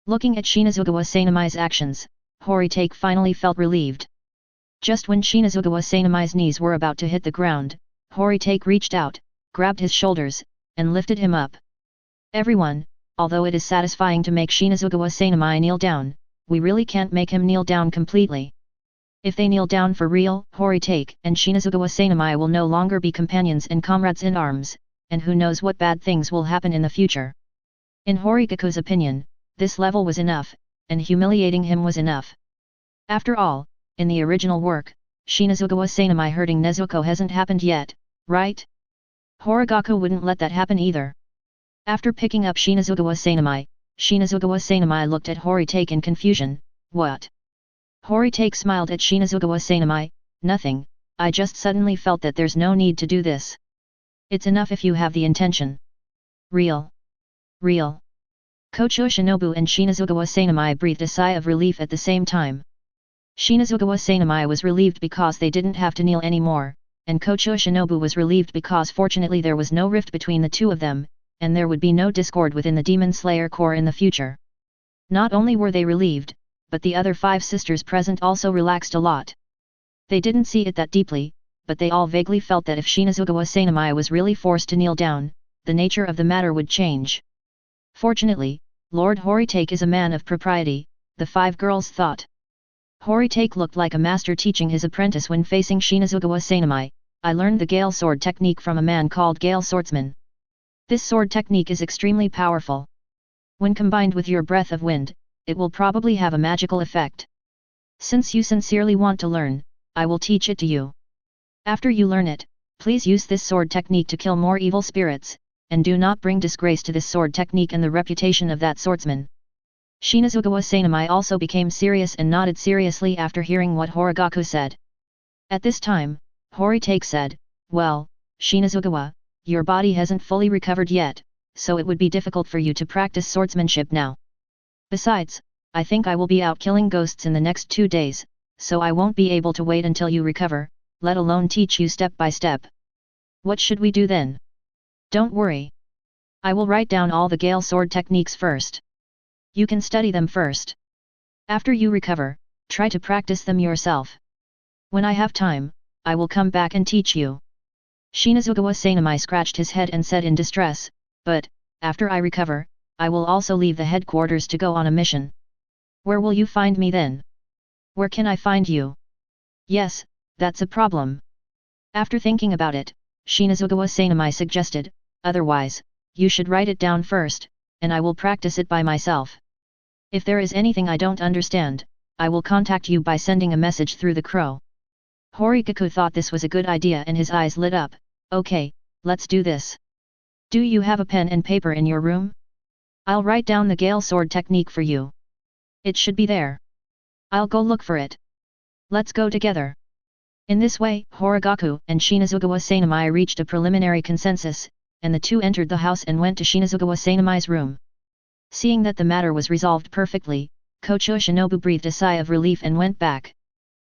Looking at Shinazugawa Sanemi's actions, Horitake finally felt relieved. Just when Shinazugawa Sanemi's knees were about to hit the ground, Horitake reached out, grabbed his shoulders, and lifted him up. "Everyone, although it is satisfying to make Shinazugawa Sanemi kneel down, we really can't make him kneel down completely. If they kneel down for real, Horitake and Shinazugawa Sanemi will no longer be companions and comrades in arms, and who knows what bad things will happen in the future." In Horikaku's opinion, this level was enough, and humiliating him was enough. After all, in the original work, Shinazugawa Sanemi hurting Nezuko hasn't happened yet, right? Horikaku wouldn't let that happen either. After picking up Shinazugawa Sanemi looked at Horitake in confusion. "What?" Horitake smiled at Shinazugawa Sanemi, "Nothing, I just suddenly felt that there's no need to do this. It's enough if you have the intention." Real. Kocho Shinobu and Shinazugawa Sanemi breathed a sigh of relief at the same time. Shinazugawa Sanemi was relieved because they didn't have to kneel anymore, and Kocho Shinobu was relieved because fortunately there was no rift between the two of them, and there would be no discord within the Demon Slayer Corps in the future. Not only were they relieved, but the other 5 sisters present also relaxed a lot. They didn't see it that deeply, but they all vaguely felt that if Shinazugawa Sanemi was really forced to kneel down, the nature of the matter would change. Fortunately, Lord Horitake is a man of propriety, the 5 girls thought. Horitake looked like a master teaching his apprentice when facing Shinazugawa Sanemi. "I learned the Gale Sword technique from a man called Gale Swordsman. This sword technique is extremely powerful. When combined with your breath of wind, it will probably have a magical effect. Since you sincerely want to learn, I will teach it to you. After you learn it, please use this sword technique to kill more evil spirits, and do not bring disgrace to this sword technique and the reputation of that swordsman." Shinazugawa Sanemi also became serious and nodded seriously after hearing what Horikaku said. At this time, Horitake said, "Well, Shinazugawa, your body hasn't fully recovered yet, so it would be difficult for you to practice swordsmanship now. Besides, I think I will be out killing ghosts in the next 2 days, so I won't be able to wait until you recover, let alone teach you step by step. What should we do then?" "Don't worry. I will write down all the Gale Sword techniques first. You can study them first. After you recover, try to practice them yourself. When I have time, I will come back and teach you." Shinazugawa Sanemi scratched his head and said in distress, "But, after I recover, I will also leave the headquarters to go on a mission. Where will you find me then? Where can I find you?" "Yes, that's a problem." After thinking about it, Shinazugawa Sanemi suggested, "Otherwise, you should write it down first, and I will practice it by myself. If there is anything I don't understand, I will contact you by sending a message through the crow." Horikaku thought this was a good idea and his eyes lit up. "Okay, let's do this. Do you have a pen and paper in your room? I'll write down the Gale Sword technique for you. It should be there. I'll go look for it. Let's go together." In this way, Horikaku and Shinazugawa Sanemi reached a preliminary consensus, and the two entered the house and went to Shinazugawa Sanemi's room. Seeing that the matter was resolved perfectly, Kocho Shinobu breathed a sigh of relief and went back.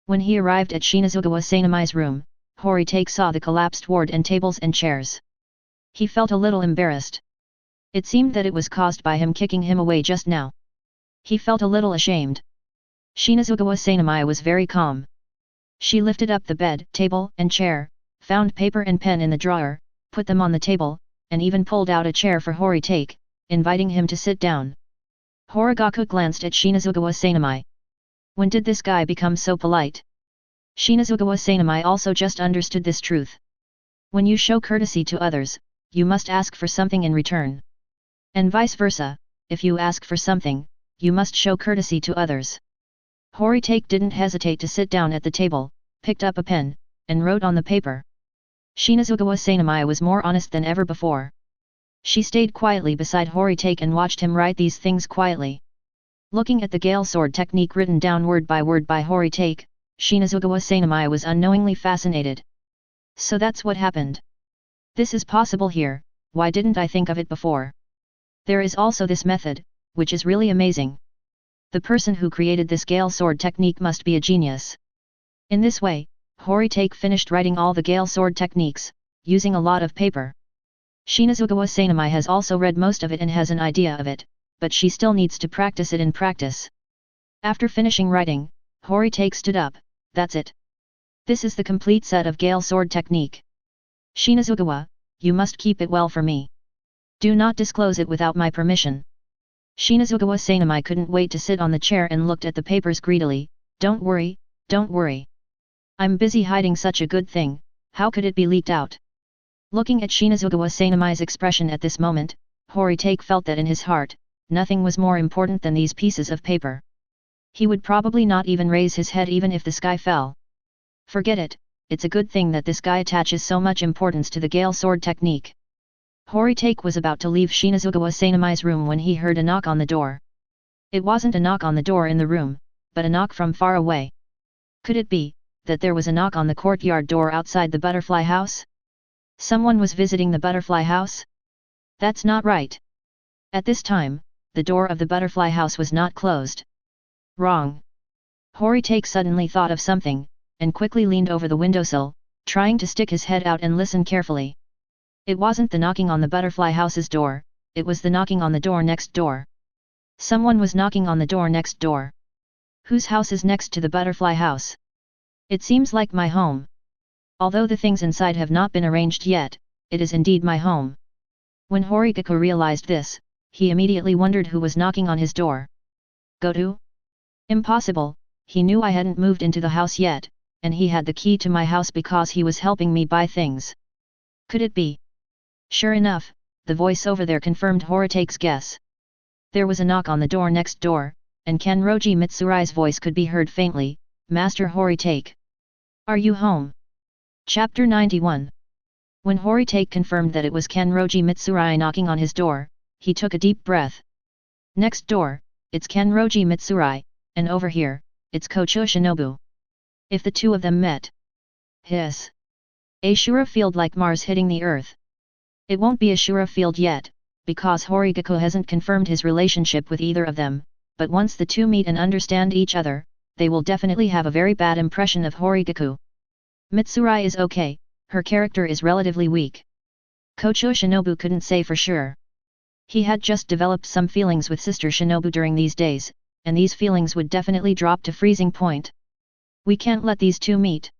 When he arrived at Shinazugawa Sanemi's room, Horitake saw the collapsed ward and tables and chairs. He felt a little embarrassed. It seemed that it was caused by him kicking him away just now. He felt a little ashamed. Shinazugawa Sanemi was very calm. She lifted up the bed, table and chair, found paper and pen in the drawer, put them on the table, and even pulled out a chair for Horitake, inviting him to sit down. Horikaku glanced at Shinazugawa Sanemi. When did this guy become so polite? Shinazugawa Sanemi also just understood this truth. When you show courtesy to others, you must ask for something in return. And vice versa, if you ask for something, you must show courtesy to others. Horitake didn't hesitate to sit down at the table, picked up a pen, and wrote on the paper. Shinazugawa Sanamai was more honest than ever before. She stayed quietly beside Horitake and watched him write these things quietly. Looking at the Gale Sword technique written down word by Horitake, Shinazugawa Sanamai was unknowingly fascinated. So that's what happened. This is possible here, why didn't I think of it before? There is also this method, which is really amazing. The person who created this Gale Sword technique must be a genius. In this way, Horitake finished writing all the Gale Sword techniques, using a lot of paper. Shinazugawa Sanamai has also read most of it and has an idea of it, but she still needs to practice it in practice. After finishing writing, Horitake stood up. That's it. This is the complete set of Gale Sword technique. Shinazugawa, you must keep it well for me. Do not disclose it without my permission. Shinazugawa Sanamai couldn't wait to sit on the chair and looked at the papers greedily. Don't worry, don't worry. I'm busy hiding such a good thing, how could it be leaked out? Looking at Shinazugawa Sanamai's expression at this moment, Horitake felt that in his heart, nothing was more important than these pieces of paper. He would probably not even raise his head even if the sky fell. Forget it, it's a good thing that this guy attaches so much importance to the Gale Sword technique. Horitake was about to leave Shinazugawa Sanamai's room when he heard a knock on the door. It wasn't a knock on the door in the room, but a knock from far away. Could it be that there was a knock on the courtyard door outside the butterfly house? Someone was visiting the butterfly house? That's not right. At this time, the door of the butterfly house was not closed. Wrong. Horitake suddenly thought of something, and quickly leaned over the windowsill, trying to stick his head out and listen carefully. It wasn't the knocking on the butterfly house's door, it was the knocking on the door next door. Someone was knocking on the door next door. Whose house is next to the butterfly house? It seems like my home. Although the things inside have not been arranged yet, it is indeed my home. When Horitake realized this, he immediately wondered who was knocking on his door. Go to? Impossible, he knew I hadn't moved into the house yet, and he had the key to my house because he was helping me buy things. Could it be? Sure enough, the voice over there confirmed Horitake's guess. There was a knock on the door next door, and Kenroji Mitsurai's voice could be heard faintly, Master Horitake. Are you home? Chapter 91. When Horitake confirmed that it was Kenroji Mitsurai knocking on his door, he took a deep breath. Next door, it's Kenroji Mitsurai, and over here, it's Kocho Shinobu. If the two of them met. Hiss. Ashura field like Mars hitting the earth. It won't be Ashura field yet, because Horitake hasn't confirmed his relationship with either of them, but once the two meet and understand each other, they will definitely have a very bad impression of Horitake. Mitsurai is okay, her character is relatively weak. Kocho Shinobu couldn't say for sure. He had just developed some feelings with Sister Shinobu during these days, and these feelings would definitely drop to freezing point. We can't let these two meet.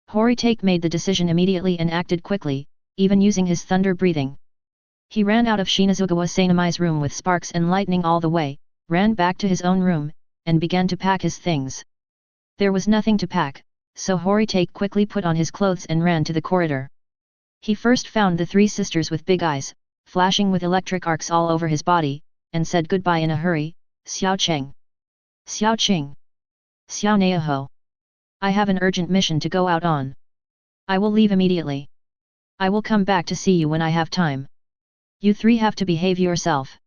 Horitake made the decision immediately and acted quickly, even using his thunder breathing. He ran out of Shinazugawa Sanamai's room with sparks and lightning all the way, ran back to his own room, and began to pack his things. There was nothing to pack, so Horitake xickly put on his clothes and ran to the corridor. He first found the three sisters with big eyes, flashing with electric arcs all over his body, and said goodbye in a hurry, Xiao Cheng. Xiao Qing. Xiao Naiho. I have an urgent mission to go out on. I will leave immediately. I will come back to see you when I have time. You three have to behave yourself.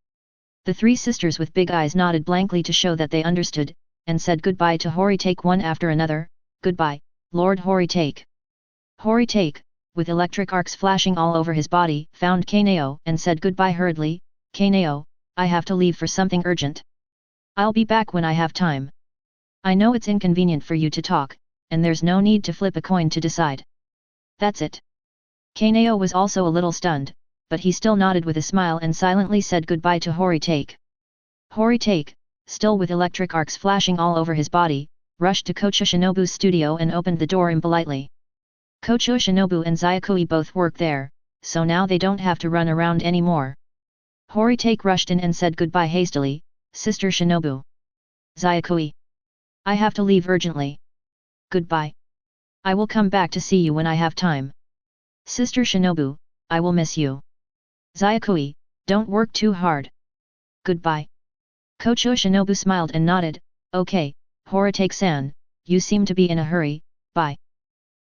The three sisters with big eyes nodded blankly to show that they understood, and said goodbye to Horitake one after another. Goodbye, Lord Horitake. Horitake, with electric arcs flashing all over his body, found Kaneo and said goodbye hurriedly. Kaneo, I have to leave for something urgent. I'll be back when I have time. I know it's inconvenient for you to talk, and there's no need to flip a coin to decide. That's it. Kaneo was also a little stunned, but he still nodded with a smile and silently said goodbye to Horitake. Horitake, still with electric arcs flashing all over his body, rushed to Kocho Shinobu's studio and opened the door impolitely. Kocho Shinobu and Zayakui both work there, so now they don't have to run around anymore. Horitake rushed in and said goodbye hastily, Sister Shinobu. Zayakui. I have to leave urgently. Goodbye. I will come back to see you when I have time. Sister Shinobu, I will miss you. Zayakui, don't work too hard. Goodbye. Kocho Shinobu smiled and nodded. Okay, Horitake-san, you seem to be in a hurry, bye.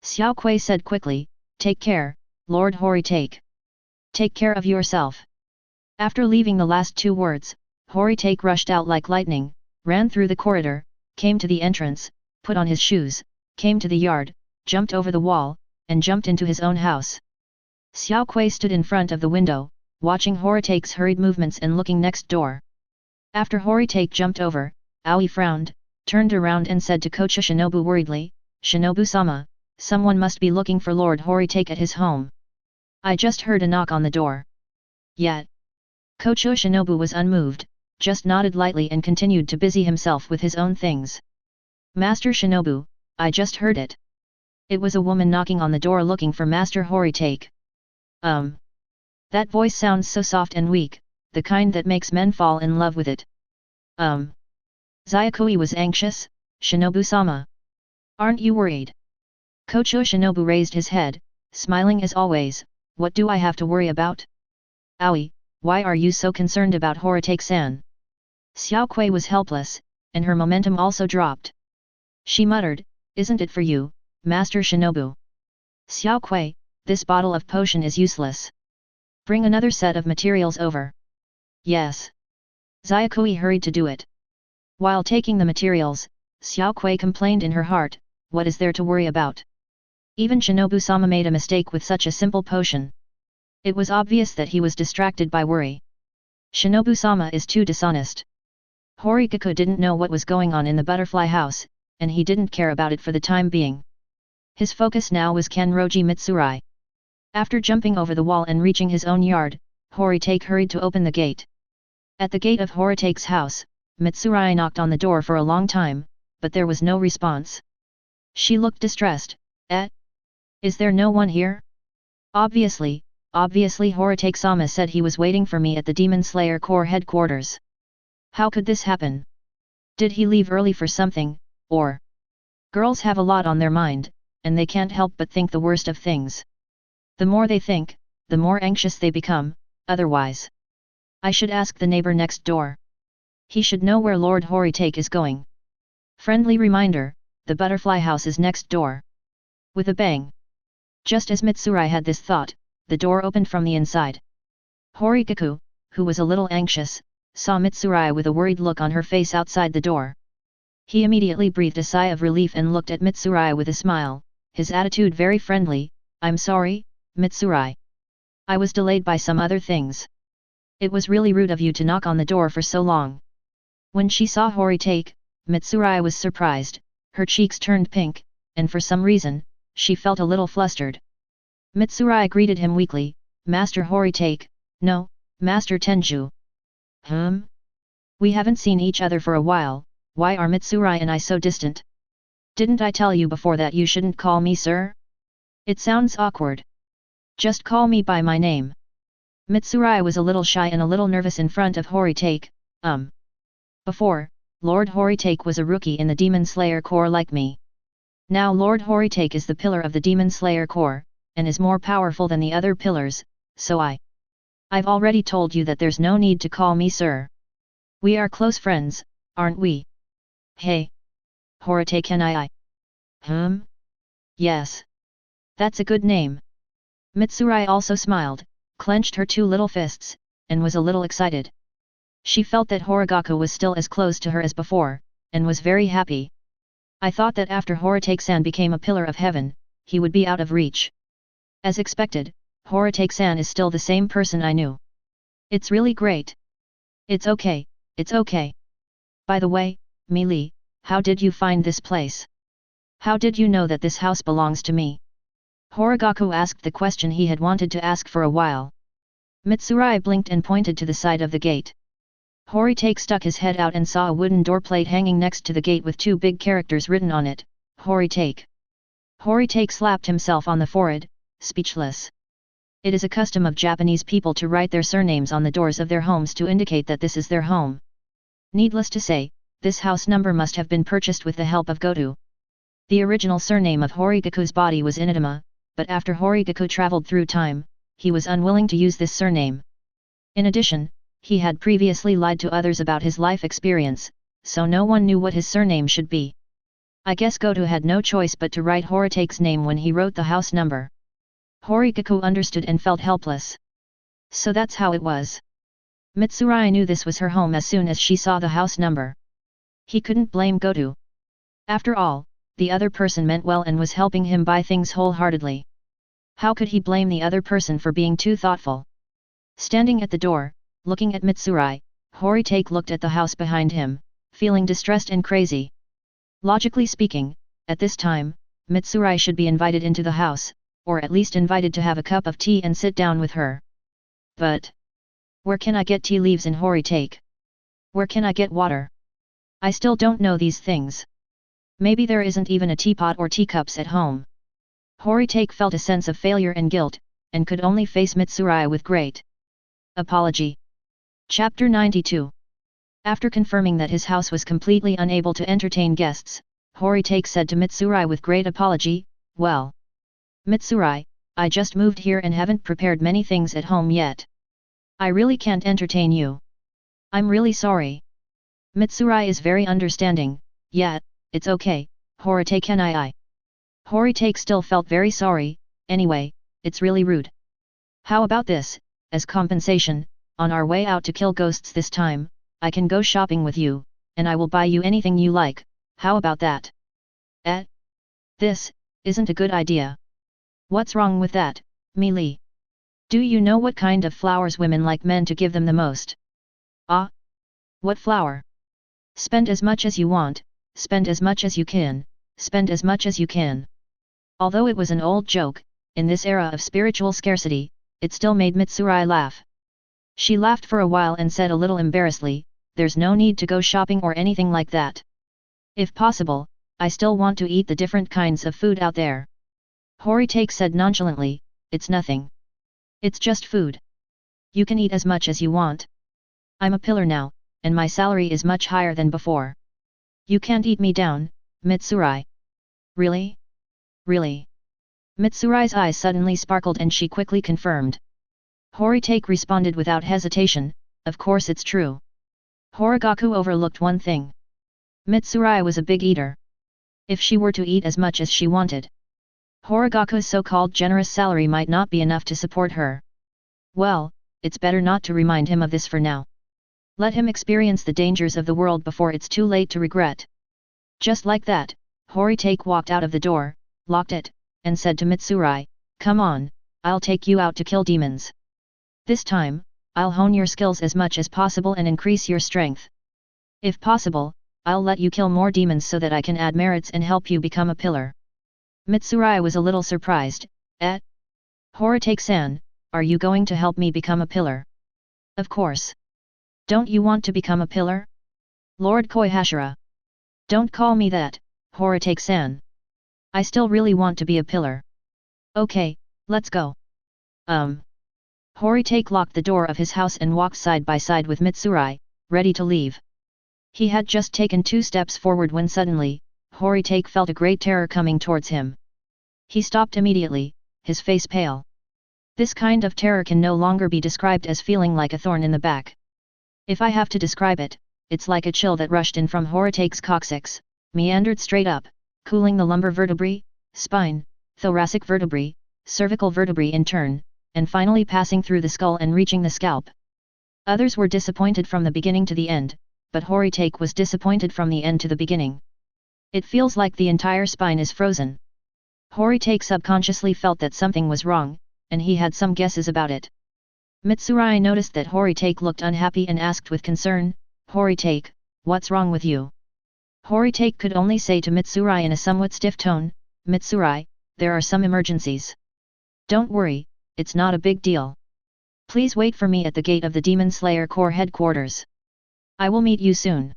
Xiao Kui said quickly, take care, Lord Horitake. Take care of yourself. After leaving the last two words, Horitake rushed out like lightning, ran through the corridor, came to the entrance, put on his shoes, came to the yard, jumped over the wall, and jumped into his own house. Xiao Kui stood in front of the window, watching Horitake's hurried movements and looking next door. After Horitake jumped over, Aoi frowned, turned around and said to Kocha Shinobu worriedly, Shinobu-sama, someone must be looking for Lord Horitake at his home. I just heard a knock on the door. Yet. Kocha Shinobu was unmoved, just nodded lightly and continued to busy himself with his own things. Master Shinobu, I just heard it. It was a woman knocking on the door looking for Master Horitake. That voice sounds so soft and weak, the kind that makes men fall in love with it. Zayakui was anxious, Shinobu-sama. Aren't you worried? Kocho Shinobu raised his head, smiling as always, what do I have to worry about? Aoi, why are you so concerned about Horitake-san? Xiao Kui was helpless, and her momentum also dropped. She muttered, isn't it for you, Master Shinobu? Xiao Kui, this bottle of potion is useless. Bring another set of materials over. Yes. Zayakui hurried to do it. While taking the materials, Xiao Kui complained in her heart, what is there to worry about? Even Shinobu-sama made a mistake with such a simple potion. It was obvious that he was distracted by worry. Shinobu-sama is too dishonest. Horitake didn't know what was going on in the butterfly house, and he didn't care about it for the time being. His focus now was Kanroji Mitsurai. After jumping over the wall and reaching his own yard, Horitake hurried to open the gate. At the gate of Horitake's house, Mitsurai knocked on the door for a long time, but there was no response. She looked distressed. Is there no one here? Obviously Horitake-sama said he was waiting for me at the Demon Slayer Corps headquarters. How could this happen? Did he leave early for something, or? Girls have a lot on their mind, and they can't help but think the worst of things. The more they think, the more anxious they become, otherwise. I should ask the neighbor next door. He should know where Lord Horitake is going. Friendly reminder, the butterfly house is next door. With a bang. Just as Mitsurai had this thought, the door opened from the inside. Horitake, who was a little anxious, saw Mitsurai with a worried look on her face outside the door. He immediately breathed a sigh of relief and looked at Mitsurai with a smile, his attitude very friendly. I'm sorry, Mitsurai. I was delayed by some other things. It was really rude of you to knock on the door for so long. When she saw Horitake, Mitsurai was surprised, her cheeks turned pink, and for some reason, she felt a little flustered. Mitsurai greeted him weakly, Master Horitake, no, Master Tenju. We haven't seen each other for a while, why are Mitsurai and I so distant? Didn't I tell you before that you shouldn't call me sir? It sounds awkward. Just call me by my name. Mitsurai was a little shy and a little nervous in front of Horitake. Before, Lord Horitake was a rookie in the Demon Slayer Corps like me. Now Lord Horitake is the pillar of the Demon Slayer Corps, and is more powerful than the other pillars, so I've already told you that there's no need to call me sir. We are close friends, aren't we? Hey. Horitake and I. Yes. That's a good name. Mitsurai also smiled, clenched her two little fists, and was a little excited. She felt that Kaigaku was still as close to her as before, and was very happy. I thought that after Horitake-san became a pillar of heaven, he would be out of reach. As expected, Horitake-san is still the same person I knew. It's really great. It's okay, it's okay. By the way, Meili, how did you find this place? How did you know that this house belongs to me? Kaigaku asked the question he had wanted to ask for a while. Mitsurai blinked and pointed to the side of the gate. Horitake stuck his head out and saw a wooden doorplate hanging next to the gate with two big characters written on it, Horitake. Horitake slapped himself on the forehead, speechless. It is a custom of Japanese people to write their surnames on the doors of their homes to indicate that this is their home. Needless to say, this house number must have been purchased with the help of Goto. The original surname of Horitaka's body was Inadama, but after Horitake traveled through time, he was unwilling to use this surname. In addition, he had previously lied to others about his life experience, so no one knew what his surname should be. I guess Goto had no choice but to write Horitake's name when he wrote the house number. Horikaku understood and felt helpless. So that's how it was. Mitsurai knew this was her home as soon as she saw the house number. He couldn't blame Goto. After all, the other person meant well and was helping him buy things wholeheartedly. How could he blame the other person for being too thoughtful? Standing at the door, looking at Mitsurai, Horitake looked at the house behind him, feeling distressed and crazy. Logically speaking, at this time, Mitsurai should be invited into the house, or at least invited to have a cup of tea and sit down with her. But where can I get tea leaves in Horitake? Where can I get water? I still don't know these things. Maybe there isn't even a teapot or teacups at home. Horitake felt a sense of failure and guilt, and could only face Mitsurai with great apology. Chapter 92. After confirming that his house was completely unable to entertain guests, Horitake said to Mitsurai with great apology, "Well, Mitsurai, I just moved here and haven't prepared many things at home yet. I really can't entertain you. I'm really sorry." Mitsurai is very understanding. "Yeah, it's okay, Horitake nii." Horitake still felt very sorry. "Anyway, it's really rude. How about this, as compensation, on our way out to kill ghosts this time, I can go shopping with you, and I will buy you anything you like, how about that?" This isn't a good idea. What's wrong with that, Meili? Do you know what kind of flowers women like men to give them the most? Ah? What flower? Spend as much as you want, spend as much as you can, spend as much as you can. Although it was an old joke, in this era of spiritual scarcity, it still made Mitsurai laugh. She laughed for a while and said a little embarrassedly, "There's no need to go shopping or anything like that. If possible, I still want to eat the different kinds of food out there." Horitake said nonchalantly, "It's nothing. It's just food. You can eat as much as you want. I'm a pillar now, and my salary is much higher than before. You can't eat me down, Mitsurai." "Really? Really?" Mitsurai's eyes suddenly sparkled and she quickly confirmed. Horitake responded without hesitation, "Of course it's true." Kaigaku overlooked one thing. Mitsurai was a big eater. If she were to eat as much as she wanted, Kaigaku's so-called generous salary might not be enough to support her. Well, it's better not to remind him of this for now. Let him experience the dangers of the world before it's too late to regret. Just like that, Horitake walked out of the door, locked it, and said to Mitsurai, "Come on, I'll take you out to kill demons. This time, I'll hone your skills as much as possible and increase your strength. If possible, I'll let you kill more demons so that I can add merits and help you become a pillar." Mitsurai was a little surprised. Horitake-san, are you going to help me become a pillar?" "Of course. Don't you want to become a pillar? Lord Koihashira." "Don't call me that, Horitake-san. I still really want to be a pillar." "Okay, let's go." Horitake locked the door of his house and walked side by side with Mitsurai, ready to leave. He had just taken 2 steps forward when suddenly, Horitake felt a great terror coming towards him. He stopped immediately, his face pale. This kind of terror can no longer be described as feeling like a thorn in the back. If I have to describe it, it's like a chill that rushed in from Horitake's coccyx, meandered straight up, cooling the lumbar vertebrae, spine, thoracic vertebrae, cervical vertebrae in turn, and finally passing through the skull and reaching the scalp. Others were disappointed from the beginning to the end, but Horitake was disappointed from the end to the beginning. It feels like the entire spine is frozen. Horitake subconsciously felt that something was wrong, and he had some guesses about it. Mitsurai noticed that Horitake looked unhappy and asked with concern, "Horitake, what's wrong with you?" Horitake could only say to Mitsurai in a somewhat stiff tone, "Mitsurai, there are some emergencies. Don't worry, it's not a big deal. Please wait for me at the gate of the Demon Slayer Corps headquarters. I will meet you soon."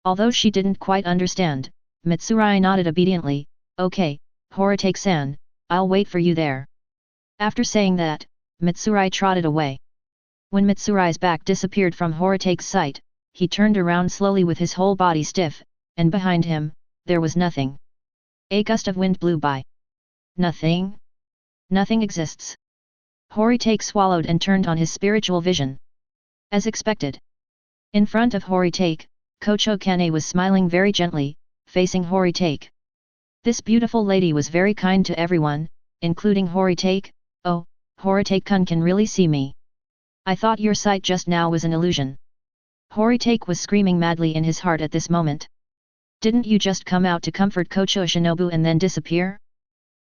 Although she didn't quite understand, Mitsurai nodded obediently, "Okay, Horitake-san, I'll wait for you there." After saying that, Mitsurai trotted away. When Mitsurai's back disappeared from Horitake's sight, he turned around slowly with his whole body stiff, and behind him, there was nothing. A gust of wind blew by. Nothing? Nothing exists. Horitake swallowed and turned on his spiritual vision. As expected. In front of Horitake, Kocho Kane was smiling very gently, facing Horitake. This beautiful lady was very kind to everyone, including Horitake. Oh, Horitake-kun can really see me. I thought your sight just now was an illusion. Horitake was screaming madly in his heart at this moment. Didn't you just come out to comfort Kocho Shinobu and then disappear?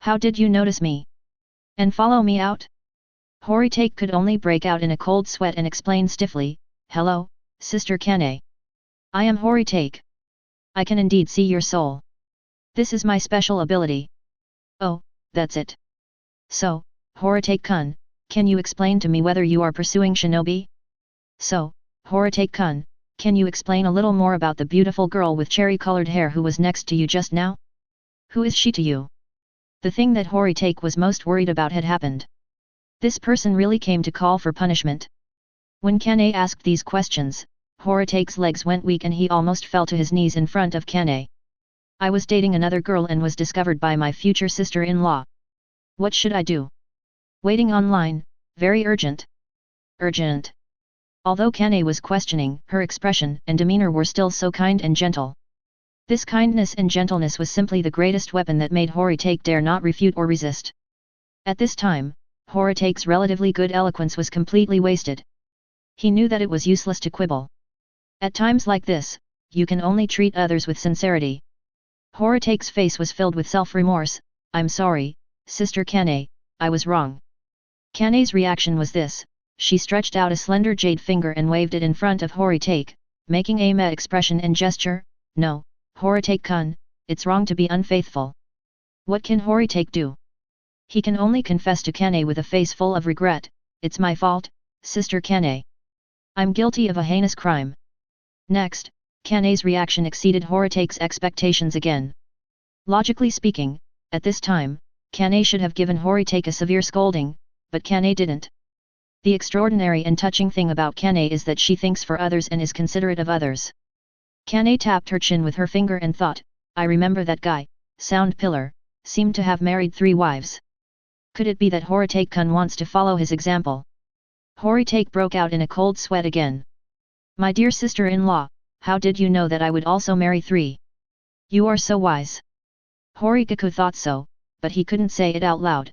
How did you notice me? And follow me out? Horitake could only break out in a cold sweat and explain stiffly, Hello, Sister Kane. I am Horitake. I can indeed see your soul. This is my special ability. Oh, that's it. So, Horitake-kun, can you explain to me whether you are pursuing shinobi? So, Horitake-kun, can you explain a little more about the beautiful girl with cherry-colored hair who was next to you just now? Who is she to you? The thing that Horitake was most worried about had happened. This person really came to call for punishment. When Kane asked these questions, Horitake's legs went weak and he almost fell to his knees in front of Kane. I was dating another girl and was discovered by my future sister-in-law. What should I do? Waiting online, very urgent. Urgent. Although Kane was questioning, her expression and demeanor were still so kind and gentle. This kindness and gentleness was simply the greatest weapon that made Horitake dare not refute or resist. At this time, Horitake's relatively good eloquence was completely wasted. He knew that it was useless to quibble. At times like this, you can only treat others with sincerity. Horitake's face was filled with self-remorse. I'm sorry, Sister Kane, I was wrong. Kane's reaction was this. She stretched out a slender jade finger and waved it in front of Horitake, making a meh expression and gesture. No, Horitake-kun, it's wrong to be unfaithful. What can Horitake do? He can only confess to Kane with a face full of regret. It's my fault, Sister Kane. I'm guilty of a heinous crime. Next, Kane's reaction exceeded Horitake's expectations again. Logically speaking, at this time, Kane should have given Horitake a severe scolding, but Kane didn't. The extraordinary and touching thing about Kane is that she thinks for others and is considerate of others. Kane tapped her chin with her finger and thought, I remember that guy, Sound Pillar, seemed to have married 3 wives. Could it be that Horitake-kun wants to follow his example? Horitake broke out in a cold sweat again. My dear sister-in-law, how did you know that I would also marry 3? You are so wise. Kaigaku thought so, but he couldn't say it out loud.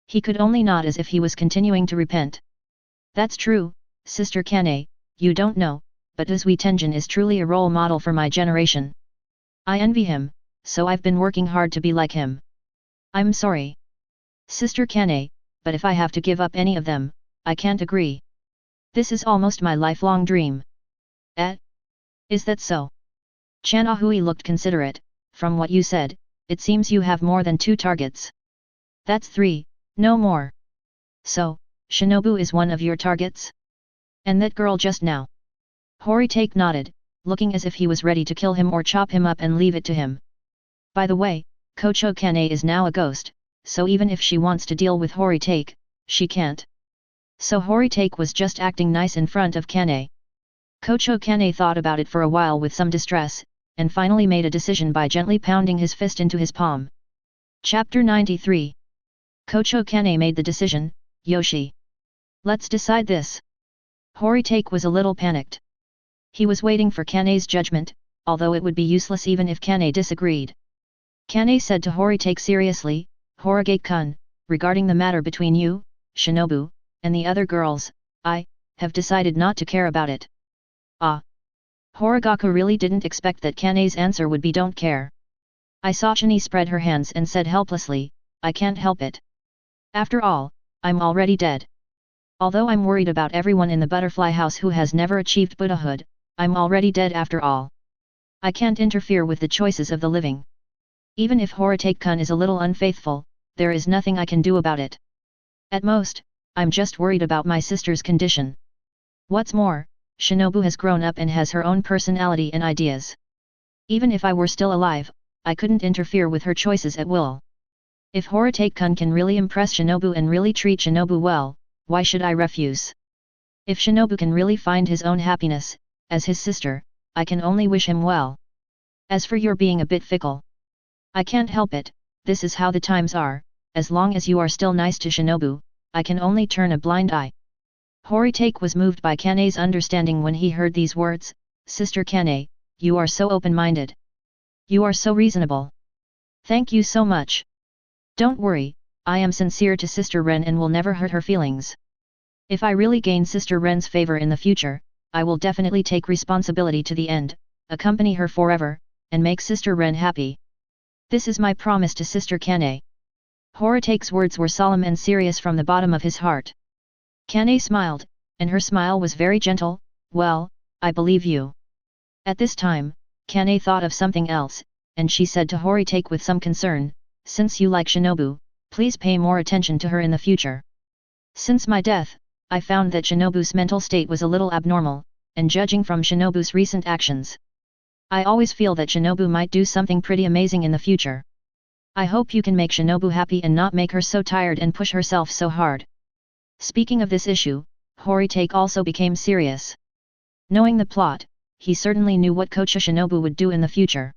He could only nod as if he was continuing to repent. That's true, Sister Kane, you don't know, but Uzui Tenjin is truly a role model for my generation. I envy him, so I've been working hard to be like him. I'm sorry, Sister Kane, but if I have to give up any of them, I can't agree. This is almost my lifelong dream. Is that so? Chanahui looked considerate. From what you said, it seems you have more than 2 targets. That's 3, no more. So, Shinobu is one of your targets? And that girl just now? Horitake nodded, looking as if he was ready to kill him or chop him up and leave it to him. By the way, Kocho Kane is now a ghost, so even if she wants to deal with Horitake, she can't. So Horitake was just acting nice in front of Kane. Kocho Kane thought about it for a while with some distress, and finally made a decision by gently pounding his fist into his palm. Chapter 93. Kocho Kane made the decision. Yoshi. Let's decide this. Horitake was a little panicked. He was waiting for Kane's judgment, although it would be useless even if Kane disagreed. Kane said to Horitake seriously, Horitake-kun, regarding the matter between you, Shinobu, and the other girls, I have decided not to care about it. Ah. Kaigaku really didn't expect that Kane's answer would be don't care. Isachini spread her hands and said helplessly, I can't help it. After all, I'm already dead. Although I'm worried about everyone in the butterfly house who has never achieved Buddhahood, I'm already dead after all. I can't interfere with the choices of the living. Even if Horitake-kun is a little unfaithful, there is nothing I can do about it. At most, I'm just worried about my sister's condition. What's more, Shinobu has grown up and has her own personality and ideas. Even if I were still alive, I couldn't interfere with her choices at will. If Horitake-kun can really impress Shinobu and really treat Shinobu well, why should I refuse? If Shinobu can really find his own happiness, as his sister, I can only wish him well. As for your being a bit fickle, I can't help it, this is how the times are, as long as you are still nice to Shinobu, I can only turn a blind eye. Horitake was moved by Kane's understanding when he heard these words. Sister Kane, you are so open-minded. You are so reasonable. Thank you so much. Don't worry, I am sincere to Sister Ren and will never hurt her feelings. If I really gain Sister Ren's favor in the future, I will definitely take responsibility to the end, accompany her forever, and make Sister Ren happy. This is my promise to Sister Kane. Horitake's words were solemn and serious from the bottom of his heart. Kane smiled, and her smile was very gentle. Well, I believe you. At this time, Kane thought of something else, and she said to Horitake with some concern, since you like Shinobu, please pay more attention to her in the future. Since my death, I found that Shinobu's mental state was a little abnormal, and judging from Shinobu's recent actions, I always feel that Shinobu might do something pretty amazing in the future. I hope you can make Shinobu happy and not make her so tired and push herself so hard. Speaking of this issue, Horitake also became serious. Knowing the plot, he certainly knew what Kocha Shinobu would do in the future.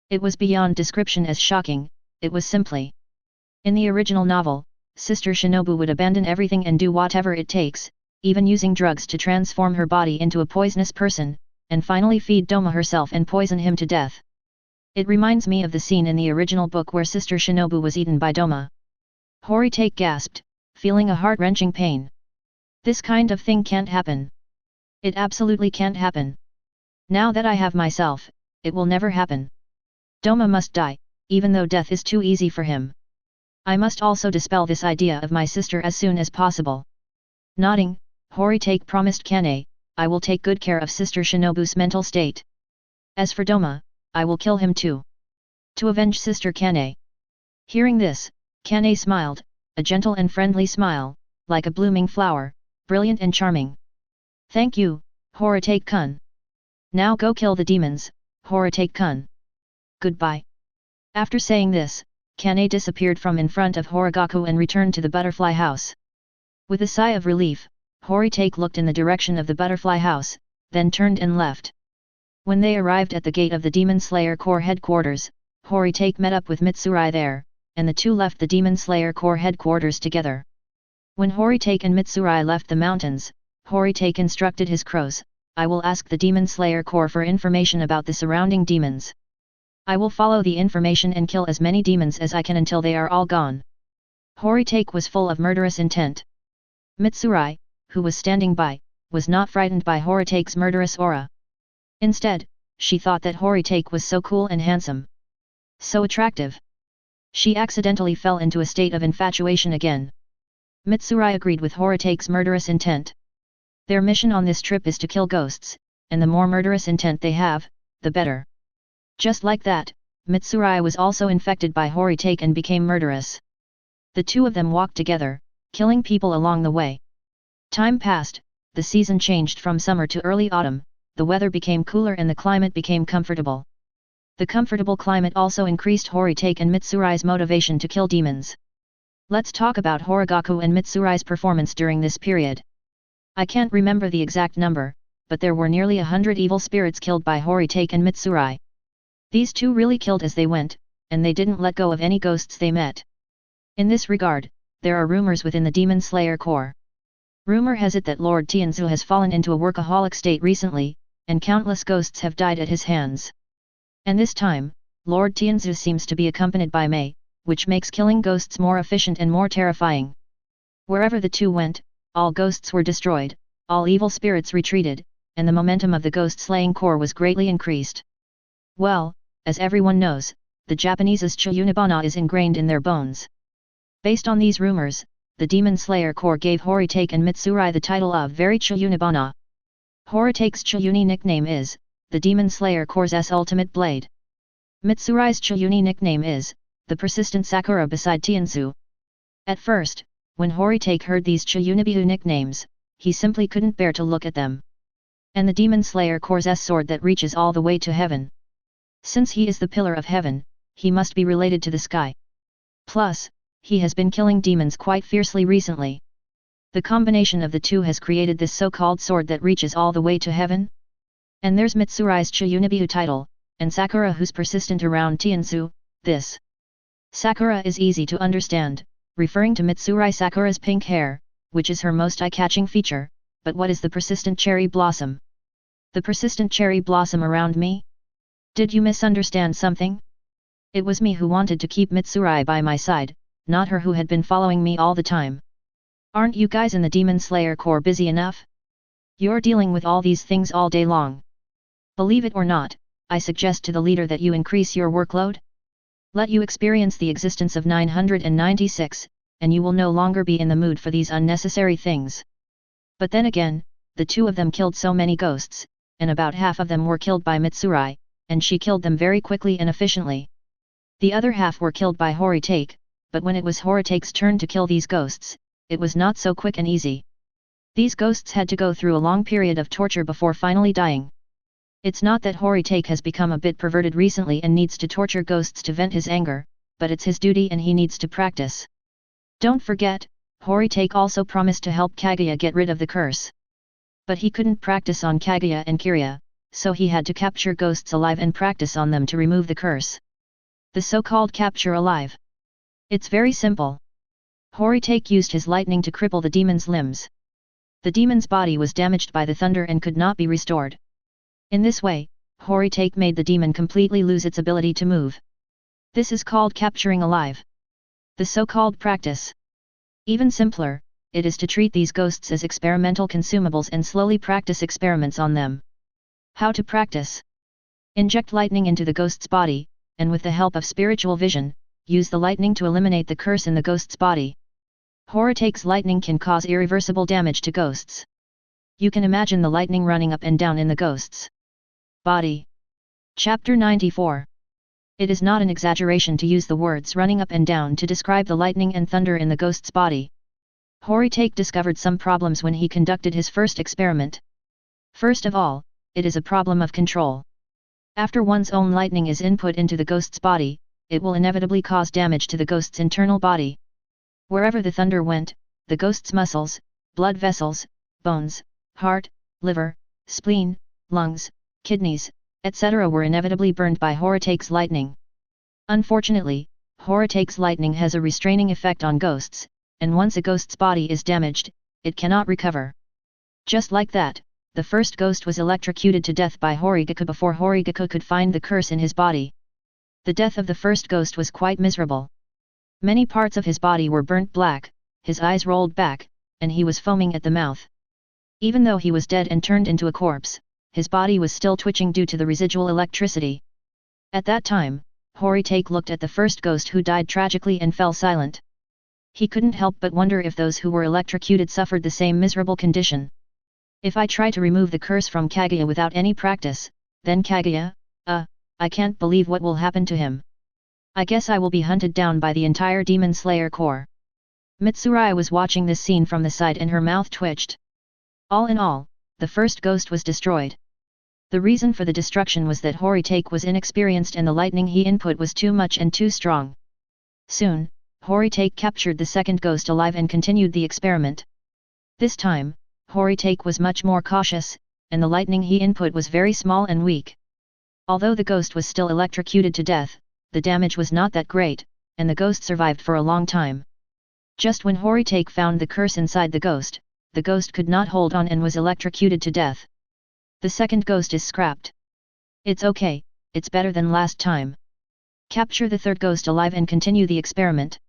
It was beyond description as shocking, it was simply. In the original novel, Sister Shinobu would abandon everything and do whatever it takes, even using drugs to transform her body into a poisonous person, and finally feed Doma herself and poison him to death. It reminds me of the scene in the original book where Sister Shinobu was eaten by Doma. Horitake gasped, feeling a heart-wrenching pain. This kind of thing can't happen. It absolutely can't happen. Now that I have myself, it will never happen. Doma must die, even though death is too easy for him. I must also dispel this idea of my sister as soon as possible. Nodding, Horitake promised Kane, I will take good care of Sister Shinobu's mental state. As for Doma, I will kill him too. To avenge Sister Kane. Hearing this, Kane smiled, a gentle and friendly smile, like a blooming flower, brilliant and charming. Thank you, Horitake-kun. Now go kill the demons, Horitake-kun. Goodbye. After saying this, Kane disappeared from in front of Kaigaku and returned to the butterfly house. With a sigh of relief, Horitake looked in the direction of the butterfly house, then turned and left. When they arrived at the gate of the Demon Slayer Corps headquarters, Horitake met up with Mitsurai there, and the two left the Demon Slayer Corps headquarters together. When Horitake and Mitsurai left the mountains, Horitake instructed his crows, I will ask the Demon Slayer Corps for information about the surrounding demons. I will follow the information and kill as many demons as I can until they are all gone. Horitake was full of murderous intent. Mitsurai, who was standing by, was not frightened by Horitake's murderous aura. Instead, she thought that Horitake was so cool and handsome. So attractive. She accidentally fell into a state of infatuation again. Mitsurai agreed with Horitake's murderous intent. Their mission on this trip is to kill ghosts, and the more murderous intent they have, the better. Just like that, Mitsurai was also infected by Horitake and became murderous. The two of them walked together, killing people along the way. Time passed, the season changed from summer to early autumn, the weather became cooler and the climate became comfortable. The comfortable climate also increased Horitake and Mitsurai's motivation to kill demons. Let's talk about Kaigaku and Mitsurai's performance during this period. I can't remember the exact number, but there were nearly 100 evil spirits killed by Horitake and Mitsurai. These two really killed as they went, and they didn't let go of any ghosts they met. In this regard, there are rumors within the Demon Slayer Corps. Rumor has it that Lord Tianzu has fallen into a workaholic state recently, and countless ghosts have died at his hands. And this time, Lord Tianzu seems to be accompanied by Mei, which makes killing ghosts more efficient and more terrifying. Wherever the two went, all ghosts were destroyed, all evil spirits retreated, and the momentum of the ghost-slaying corps was greatly increased. Well, as everyone knows, the Japanese's Chiyunibana is ingrained in their bones. Based on these rumors, the Demon Slayer Corps gave Horitake and Mitsurai the title of Very Chiyunibana. Horitake's Chiyuni nickname is, the Demon Slayer Corps' Ultimate Blade. Mitsurai's Chiyuni nickname is, the Persistent Sakura beside Tianzu. At first, when Horitake heard these Chiyunibiu nicknames, he simply couldn't bear to look at them. And the Demon Slayer Corps' sword that reaches all the way to heaven. Since he is the pillar of heaven, he must be related to the sky. Plus, he has been killing demons quite fiercely recently. The combination of the two has created this so-called sword that reaches all the way to heaven. And there's Mitsurai's Chiyunibiu title, and Sakura who's persistent around Tianzu. This Sakura is easy to understand, referring to Mitsurai Sakura's pink hair, which is her most eye-catching feature, but what is the persistent cherry blossom? The persistent cherry blossom around me? Did you misunderstand something? It was me who wanted to keep Mitsurai by my side, not her who had been following me all the time. Aren't you guys in the Demon Slayer Corps busy enough? You're dealing with all these things all day long. Believe it or not, I suggest to the leader that you increase your workload. Let you experience the existence of 996, and you will no longer be in the mood for these unnecessary things. But then again, the two of them killed so many ghosts, and about half of them were killed by Mitsurai, and she killed them very quickly and efficiently. The other half were killed by Horitake, but when it was Horitake's turn to kill these ghosts, it was not so quick and easy. These ghosts had to go through a long period of torture before finally dying. It's not that Horitake has become a bit perverted recently and needs to torture ghosts to vent his anger, but it's his duty and he needs to practice. Don't forget, Horitake also promised to help Kaguya get rid of the curse. But he couldn't practice on Kaguya and Kirya, so he had to capture ghosts alive and practice on them to remove the curse. The so-called capture alive. It's very simple. Horitake used his lightning to cripple the demon's limbs. The demon's body was damaged by the thunder and could not be restored. In this way, Horitake made the demon completely lose its ability to move. This is called capturing alive. The so-called practice. Even simpler, it is to treat these ghosts as experimental consumables and slowly practice experiments on them. How to practice? Inject lightning into the ghost's body, and with the help of spiritual vision, use the lightning to eliminate the curse in the ghost's body. Horitake's lightning can cause irreversible damage to ghosts. You can imagine the lightning running up and down in the ghost's body. Chapter 94. It is not an exaggeration to use the words running up and down to describe the lightning and thunder in the ghost's body. Horitake discovered some problems when he conducted his first experiment. First of all, it is a problem of control. After one's own lightning is input into the ghost's body, it will inevitably cause damage to the ghost's internal body. Wherever the thunder went, the ghost's muscles, blood vessels, bones, heart, liver, spleen, lungs, kidneys, etc. were inevitably burned by Horitake's lightning. Unfortunately, Horitake's lightning has a restraining effect on ghosts, and once a ghost's body is damaged, it cannot recover. Just like that, the first ghost was electrocuted to death by Horigaku before Horigaku could find the curse in his body. The death of the first ghost was quite miserable. Many parts of his body were burnt black, his eyes rolled back, and he was foaming at the mouth. Even though he was dead and turned into a corpse, his body was still twitching due to the residual electricity. At that time, Horitake looked at the first ghost who died tragically and fell silent. He couldn't help but wonder if those who were electrocuted suffered the same miserable condition. If I try to remove the curse from Kaguya without any practice, then Kaguya, I can't believe what will happen to him. I guess I will be hunted down by the entire Demon Slayer Corps. Mitsurai was watching this scene from the side and her mouth twitched. All in all, the first ghost was destroyed. The reason for the destruction was that Horitake was inexperienced and the lightning he input was too much and too strong. Soon, Horitake captured the second ghost alive and continued the experiment. This time, Horitake was much more cautious, and the lightning he input was very small and weak. Although the ghost was still electrocuted to death, the damage was not that great, and the ghost survived for a long time. Just when Horitake found the curse inside the ghost could not hold on and was electrocuted to death. The second ghost is scrapped. It's okay, it's better than last time. Capture the third ghost alive and continue the experiment.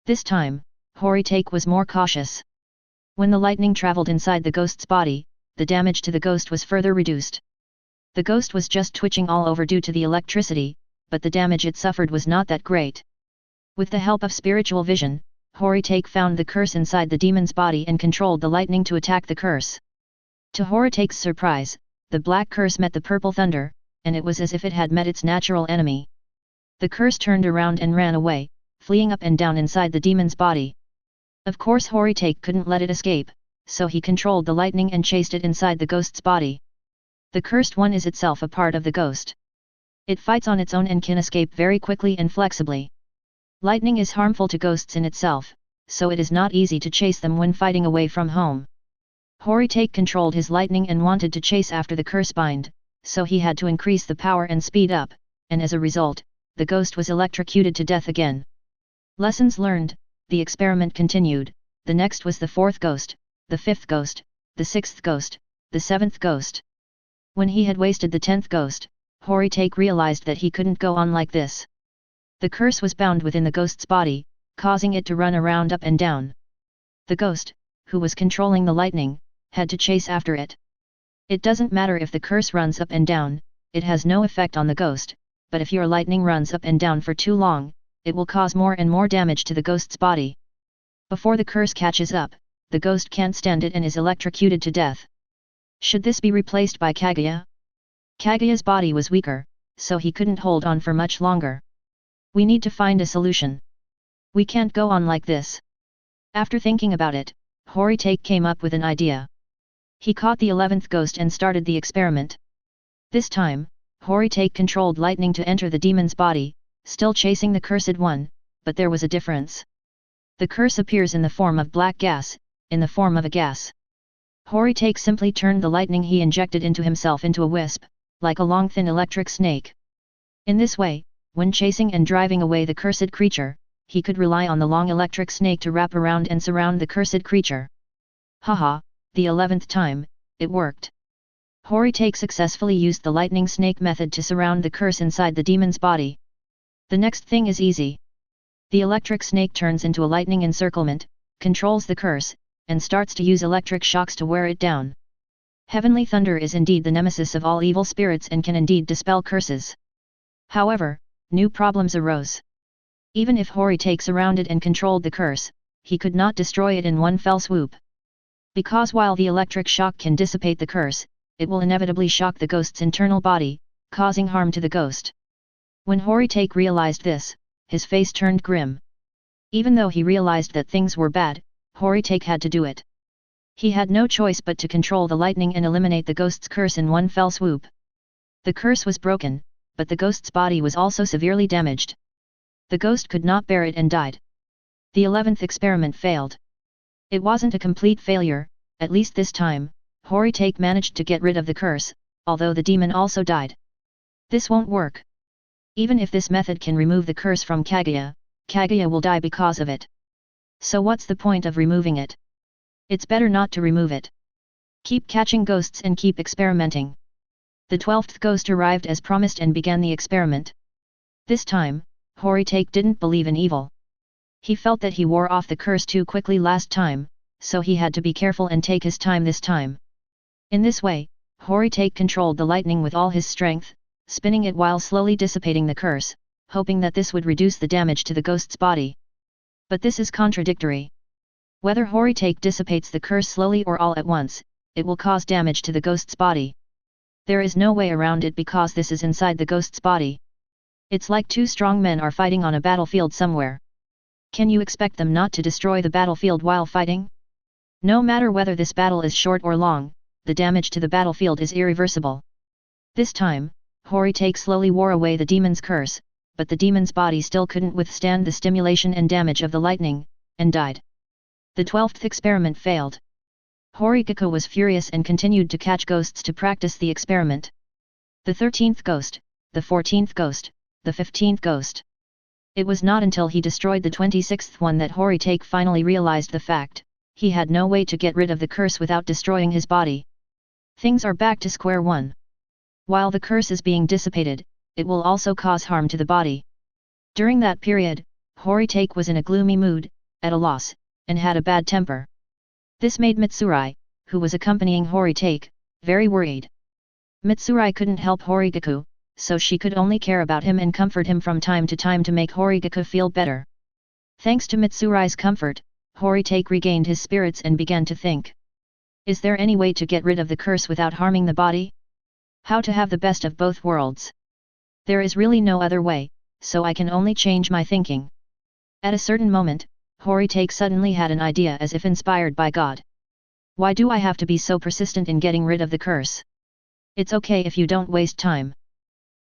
This time, Horitake was more cautious. When the lightning traveled inside the ghost's body, the damage to the ghost was further reduced. The ghost was just twitching all over due to the electricity, but the damage it suffered was not that great. With the help of spiritual vision, Horitake found the curse inside the demon's body and controlled the lightning to attack the curse. To Horitake's surprise, the black curse met the purple thunder, and it was as if it had met its natural enemy. The curse turned around and ran away, fleeing up and down inside the demon's body. Of course Horitake couldn't let it escape, so he controlled the lightning and chased it inside the ghost's body. The cursed one is itself a part of the ghost. It fights on its own and can escape very quickly and flexibly. Lightning is harmful to ghosts in itself, so it is not easy to chase them when fighting away from home. Horitake controlled his lightning and wanted to chase after the curse bind, so he had to increase the power and speed up, and as a result, the ghost was electrocuted to death again. Lessons learned. The experiment continued. The next was the fourth ghost, the fifth ghost, the sixth ghost, the seventh ghost. When he had wasted the 10th ghost, Horitake realized that he couldn't go on like this. The curse was bound within the ghost's body, causing it to run around up and down. The ghost, who was controlling the lightning, had to chase after it. It doesn't matter if the curse runs up and down, it has no effect on the ghost, but if your lightning runs up and down for too long, it will cause more and more damage to the ghost's body. Before the curse catches up, the ghost can't stand it and is electrocuted to death. Should this be replaced by Kaguya? Kaguya's body was weaker, so he couldn't hold on for much longer. We need to find a solution. We can't go on like this. After thinking about it, Horitake came up with an idea. He caught the 11th ghost and started the experiment. This time, Horitake controlled lightning to enter the demon's body, still chasing the cursed one, but there was a difference. The curse appears in the form of black gas, in the form of a gas. Horitake simply turned the lightning he injected into himself into a wisp, like a long thin electric snake. In this way, when chasing and driving away the cursed creature, he could rely on the long electric snake to wrap around and surround the cursed creature. Haha, the 11th time, it worked. Horitake successfully used the lightning snake method to surround the curse inside the demon's body. The next thing is easy. The electric snake turns into a lightning encirclement, controls the curse, and starts to use electric shocks to wear it down. Heavenly thunder is indeed the nemesis of all evil spirits and can indeed dispel curses. However, new problems arose. Even if Horitake surrounded and controlled the curse, he could not destroy it in one fell swoop. Because while the electric shock can dissipate the curse, it will inevitably shock the ghost's internal body, causing harm to the ghost. When Horitake realized this, his face turned grim. Even though he realized that things were bad, Horitake had to do it. He had no choice but to control the lightning and eliminate the ghost's curse in one fell swoop. The curse was broken, but the ghost's body was also severely damaged. The ghost could not bear it and died. The 11th experiment failed. It wasn't a complete failure, at least this time, Horitake managed to get rid of the curse, although the demon also died. This won't work. Even if this method can remove the curse from Kaguya, Kaguya will die because of it. So what's the point of removing it? It's better not to remove it. Keep catching ghosts and keep experimenting. The 12th ghost arrived as promised and began the experiment. This time, Horitake didn't believe in evil. He felt that he wore off the curse too quickly last time, so he had to be careful and take his time this time. In this way, Horitake controlled the lightning with all his strength, spinning it while slowly dissipating the curse, hoping that this would reduce the damage to the ghost's body. But this is contradictory. Whether Horitake dissipates the curse slowly or all at once, it will cause damage to the ghost's body. There is no way around it because this is inside the ghost's body. It's like two strong men are fighting on a battlefield somewhere. Can you expect them not to destroy the battlefield while fighting? No matter whether this battle is short or long, the damage to the battlefield is irreversible. This time, Horitake slowly wore away the demon's curse, but the demon's body still couldn't withstand the stimulation and damage of the lightning, and died. The 12th experiment failed. Kaigaku was furious and continued to catch ghosts to practice the experiment. The 13th ghost, the 14th ghost, the 15th ghost. It was not until he destroyed the 26th one that Horitake finally realized the fact: he had no way to get rid of the curse without destroying his body. Things are back to square one. While the curse is being dissipated, it will also cause harm to the body. During that period, Horitake was in a gloomy mood, at a loss, and had a bad temper. This made Mitsurai, who was accompanying Horitake, very worried. Mitsurai couldn't help Kaigaku, so she could only care about him and comfort him from time to time to make Kaigaku feel better. Thanks to Mitsurai's comfort, Horitake regained his spirits and began to think. Is there any way to get rid of the curse without harming the body? How to have the best of both worlds? There is really no other way, so I can only change my thinking. At a certain moment, Horitake suddenly had an idea as if inspired by God. Why do I have to be so persistent in getting rid of the curse? It's okay if you don't waste time.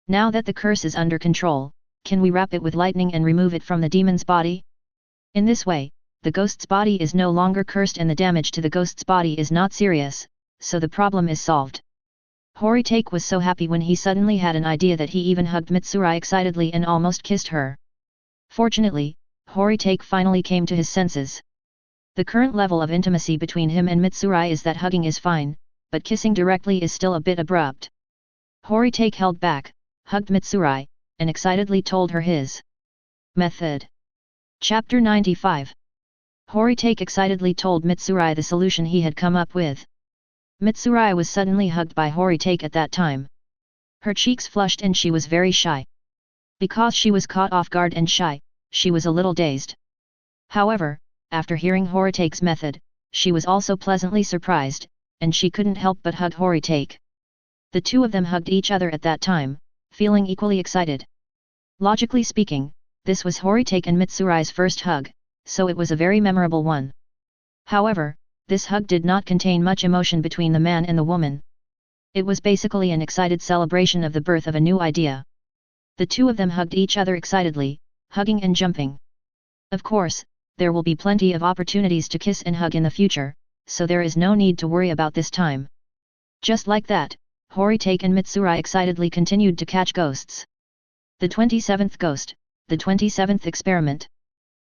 Now that the curse is under control, can we wrap it with lightning and remove it from the demon's body? In this way, the ghost's body is no longer cursed and the damage to the ghost's body is not serious, so the problem is solved. Horitake was so happy when he suddenly had an idea that he even hugged Mitsurai excitedly and almost kissed her. Fortunately, Horitake finally came to his senses. The current level of intimacy between him and Mitsurai is that hugging is fine, but kissing directly is still a bit abrupt. Horitake held back, hugged Mitsurai, and excitedly told her his method. Chapter 95. Horitake excitedly told Mitsurai the solution he had come up with. Mitsurai was suddenly hugged by Horitake at that time. Her cheeks flushed and she was very shy. Because she was caught off guard and shy, she was a little dazed. However, after hearing Horitake's method, she was also pleasantly surprised, and she couldn't help but hug Horitake. The two of them hugged each other at that time, feeling equally excited. Logically speaking, this was Horitake and Mitsurai's first hug, so it was a very memorable one. However, this hug did not contain much emotion between the man and the woman. It was basically an excited celebration of the birth of a new idea. The two of them hugged each other excitedly, hugging and jumping. Of course, there will be plenty of opportunities to kiss and hug in the future, so there is no need to worry about this time. Just like that, Horitake and Mitsurai excitedly continued to catch ghosts. The 27th Ghost, the 27th Experiment.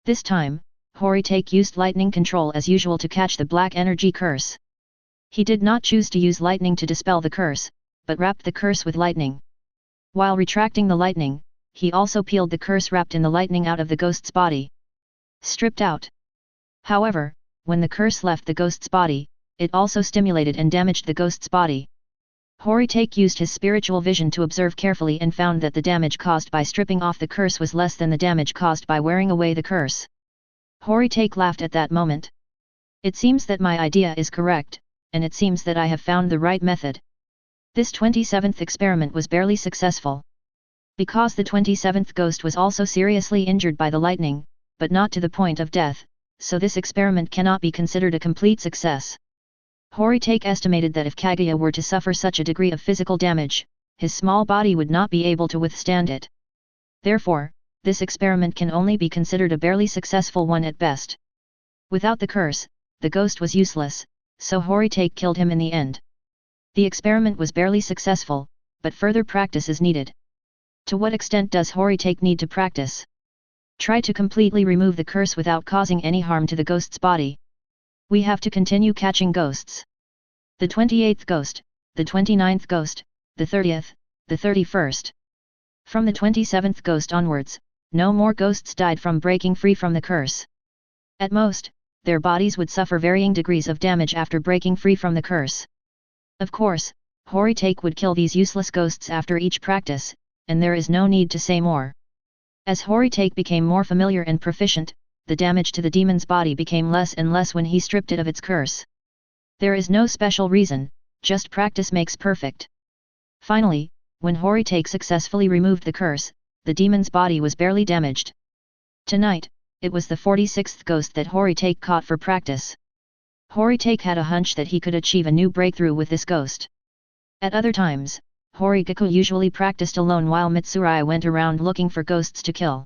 This time, Horitake used lightning control as usual to catch the black energy curse. He did not choose to use lightning to dispel the curse, but wrapped the curse with lightning. While retracting the lightning, he also peeled the curse wrapped in the lightning out of the ghost's body. Stripped out. However, when the curse left the ghost's body, it also stimulated and damaged the ghost's body. Horitake used his spiritual vision to observe carefully and found that the damage caused by stripping off the curse was less than the damage caused by wearing away the curse. Horitake laughed at that moment. It seems that my idea is correct, and it seems that I have found the right method. This 27th experiment was barely successful. Because the 27th ghost was also seriously injured by the lightning, but not to the point of death, so this experiment cannot be considered a complete success. Horitake estimated that if Kaguya were to suffer such a degree of physical damage, his small body would not be able to withstand it. Therefore, this experiment can only be considered a barely successful one at best. Without the curse, the ghost was useless, so Horitake killed him in the end. The experiment was barely successful, but further practice is needed. To what extent does Horitake need to practice? Try to completely remove the curse without causing any harm to the ghost's body. We have to continue catching ghosts. The 28th Ghost, the 29th Ghost, the 30th, the 31st. From the 27th Ghost onwards, no more ghosts died from breaking free from the curse. At most, their bodies would suffer varying degrees of damage after breaking free from the curse. Of course, Horitake would kill these useless ghosts after each practice, and there is no need to say more. As Horitake became more familiar and proficient, the damage to the demon's body became less and less when he stripped it of its curse. There is no special reason, just practice makes perfect. Finally, when Horitake successfully removed the curse, the demon's body was barely damaged. Tonight, it was the 46th ghost that Horitake caught for practice. Horitake had a hunch that he could achieve a new breakthrough with this ghost. At other times, Horigaku usually practiced alone while Mitsurai went around looking for ghosts to kill.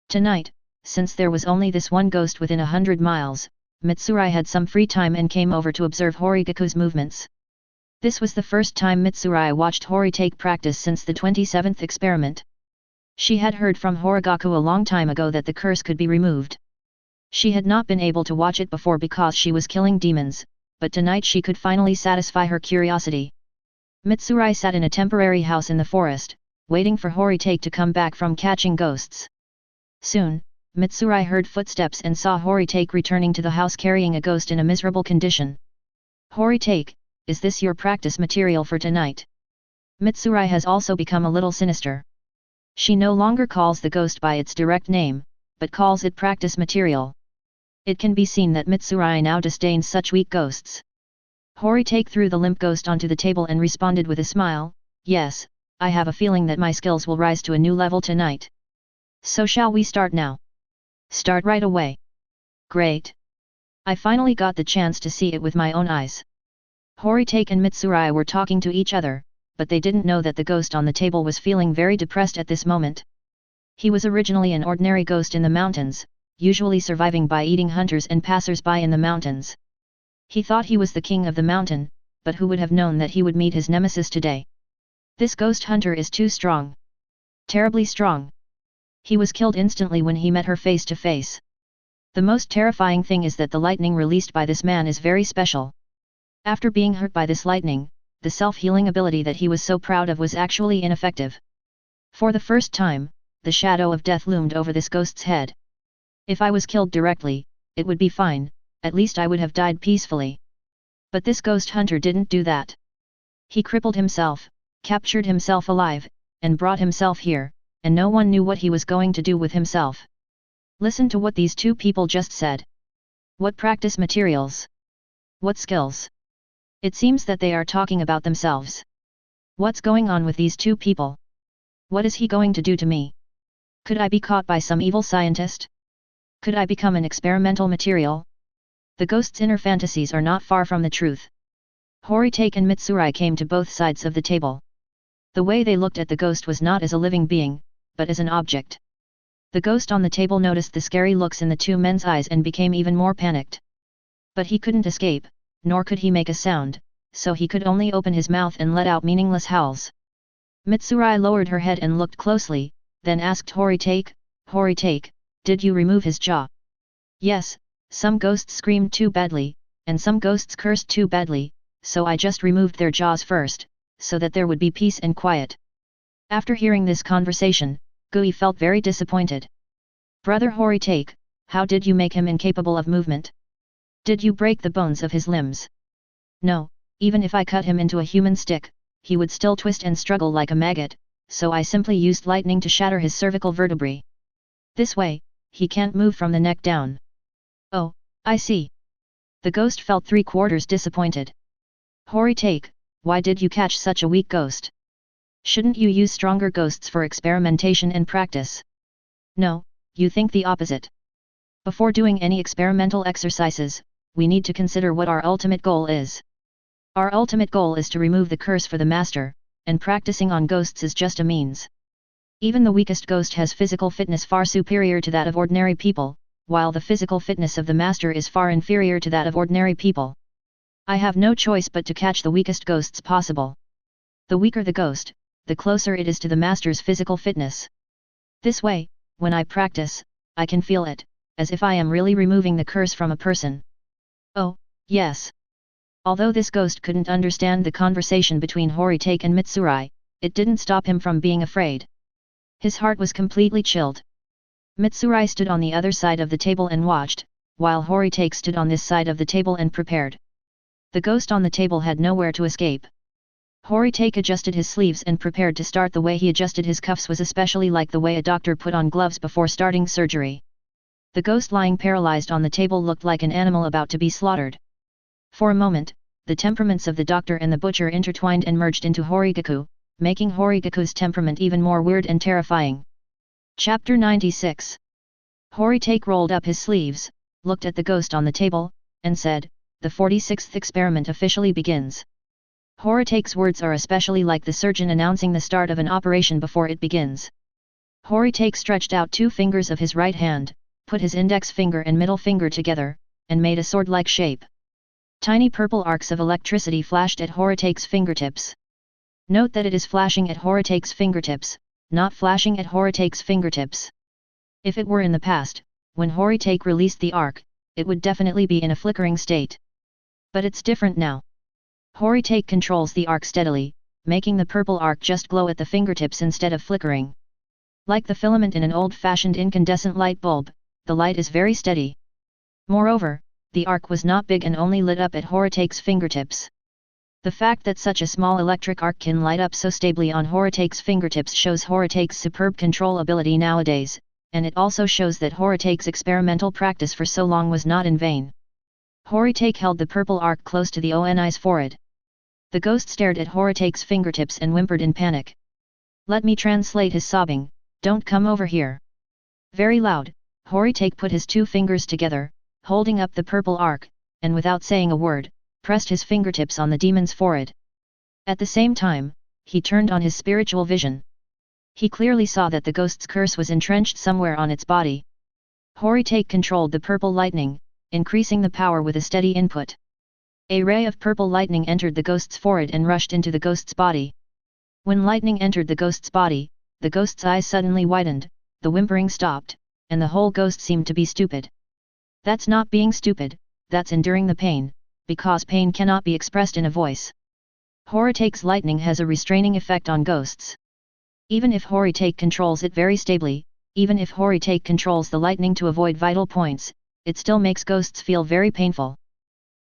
Tonight, since there was only this one ghost within 100 miles, Mitsurai had some free time and came over to observe Horigaku's movements. This was the first time Mitsurai watched Horitake practice since the 27th experiment. She had heard from Horigaku a long time ago that the curse could be removed. She had not been able to watch it before because she was killing demons, but tonight she could finally satisfy her curiosity. Mitsurai sat in a temporary house in the forest, waiting for Horitake to come back from catching ghosts. Soon, Mitsurai heard footsteps and saw Horitake returning to the house carrying a ghost in a miserable condition. Horitake, is this your practice material for tonight? Mitsurai has also become a little sinister. She no longer calls the ghost by its direct name, but calls it practice material. It can be seen that Mitsurai now disdains such weak ghosts. Horitake threw the limp ghost onto the table and responded with a smile, "Yes, I have a feeling that my skills will rise to a new level tonight. So shall we start now?" "Start right away." "Great. I finally got the chance to see it with my own eyes." Horitake and Mitsurai were talking to each other, but they didn't know that the ghost on the table was feeling very depressed at this moment. He was originally an ordinary ghost in the mountains, usually surviving by eating hunters and passers-by in the mountains. He thought he was the king of the mountain, but who would have known that he would meet his nemesis today? This ghost hunter is too strong. Terribly strong. He was killed instantly when he met her face to face. The most terrifying thing is that the lightning released by this man is very special. After being hurt by this lightning, the self-healing ability that he was so proud of was actually ineffective. For the first time, the shadow of death loomed over this ghost's head. If I was killed directly, it would be fine, at least I would have died peacefully. But this ghost hunter didn't do that. He crippled himself, captured himself alive, and brought himself here, and no one knew what he was going to do with himself. Listen to what these two people just said. What practice materials? What skills? It seems that they are talking about themselves. What's going on with these two people? What is he going to do to me? Could I be caught by some evil scientist? Could I become an experimental material? The ghost's inner fantasies are not far from the truth. Horitake and Mitsurai came to both sides of the table. The way they looked at the ghost was not as a living being, but as an object. The ghost on the table noticed the scary looks in the two men's eyes and became even more panicked. But he couldn't escape, nor could he make a sound, so he could only open his mouth and let out meaningless howls. Mitsurai lowered her head and looked closely, then asked Horitake, "Horitake, did you remove his jaw?" "Yes, some ghosts screamed too badly, and some ghosts cursed too badly, so I just removed their jaws first, so that there would be peace and quiet." After hearing this conversation, Gui felt very disappointed. "Brother Horitake, how did you make him incapable of movement? Did you break the bones of his limbs?" "No, even if I cut him into a human stick, he would still twist and struggle like a maggot, so I simply used lightning to shatter his cervical vertebrae. This way, he can't move from the neck down." "Oh, I see." The ghost felt 3/4 disappointed. "Horitake, why did you catch such a weak ghost? Shouldn't you use stronger ghosts for experimentation and practice?" "No, you think the opposite. Before doing any experimental exercises, we need to consider what our ultimate goal is. Our ultimate goal is to remove the curse for the master, and practicing on ghosts is just a means. Even the weakest ghost has physical fitness far superior to that of ordinary people, while the physical fitness of the master is far inferior to that of ordinary people. I have no choice but to catch the weakest ghosts possible. The weaker the ghost, the closer it is to the master's physical fitness. This way, when I practice, I can feel it, as if I am really removing the curse from a person." "Oh, yes." Although this ghost couldn't understand the conversation between Horitake and Mitsurai, it didn't stop him from being afraid. His heart was completely chilled. Mitsurai stood on the other side of the table and watched, while Horitake stood on this side of the table and prepared. The ghost on the table had nowhere to escape. Horitake adjusted his sleeves and prepared to start. The way he adjusted his cuffs was especially like the way a doctor put on gloves before starting surgery. The ghost lying paralyzed on the table looked like an animal about to be slaughtered. For a moment, the temperaments of the doctor and the butcher intertwined and merged into Horigaku, making Horigaku's temperament even more weird and terrifying. Chapter 96. Horitake rolled up his sleeves, looked at the ghost on the table, and said, "The 46th experiment officially begins." Horitake's words are especially like the surgeon announcing the start of an operation before it begins. Horitake stretched out 2 fingers of his right hand, put his index finger and middle finger together, and made a sword-like shape. Tiny purple arcs of electricity flashed at Horitake's fingertips. Note that it is flashing at Horitake's fingertips, not flashing at Horitake's fingertips. If it were in the past, when Horitake released the arc, it would definitely be in a flickering state. But it's different now. Horitake controls the arc steadily, making the purple arc just glow at the fingertips instead of flickering. Like the filament in an old-fashioned incandescent light bulb, the light is very steady. Moreover, the arc was not big and only lit up at Horitake's fingertips. The fact that such a small electric arc can light up so stably on Horitake's fingertips shows Horitake's superb control ability nowadays, and it also shows that Horitake's experimental practice for so long was not in vain. Horitake held the purple arc close to the Oni's forehead. The ghost stared at Horitake's fingertips and whimpered in panic. "Let me translate his sobbing, don't come over here." Very loud, Horitake put his 2 fingers together, holding up the purple arc, and without saying a word, pressed his fingertips on the demon's forehead. At the same time, he turned on his spiritual vision. He clearly saw that the ghost's curse was entrenched somewhere on its body. Horitake controlled the purple lightning, increasing the power with a steady input. A ray of purple lightning entered the ghost's forehead and rushed into the ghost's body. When lightning entered the ghost's body, the ghost's eyes suddenly widened, the whimpering stopped, and the whole ghost seemed to be stupid. That's not being stupid, that's enduring the pain, because pain cannot be expressed in a voice. Horitake's lightning has a restraining effect on ghosts. Even if Horitake controls it very stably, even if Horitake controls the lightning to avoid vital points, it still makes ghosts feel very painful.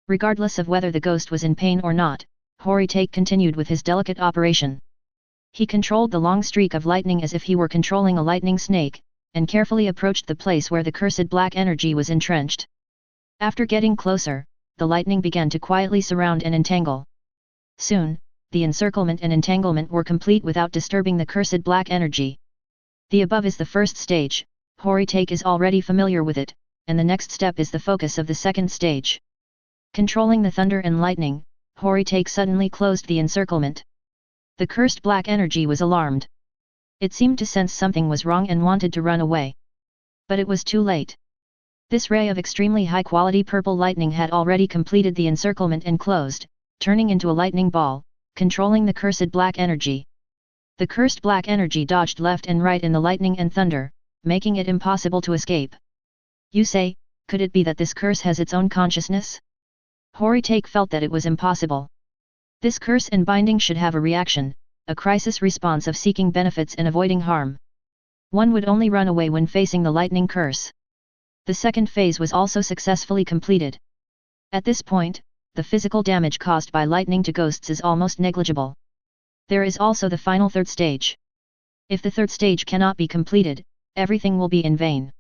Regardless of whether the ghost was in pain or not, Horitake continued with his delicate operation. He controlled the long streak of lightning as if he were controlling a lightning snake, and carefully approached the place where the cursed black energy was entrenched. After getting closer, the lightning began to quietly surround and entangle. Soon, the encirclement and entanglement were complete without disturbing the cursed black energy. The above is the first stage, Horitake is already familiar with it, and the next step is the focus of the second stage. Controlling the thunder and lightning, Horitake suddenly closed the encirclement. The cursed black energy was alarmed. It seemed to sense something was wrong and wanted to run away. But it was too late. This ray of extremely high-quality purple lightning had already completed the encirclement and closed, turning into a lightning ball, controlling the cursed black energy. The cursed black energy dodged left and right in the lightning and thunder, making it impossible to escape. You say, could it be that this curse has its own consciousness? Horitake felt that it was impossible. This curse and binding should have a reaction, a crisis response of seeking benefits and avoiding harm. One would only run away when facing the lightning curse. The second phase was also successfully completed. At this point, the physical damage caused by lightning to ghosts is almost negligible. There is also the final third stage. If the third stage cannot be completed, everything will be in vain.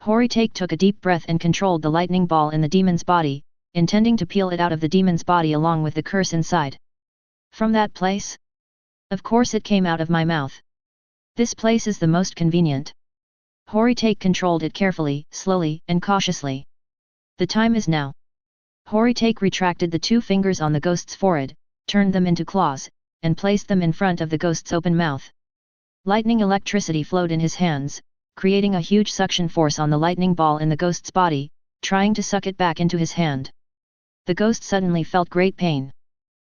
Horitake took a deep breath and controlled the lightning ball in the demon's body, intending to peel it out of the demon's body along with the curse inside. From that place? Of course it came out of my mouth. This place is the most convenient. Horitake controlled it carefully, slowly, and cautiously. The time is now. Horitake retracted the 2 fingers on the ghost's forehead, turned them into claws, and placed them in front of the ghost's open mouth. Lightning electricity flowed in his hands, creating a huge suction force on the lightning ball in the ghost's body, trying to suck it back into his hand. The ghost suddenly felt great pain.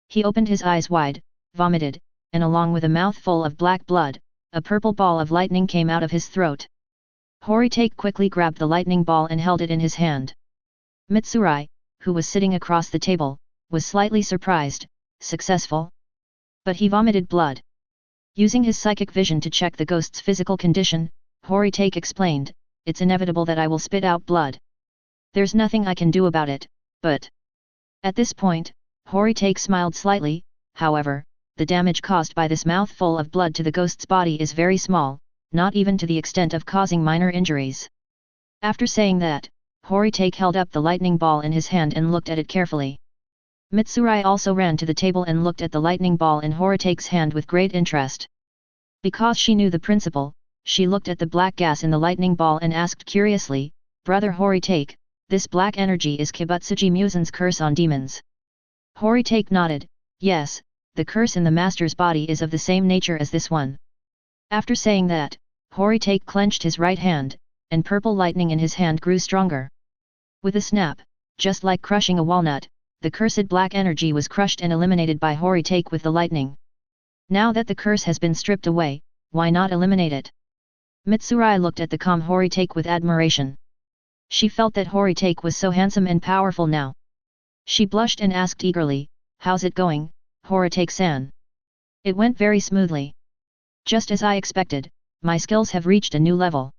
He opened his eyes wide, vomited, and along with a mouthful of black blood, a purple ball of lightning came out of his throat. Horitake quickly grabbed the lightning ball and held it in his hand. Mitsurai, who was sitting across the table, was slightly surprised. Successful? But he vomited blood. Using his psychic vision to check the ghost's physical condition, Horitake explained, "It's inevitable that I will spit out blood. There's nothing I can do about it, but..." At this point, Horitake smiled slightly. However, the damage caused by this mouthful of blood to the ghost's body is very small, not even to the extent of causing minor injuries. After saying that, Horitake held up the lightning ball in his hand and looked at it carefully. Mitsurai also ran to the table and looked at the lightning ball in Horitake's hand with great interest. Because she knew the principle, she looked at the black gas in the lightning ball and asked curiously, "Brother Horitake, this black energy is Kibutsuji Muzan's curse on demons?" Horitake nodded, "Yes, the curse in the master's body is of the same nature as this one." After saying that, Horitake clenched his right hand, and purple lightning in his hand grew stronger. With a snap, just like crushing a walnut, the cursed black energy was crushed and eliminated by Horitake with the lightning. Now that the curse has been stripped away, why not eliminate it? Mitsurai looked at the calm Horitake with admiration. She felt that Horitake was so handsome and powerful now. She blushed and asked eagerly, "How's it going, Horitake-san?" "It went very smoothly. Just as I expected, my skills have reached a new level.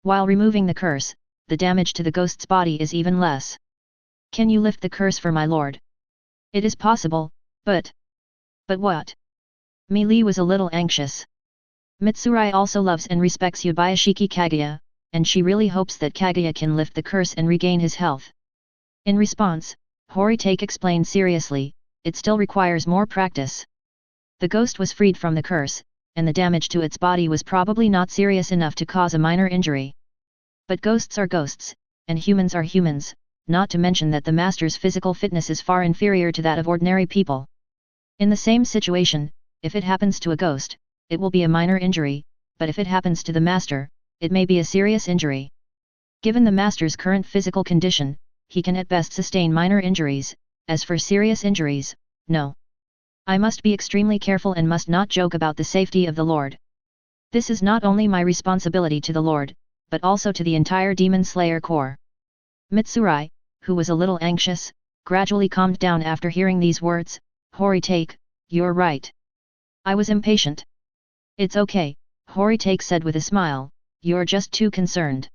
While removing the curse, the damage to the ghost's body is even less. Can you lift the curse for my lord?" "It is possible, but..." "But what?" Meili was a little anxious. Mitsurai also loves and respects Yabayashiki Kaguya, and she really hopes that Kaguya can lift the curse and regain his health. In response, Horitake explained seriously, "It still requires more practice. The ghost was freed from the curse, and the damage to its body was probably not serious enough to cause a minor injury. But ghosts are ghosts, and humans are humans, not to mention that the master's physical fitness is far inferior to that of ordinary people. In the same situation, if it happens to a ghost, it will be a minor injury, but if it happens to the master, it may be a serious injury. Given the master's current physical condition, he can at best sustain minor injuries. As for serious injuries, no. I must be extremely careful and must not joke about the safety of the Lord. This is not only my responsibility to the Lord, but also to the entire Demon Slayer Corps." Mitsurai, who was a little anxious, gradually calmed down after hearing these words. "Horitake, you're right. I was impatient. It's okay, Horitake said with a smile, you're just too concerned.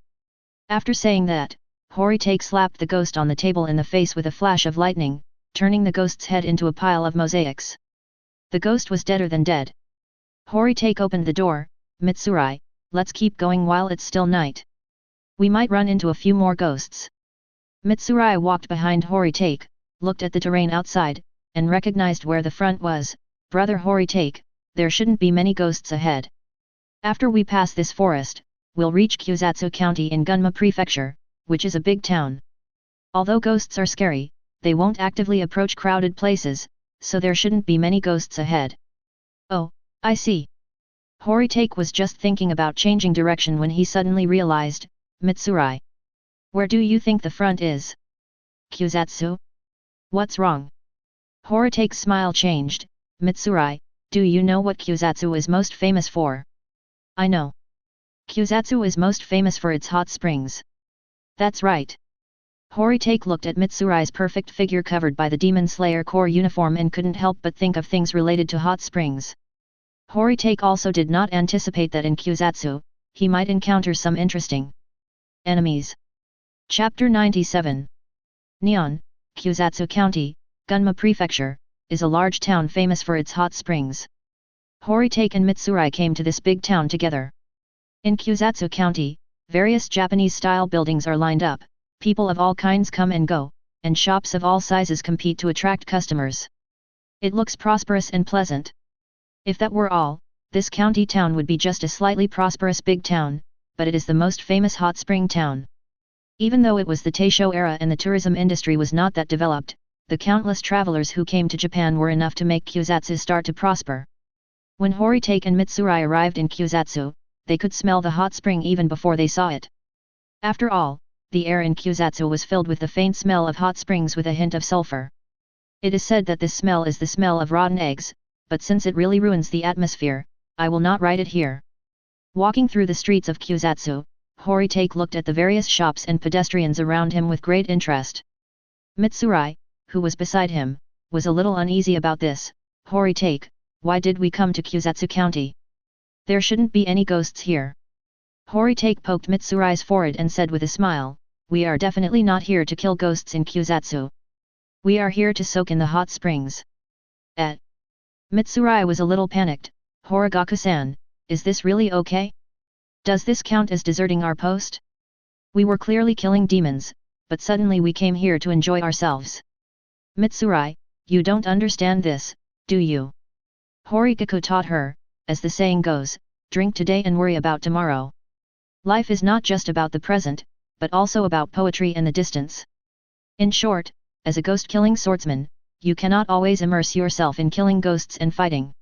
After saying that, Horitake slapped the ghost on the table in the face with a flash of lightning, turning the ghost's head into a pile of mosaics. The ghost was deader than dead. Horitake opened the door. Mitsurai, let's keep going while it's still night. We might run into a few more ghosts. Mitsurai walked behind Horitake, looked at the terrain outside, and recognized where the front was. Brother Horitake, there shouldn't be many ghosts ahead. After we pass this forest, we'll reach Kusatsu County in Gunma Prefecture, which is a big town. Although ghosts are scary, they won't actively approach crowded places, so there shouldn't be many ghosts ahead. Oh, I see. Horitake was just thinking about changing direction when he suddenly realized, Mitsurai. Where do you think the front is? Kusatsu? What's wrong? Horitake's smile changed. Mitsurai, do you know what Kusatsu is most famous for? I know. Kusatsu is most famous for its hot springs. That's right. Horitake looked at Mitsurai's perfect figure covered by the Demon Slayer Corps uniform and couldn't help but think of things related to hot springs. Horitake also did not anticipate that in Kusatsu, he might encounter some interesting enemies. Chapter 97. Neon, Kusatsu County, Gunma Prefecture, is a large town famous for its hot springs. Horitake and Mitsurai came to this big town together. In Kusatsu County, various Japanese-style buildings are lined up, people of all kinds come and go, and shops of all sizes compete to attract customers. It looks prosperous and pleasant. If that were all, this county town would be just a slightly prosperous big town, but it is the most famous hot spring town. Even though it was the Taisho era and the tourism industry was not that developed, the countless travelers who came to Japan were enough to make Kusatsu start to prosper. When Horitake and Mitsurai arrived in Kusatsu, they could smell the hot spring even before they saw it. After all, the air in Kusatsu was filled with the faint smell of hot springs with a hint of sulfur. It is said that this smell is the smell of rotten eggs, but since it really ruins the atmosphere, I will not write it here. Walking through the streets of Kusatsu, Horitake looked at the various shops and pedestrians around him with great interest. Mitsurai, who was beside him, was a little uneasy about this. Horitake, why did we come to Kusatsu County? There shouldn't be any ghosts here. Horitake poked Mitsurai's forehead and said with a smile, we are definitely not here to kill ghosts in Kusatsu. We are here to soak in the hot springs. Mitsurai was a little panicked. Horigaku-san, is this really okay? Does this count as deserting our post? We were clearly killing demons, but suddenly we came here to enjoy ourselves. Mitsurai, you don't understand this, do you? Horigaku taught her, as the saying goes, drink today and worry about tomorrow. Life is not just about the present, but also about poetry and the distance. In short, as a ghost-killing swordsman, you cannot always immerse yourself in killing ghosts and fighting.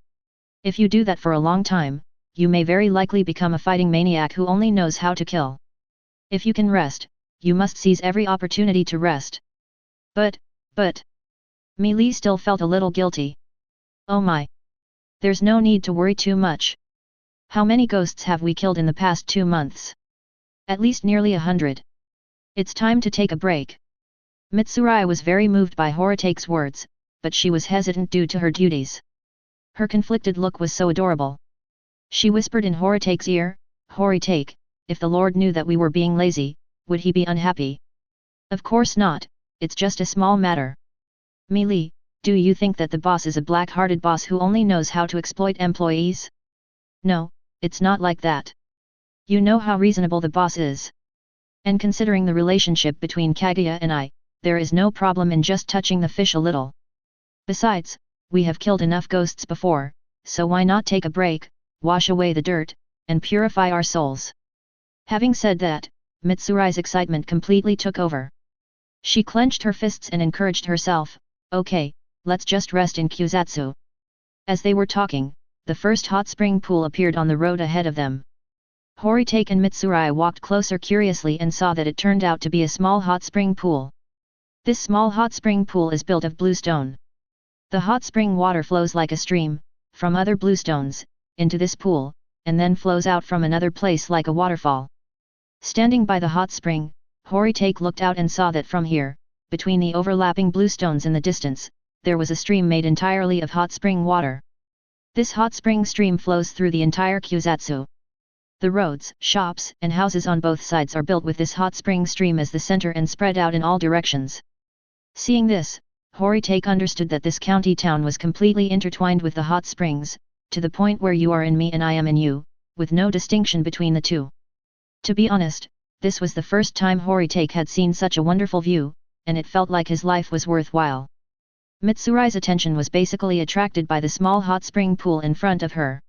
If you do that for a long time, you may very likely become a fighting maniac who only knows how to kill. If you can rest, you must seize every opportunity to rest. But, Meili still felt a little guilty. Oh my! There's no need to worry too much. How many ghosts have we killed in the past 2 months? At least nearly 100. It's time to take a break. Mitsurai was very moved by Horitake's words, but she was hesitant due to her duties. Her conflicted look was so adorable. She whispered in Horitake's ear, Horitake, if the Lord knew that we were being lazy, would he be unhappy? Of course not, it's just a small matter. Meili, do you think that the boss is a black-hearted boss who only knows how to exploit employees? No, it's not like that. You know how reasonable the boss is. And considering the relationship between Kaguya and I, there is no problem in just touching the fish a little. Besides, we have killed enough ghosts before, so why not take a break, wash away the dirt, and purify our souls? Having said that, Mitsurai's excitement completely took over. She clenched her fists and encouraged herself, okay, let's just rest in Kusatsu. As they were talking, the first hot spring pool appeared on the road ahead of them. Horitake and Mitsurai walked closer curiously and saw that it turned out to be a small hot spring pool. This small hot spring pool is built of blue stone. The hot spring water flows like a stream, from other blue stones, into this pool, and then flows out from another place like a waterfall. Standing by the hot spring, Horitake looked out and saw that from here, between the overlapping blue stones in the distance, there was a stream made entirely of hot spring water. This hot spring stream flows through the entire Kusatsu. The roads, shops, and houses on both sides are built with this hot spring stream as the center and spread out in all directions. Seeing this, Horitake understood that this county town was completely intertwined with the hot springs, to the point where you are in me and I am in you, with no distinction between the two. To be honest, this was the first time Horitake had seen such a wonderful view, and it felt like his life was worthwhile. Mitsurai's attention was basically attracted by the small hot spring pool in front of her.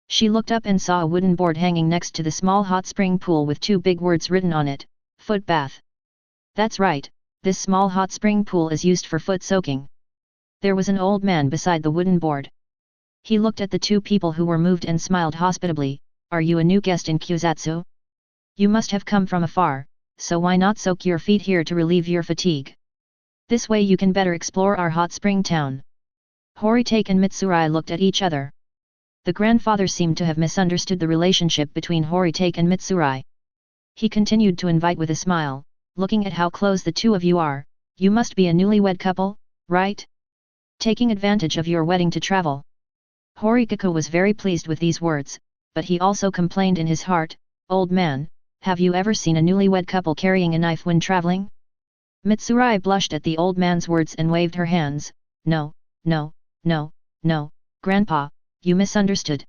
She looked up and saw a wooden board hanging next to the small hot spring pool with two big words written on it, foot bath. That's right, this small hot spring pool is used for foot soaking. There was an old man beside the wooden board. He looked at the two people who were moved and smiled hospitably. Are you a new guest in Kusatsu? You must have come from afar, so why not soak your feet here to relieve your fatigue? This way you can better explore our hot spring town. Horitake and Mitsurai looked at each other. The grandfather seemed to have misunderstood the relationship between Horitake and Mitsurai. He continued to invite with a smile, looking at how close the two of you are. You must be a newlywed couple, right? Taking advantage of your wedding to travel. Horitake was very pleased with these words, but he also complained in his heart, old man, have you ever seen a newlywed couple carrying a knife when traveling? Mitsurai blushed at the old man's words and waved her hands. No, no, no, no, grandpa, you misunderstood.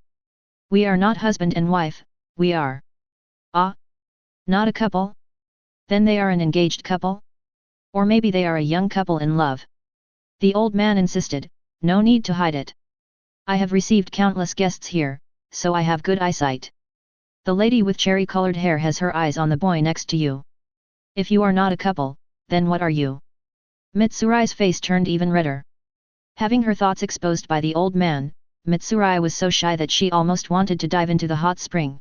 We are not husband and wife, we are. Ah? Not a couple? Then they are an engaged couple? Or maybe they are a young couple in love. The old man insisted, no need to hide it. I have received countless guests here, so I have good eyesight. The lady with cherry-colored hair has her eyes on the boy next to you. If you are not a couple, then what are you? Mitsurai's face turned even redder. Having her thoughts exposed by the old man, Mitsurai was so shy that she almost wanted to dive into the hot spring.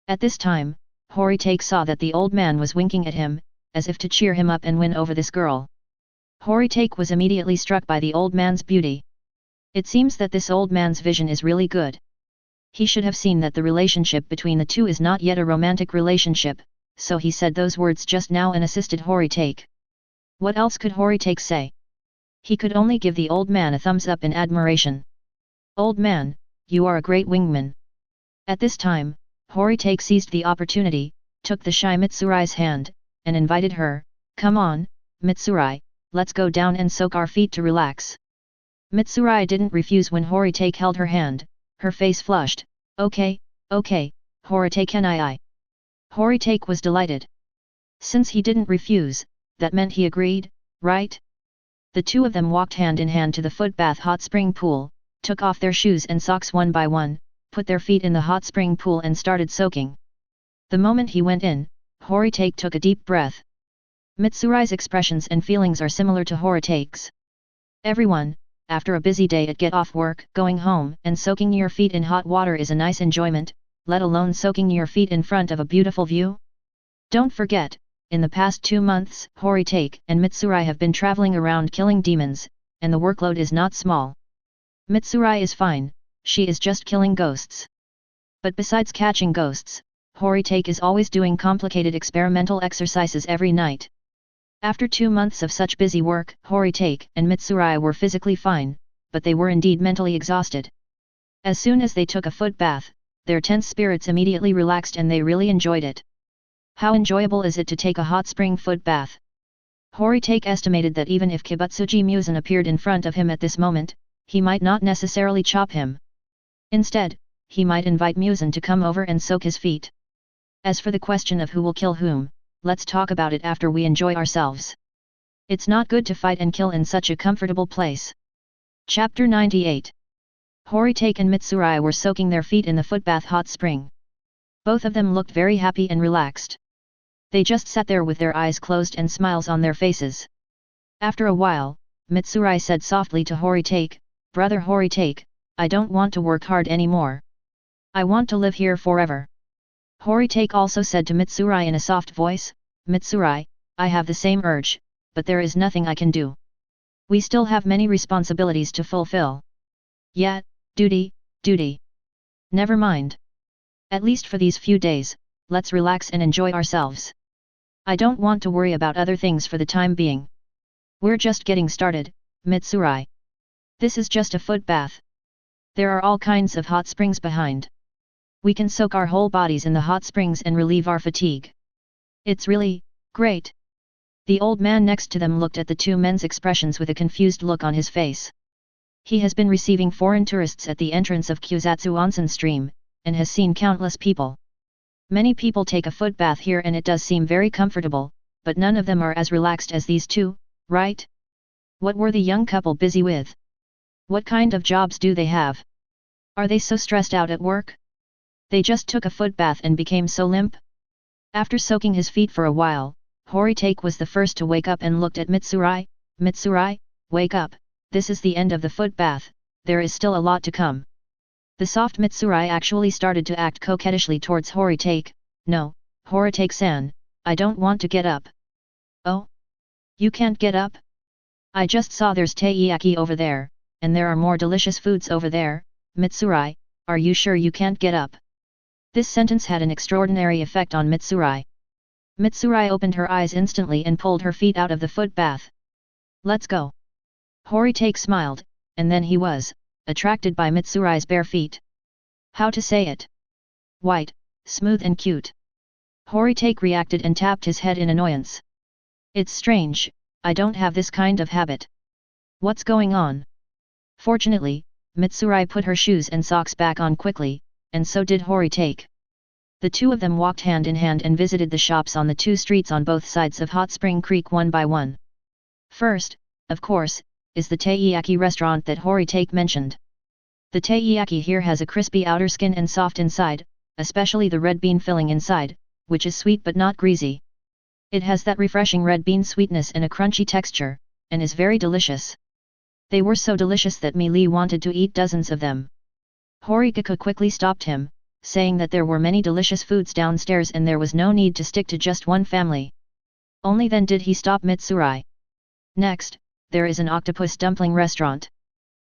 At this time, Horitake saw that the old man was winking at him, as if to cheer him up and win over this girl. Horitake was immediately struck by the old man's beauty. It seems that this old man's vision is really good. He should have seen that the relationship between the two is not yet a romantic relationship, so he said those words just now and assisted Horitake. What else could Horitake say? He could only give the old man a thumbs up in admiration. Old man, you are a great wingman. At this time, Horitake seized the opportunity, took the shy Mitsurai's hand, and invited her, come on, Mitsurai, let's go down and soak our feet to relax. Mitsurai didn't refuse when Horitake held her hand, her face flushed. Okay, Horitake and I. Horitake was delighted. Since he didn't refuse, that meant he agreed, right? The two of them walked hand in hand to the foot bath hot spring pool, took off their shoes and socks one by one, put their feet in the hot spring pool and started soaking. The moment he went in, Horitake took a deep breath. Mitsurai's expressions and feelings are similar to Horitake's. Everyone, after a busy day at get off work, going home and soaking your feet in hot water is a nice enjoyment, let alone soaking your feet in front of a beautiful view. Don't forget, in the past 2 months, Horitake and Mitsurai have been traveling around killing demons, and the workload is not small. Mitsurai is fine, she is just killing ghosts. But besides catching ghosts, Horitake is always doing complicated experimental exercises every night. After 2 months of such busy work, Horitake and Mitsurai were physically fine, but they were indeed mentally exhausted. As soon as they took a foot bath, their tense spirits immediately relaxed and they really enjoyed it. How enjoyable is it to take a hot spring foot bath? Horitake estimated that even if Kibutsuji Muzan appeared in front of him at this moment, he might not necessarily chop him. Instead, he might invite Muzan to come over and soak his feet. As for the question of who will kill whom, let's talk about it after we enjoy ourselves. It's not good to fight and kill in such a comfortable place. Chapter 98. Horitake and Mitsurai were soaking their feet in the footbath hot spring. Both of them looked very happy and relaxed. They just sat there with their eyes closed and smiles on their faces. After a while, Mitsurai said softly to Horitake, Brother Horitake, I don't want to work hard anymore. I want to live here forever. Horitake also said to Mitsurai in a soft voice, Mitsurai, I have the same urge, but there is nothing I can do. We still have many responsibilities to fulfill. Yeah, duty. Never mind. At least for these few days, let's relax and enjoy ourselves. I don't want to worry about other things for the time being. We're just getting started, Mitsurai. This is just a foot bath. There are all kinds of hot springs behind. We can soak our whole bodies in the hot springs and relieve our fatigue. It's really great. The old man next to them looked at the two men's expressions with a confused look on his face. He has been receiving foreign tourists at the entrance of Kyuzatsu Onsen stream, and has seen countless people. Many people take a foot bath here and it does seem very comfortable, but none of them are as relaxed as these two, right? What were the young couple busy with? What kind of jobs do they have? Are they so stressed out at work? They just took a foot bath and became so limp? After soaking his feet for a while, Horitake was the first to wake up and looked at Mitsurai. Mitsurai, wake up, this is the end of the foot bath, there is still a lot to come. The soft Mitsurai actually started to act coquettishly towards Horitake. No, Horitake-san, I don't want to get up. Oh? You can't get up? I just saw there's taiyaki over there, and there are more delicious foods over there. Mitsurai, are you sure you can't get up? This sentence had an extraordinary effect on Mitsurai. Mitsurai opened her eyes instantly and pulled her feet out of the foot bath. Let's go. Horitake smiled, and then he was attracted by Mitsurai's bare feet. How to say it? White, smooth and cute. Horitake reacted and tapped his head in annoyance. It's strange, I don't have this kind of habit. What's going on? Fortunately, Mitsurai put her shoes and socks back on quickly, and so did Horitake. The two of them walked hand in hand and visited the shops on the two streets on both sides of Hot Spring Creek one by one. First, of course, is the taiyaki restaurant that Horitake mentioned. The taiyaki here has a crispy outer skin and soft inside, especially the red bean filling inside, which is sweet but not greasy. It has that refreshing red bean sweetness and a crunchy texture, and is very delicious. They were so delicious that Meili wanted to eat dozens of them. Horitake quickly stopped him, saying that there were many delicious foods downstairs and there was no need to stick to just one family. Only then did he stop Mitsurai. Next, there is an octopus dumpling restaurant.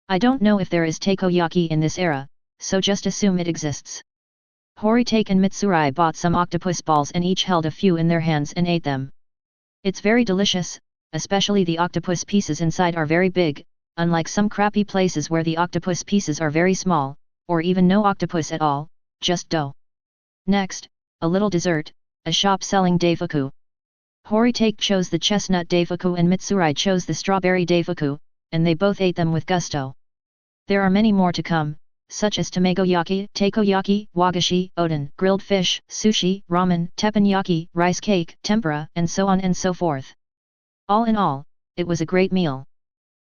I don't know if there is takoyaki in this era, so just assume it exists. Horitake and Mitsurai bought some octopus balls and each held a few in their hands and ate them. It's very delicious, especially the octopus pieces inside are very big, unlike some crappy places where the octopus pieces are very small, or even no octopus at all, just dough. Next, a little dessert, a shop selling daifuku. Horitake chose the chestnut daifuku and Mitsurai chose the strawberry daifuku, and they both ate them with gusto. There are many more to come, such as tamagoyaki, takoyaki, wagashi, odin, grilled fish, sushi, ramen, teppanyaki, rice cake, tempura, and so on and so forth. All in all, it was a great meal.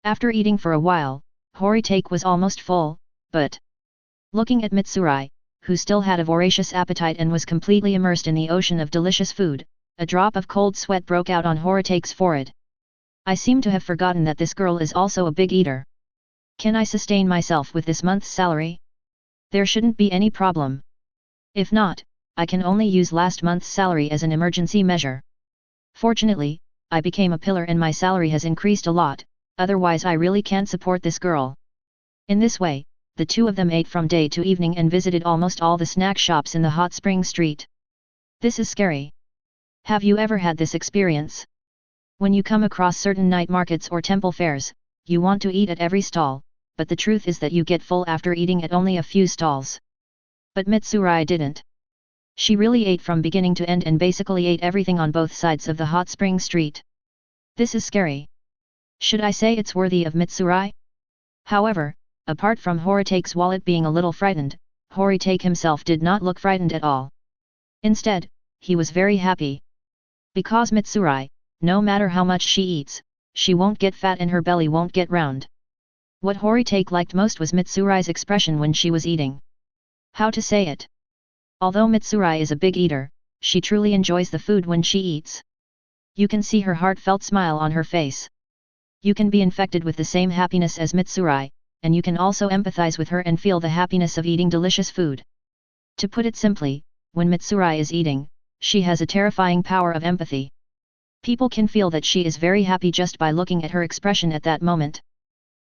After eating for a while, Horitake was almost full, but looking at Mitsurai, who still had a voracious appetite and was completely immersed in the ocean of delicious food, a drop of cold sweat broke out on Horitake's forehead. I seem to have forgotten that this girl is also a big eater. Can I sustain myself with this month's salary? There shouldn't be any problem. If not, I can only use last month's salary as an emergency measure. Fortunately, I became a pillar and my salary has increased a lot, otherwise I really can't support this girl. In this way, the two of them ate from day to evening and visited almost all the snack shops in the Hot Spring Street. This is scary. Have you ever had this experience? When you come across certain night markets or temple fairs, you want to eat at every stall, but the truth is that you get full after eating at only a few stalls. But Mitsurai didn't. She really ate from beginning to end and basically ate everything on both sides of the Hot Spring Street. This is scary. Should I say it's worthy of Mitsurai? However, apart from Horitake's wallet being a little frightened, Horitake himself did not look frightened at all. Instead, he was very happy. Because Mitsurai, no matter how much she eats, she won't get fat and her belly won't get round. What Horitake liked most was Mitsurai's expression when she was eating. How to say it? Although Mitsurai is a big eater, she truly enjoys the food when she eats. You can see her heartfelt smile on her face. You can be infected with the same happiness as Mitsurai, and you can also empathize with her and feel the happiness of eating delicious food. To put it simply, when Mitsurai is eating, she has a terrifying power of empathy. People can feel that she is very happy just by looking at her expression at that moment.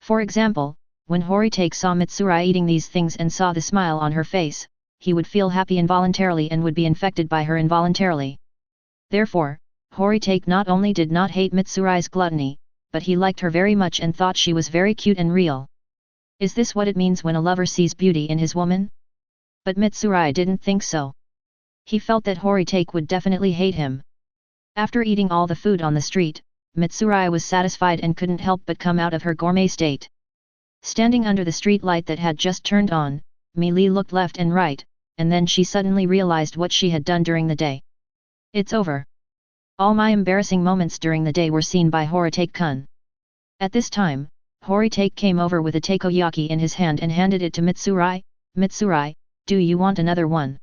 For example, when Horitake saw Mitsurai eating these things and saw the smile on her face, he would feel happy involuntarily and would be infected by her involuntarily. Therefore, Horitake not only did not hate Mitsurai's gluttony, but he liked her very much and thought she was very cute and real. Is this what it means when a lover sees beauty in his woman? But Mitsurai didn't think so. He felt that Horitake would definitely hate him. After eating all the food on the street, Mitsurai was satisfied and couldn't help but come out of her gourmet state. Standing under the street light that had just turned on, Meili looked left and right, and then she suddenly realized what she had done during the day. It's over. All my embarrassing moments during the day were seen by Horitake-kun. At this time, Horitake came over with a takoyaki in his hand and handed it to Mitsurai. Mitsurai, do you want another one?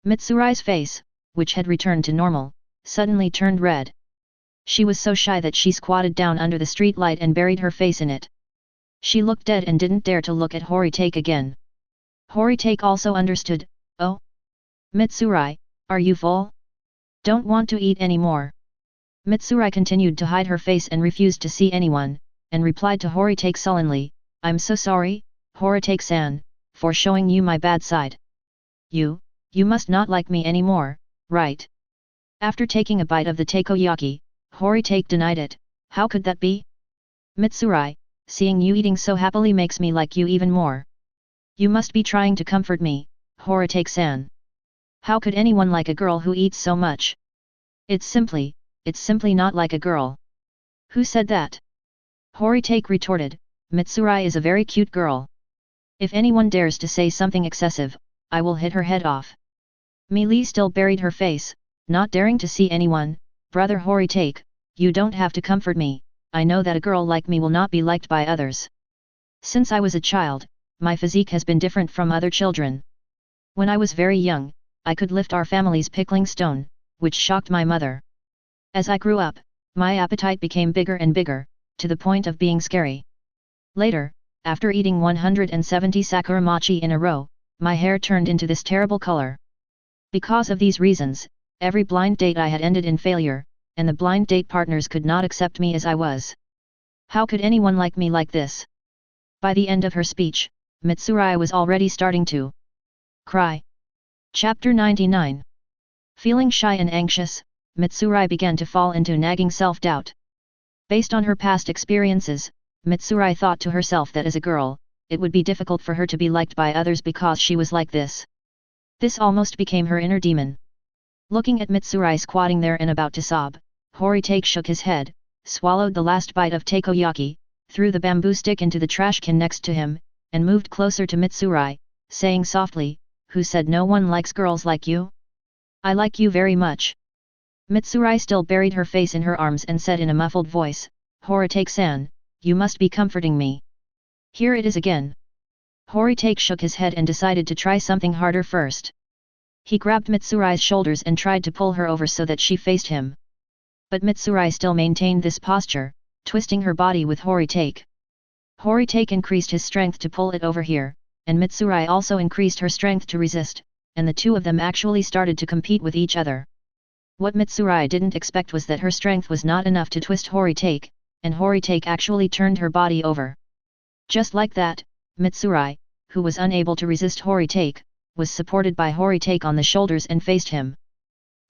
Mitsurai's face, which had returned to normal, suddenly turned red. She was so shy that she squatted down under the street light and buried her face in it. She looked dead and didn't dare to look at Horitake again. Horitake also understood. Oh? Mitsurai, are you full? Don't want to eat any more. Mitsurai continued to hide her face and refused to see anyone, and replied to Horitake sullenly, I'm so sorry, Horitake-san, for showing you my bad side. You must not like me anymore, right? After taking a bite of the takoyaki, Horitake denied it. How could that be? Mitsurai, seeing you eating so happily makes me like you even more. You must be trying to comfort me, Horitake-san. How could anyone like a girl who eats so much? It's simply not like a girl. Who said that? Horitake retorted, Mitsurai is a very cute girl. If anyone dares to say something excessive, I will hit her head off. Meili still buried her face, not daring to see anyone. Brother Horitake, you don't have to comfort me, I know that a girl like me will not be liked by others. Since I was a child, my physique has been different from other children. When I was very young, I could lift our family's pickling stone, which shocked my mother. As I grew up, my appetite became bigger and bigger, to the point of being scary. Later, after eating 170 sakuramachi in a row, my hair turned into this terrible color. Because of these reasons, every blind date I had ended in failure, and the blind date partners could not accept me as I was. How could anyone like me like this? By the end of her speech, Mitsurai was already starting to cry. Chapter 99. Feeling shy and anxious, Mitsurai began to fall into nagging self-doubt. Based on her past experiences, Mitsurai thought to herself that as a girl, it would be difficult for her to be liked by others because she was like this. This almost became her inner demon. Looking at Mitsurai squatting there and about to sob, Horitake shook his head, swallowed the last bite of takoyaki, threw the bamboo stick into the trash can next to him, and moved closer to Mitsurai, saying softly, Who said no one likes girls like you? I like you very much. Mitsurai still buried her face in her arms and said in a muffled voice, Horitake-san, you must be comforting me. Here it is again. Horitake shook his head and decided to try something harder first. He grabbed Mitsurai's shoulders and tried to pull her over so that she faced him. But Mitsurai still maintained this posture, twisting her body with Horitake. Horitake increased his strength to pull it over here, and Mitsurai also increased her strength to resist, and the two of them actually started to compete with each other. What Mitsurai didn't expect was that her strength was not enough to twist Horitake, and Horitake actually turned her body over. Just like that, Mitsurai, who was unable to resist Horitake, was supported by Horitake on the shoulders and faced him.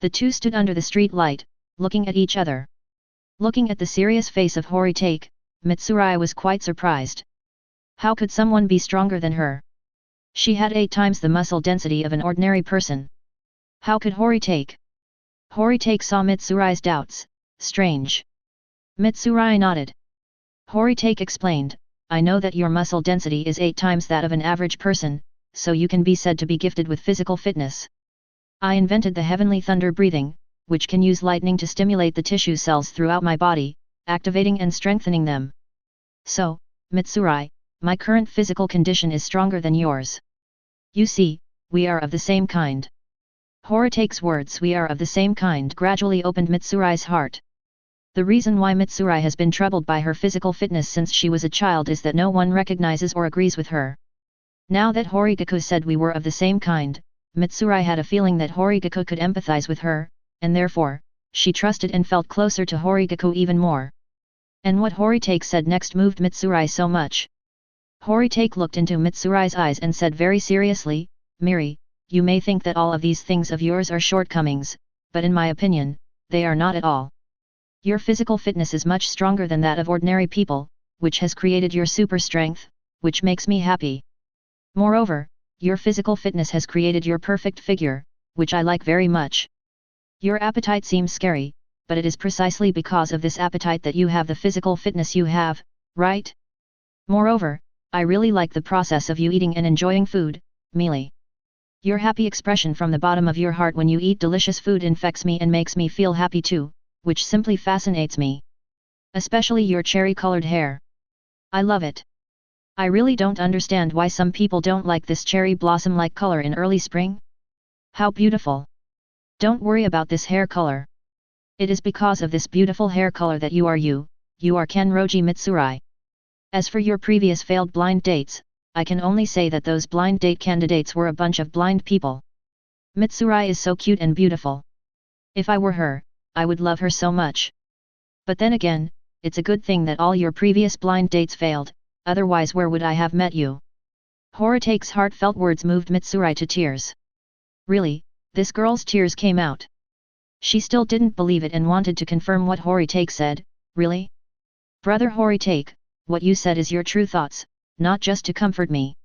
The two stood under the street light, looking at each other. Looking at the serious face of Horitake, Mitsurai was quite surprised. How could someone be stronger than her? She had 8 times the muscle density of an ordinary person. How could Horitake? Horitake saw Mitsurai's doubts. Strange. Mitsurai nodded. Horitake explained, I know that your muscle density is 8 times that of an average person, so you can be said to be gifted with physical fitness. I invented the heavenly thunder breathing, which can use lightning to stimulate the tissue cells throughout my body, activating and strengthening them. So, Mitsurai, my current physical condition is stronger than yours. You see, we are of the same kind. Horitake's words "we are of the same kind" gradually opened Mitsurai's heart. The reason why Mitsurai has been troubled by her physical fitness since she was a child is that no one recognizes or agrees with her. Now that Horigaku said we were of the same kind, Mitsurai had a feeling that Horigaku could empathize with her, and therefore, she trusted and felt closer to Horigaku even more. And what Horitake said next moved Mitsurai so much. Horitake looked into Mitsurai's eyes and said very seriously, Miri, you may think that all of these things of yours are shortcomings, but in my opinion, they are not at all. Your physical fitness is much stronger than that of ordinary people, which has created your super strength, which makes me happy. Moreover, your physical fitness has created your perfect figure, which I like very much. Your appetite seems scary, but it is precisely because of this appetite that you have the physical fitness you have, right? Moreover, I really like the process of you eating and enjoying food, Mealy. Your happy expression from the bottom of your heart when you eat delicious food infects me and makes me feel happy too, which simply fascinates me. Especially your cherry-colored hair. I love it. I really don't understand why some people don't like this cherry blossom-like color in early spring. How beautiful. Don't worry about this hair color. It is because of this beautiful hair color that you are Kenroji Mitsurai. As for your previous failed blind dates, I can only say that those blind date candidates were a bunch of blind people. Mitsurai is so cute and beautiful. If I were her, I would love her so much. But then again, it's a good thing that all your previous blind dates failed, otherwise where would I have met you? Horitake's heartfelt words moved Mitsurai to tears. Really, this girl's tears came out. She still didn't believe it and wanted to confirm what Horitake said. Really? Brother Horitake, what you said is your true thoughts, not just to comfort me.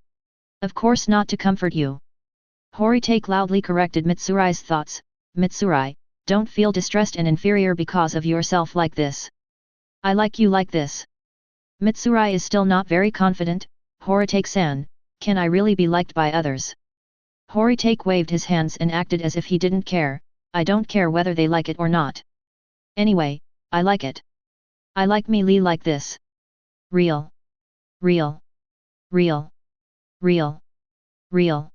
Of course not to comfort you. Horitake loudly corrected Mitsurai's thoughts. Mitsurai, don't feel distressed and inferior because of yourself like this. I like you like this. Mitsurai is still not very confident. Horitake-san, can I really be liked by others? Horitake waved his hands and acted as if he didn't care. I don't care whether they like it or not. Anyway, I like it. I like me like this. Real. Real. Real. Real. Real.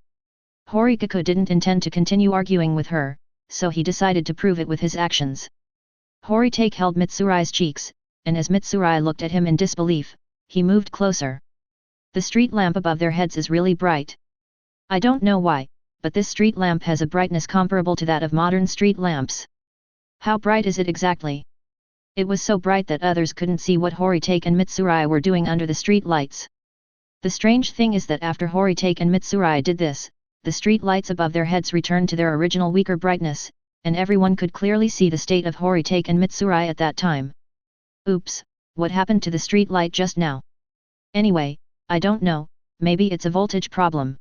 Horikaku didn't intend to continue arguing with her, so he decided to prove it with his actions. Horitake held Mitsurai's cheeks, and as Mitsurai looked at him in disbelief, he moved closer. The street lamp above their heads is really bright. I don't know why, but this street lamp has a brightness comparable to that of modern street lamps. How bright is it exactly? It was so bright that others couldn't see what Horitake and Mitsurai were doing under the street lights. The strange thing is that after Horitake and Mitsurai did this, the street lights above their heads returned to their original weaker brightness, and everyone could clearly see the state of Horitake and Mitsurai at that time. Oops, what happened to the street light just now? Anyway, I don't know, maybe it's a voltage problem.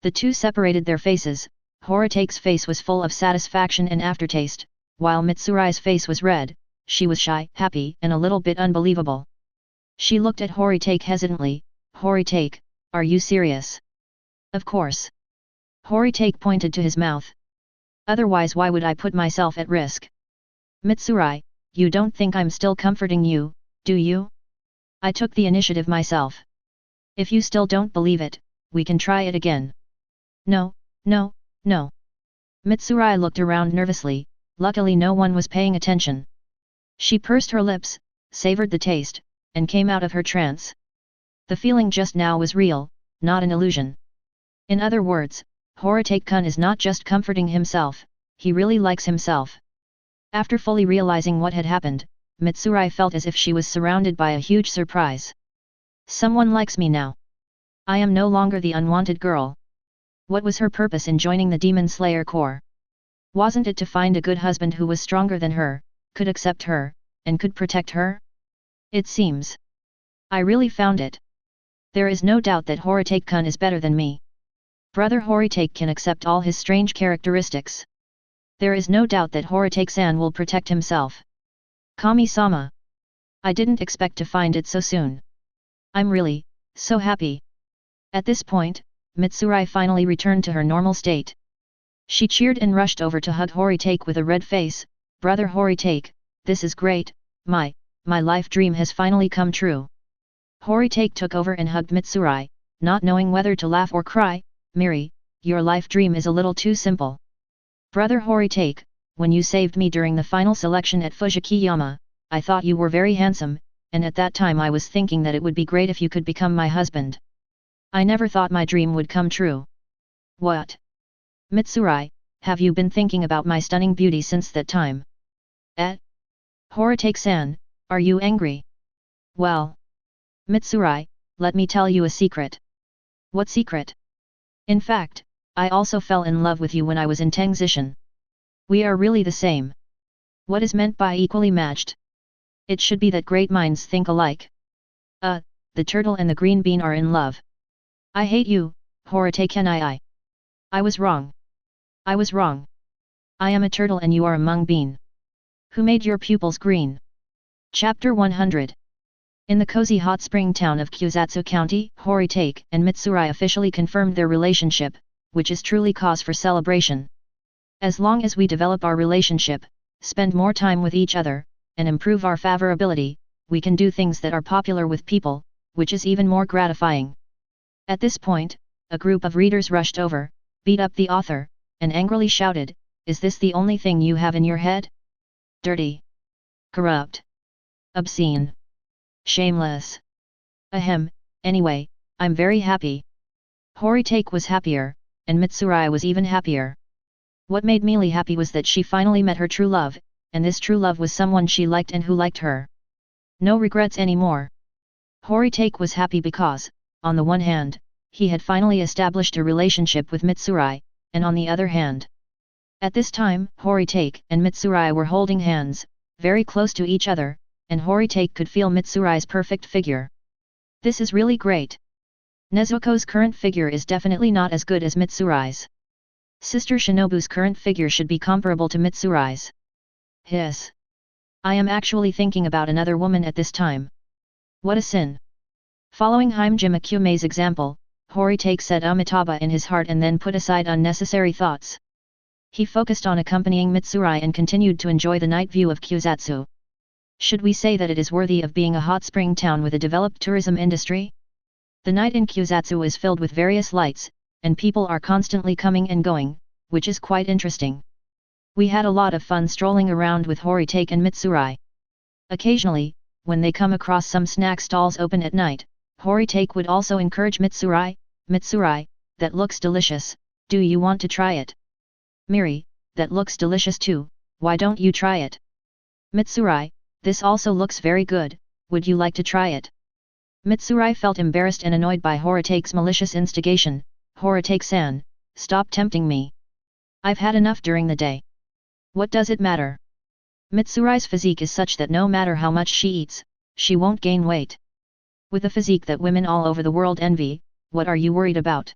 The two separated their faces. Horitake's face was full of satisfaction and aftertaste, while Mitsurai's face was red. She was shy, happy, and a little bit unbelievable. She looked at Horitake hesitantly. Horitake, are you serious? Of course. Horitake pointed to his mouth. Otherwise why would I put myself at risk? Mitsurai, you don't think I'm still comforting you, do you? I took the initiative myself. If you still don't believe it, we can try it again. No, no, no. Mitsurai looked around nervously. Luckily no one was paying attention. She pursed her lips, savored the taste, and came out of her trance. The feeling just now was real, not an illusion. In other words, Horitake-kun is not just comforting himself, he really likes himself. After fully realizing what had happened, Mitsurai felt as if she was surrounded by a huge surprise. Someone likes me now. I am no longer the unwanted girl. What was her purpose in joining the Demon Slayer Corps? Wasn't it to find a good husband who was stronger than her, could accept her, and could protect her? It seems. I really found it. There is no doubt that Horitake-kun is better than me. Brother Horitake can accept all his strange characteristics. There is no doubt that Horitake-san will protect himself. Kami-sama. I didn't expect to find it so soon. I'm really, so happy. At this point, Mitsurai finally returned to her normal state. She cheered and rushed over to hug Horitake with a red face. Brother Horitake, this is great, my life dream has finally come true. Horitake took over and hugged Mitsurai, not knowing whether to laugh or cry. Miri, your life dream is a little too simple. Brother Horitake, when you saved me during the final selection at Fujikiyama, I thought you were very handsome, and at that time I was thinking that it would be great if you could become my husband. I never thought my dream would come true. What? Mitsurai, have you been thinking about my stunning beauty since that time? Horitake-san, are you angry? Well. Mitsurai, let me tell you a secret. What secret? In fact, I also fell in love with you when I was in Tangzishan. We are really the same. What is meant by equally matched? It should be that great minds think alike. the turtle and the green bean are in love. I hate you, Horitake. I was wrong. I was wrong. I am a turtle and you are a mung bean. Who made your pupils green? Chapter 100. In the cozy hot spring town of Kusatsu County, Horitake and Mitsurai officially confirmed their relationship, which is truly cause for celebration. As long as we develop our relationship, spend more time with each other, and improve our favorability, we can do things that are popular with people, which is even more gratifying. At this point, a group of readers rushed over, beat up the author, and angrily shouted, "Is this the only thing you have in your head? Dirty. Corrupt. Obscene. Shameless. Ahem, anyway, I'm very happy." Horitake was happier, and Mitsurai was even happier. What made Meili happy was that she finally met her true love, and this true love was someone she liked and who liked her. No regrets anymore. Horitake was happy because, on the one hand, he had finally established a relationship with Mitsurai, and on the other hand. At this time, Horitake and Mitsurai were holding hands, very close to each other, and Horitake could feel Mitsurai's perfect figure. This is really great. Nezuko's current figure is definitely not as good as Mitsurai's. Sister Shinobu's current figure should be comparable to Mitsurai's. Hiss. I am actually thinking about another woman at this time. What a sin. Following Hime Akume's example, Horitake said Amitabha in his heart and then put aside unnecessary thoughts. He focused on accompanying Mitsurai and continued to enjoy the night view of Kusatsu. Should we say that it is worthy of being a hot spring town with a developed tourism industry? The night in Kusatsu is filled with various lights, and people are constantly coming and going, which is quite interesting. We had a lot of fun strolling around with Horitake and Mitsurai. Occasionally, when they come across some snack stalls open at night, Horitake would also encourage Mitsurai, "Mitsurai, that looks delicious, do you want to try it? Miri, that looks delicious too, why don't you try it? Mitsurai, this also looks very good, would you like to try it?" Mitsurai felt embarrassed and annoyed by Horitake's malicious instigation. "Horitake-san, stop tempting me. I've had enough during the day. What does it matter? Mitsurai's physique is such that no matter how much she eats, she won't gain weight. With a physique that women all over the world envy, what are you worried about?"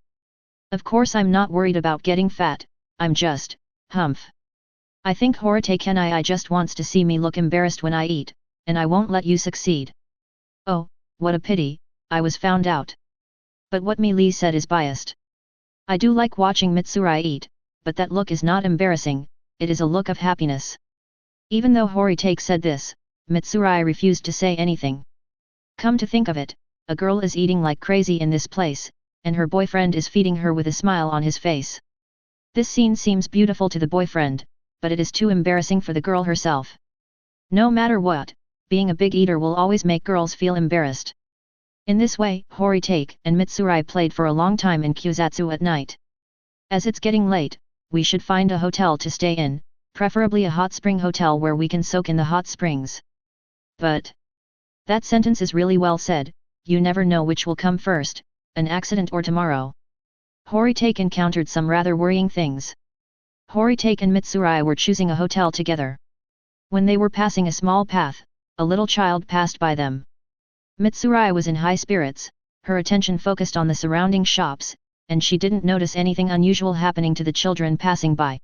"Of course I'm not worried about getting fat, I'm just, humph. I think Horitake just wants to see me look embarrassed when I eat, and I won't let you succeed." "Oh, what a pity, I was found out. But what Meili said is biased. I do like watching Mitsurai eat, but that look is not embarrassing, it is a look of happiness." Even though Horitake said this, Mitsurai refused to say anything. Come to think of it, a girl is eating like crazy in this place, and her boyfriend is feeding her with a smile on his face. This scene seems beautiful to the boyfriend, but it is too embarrassing for the girl herself. No matter what, being a big eater will always make girls feel embarrassed. In this way, Horitake and Mitsurai played for a long time in Kusatsu at night. As it's getting late, we should find a hotel to stay in, preferably a hot spring hotel where we can soak in the hot springs. But that sentence is really well said, you never know which will come first, an accident or tomorrow. Horitake encountered some rather worrying things. Horitake and Mitsurai were choosing a hotel together. When they were passing a small path, a little child passed by them. Mitsurai was in high spirits, her attention focused on the surrounding shops, and she didn't notice anything unusual happening to the children passing by.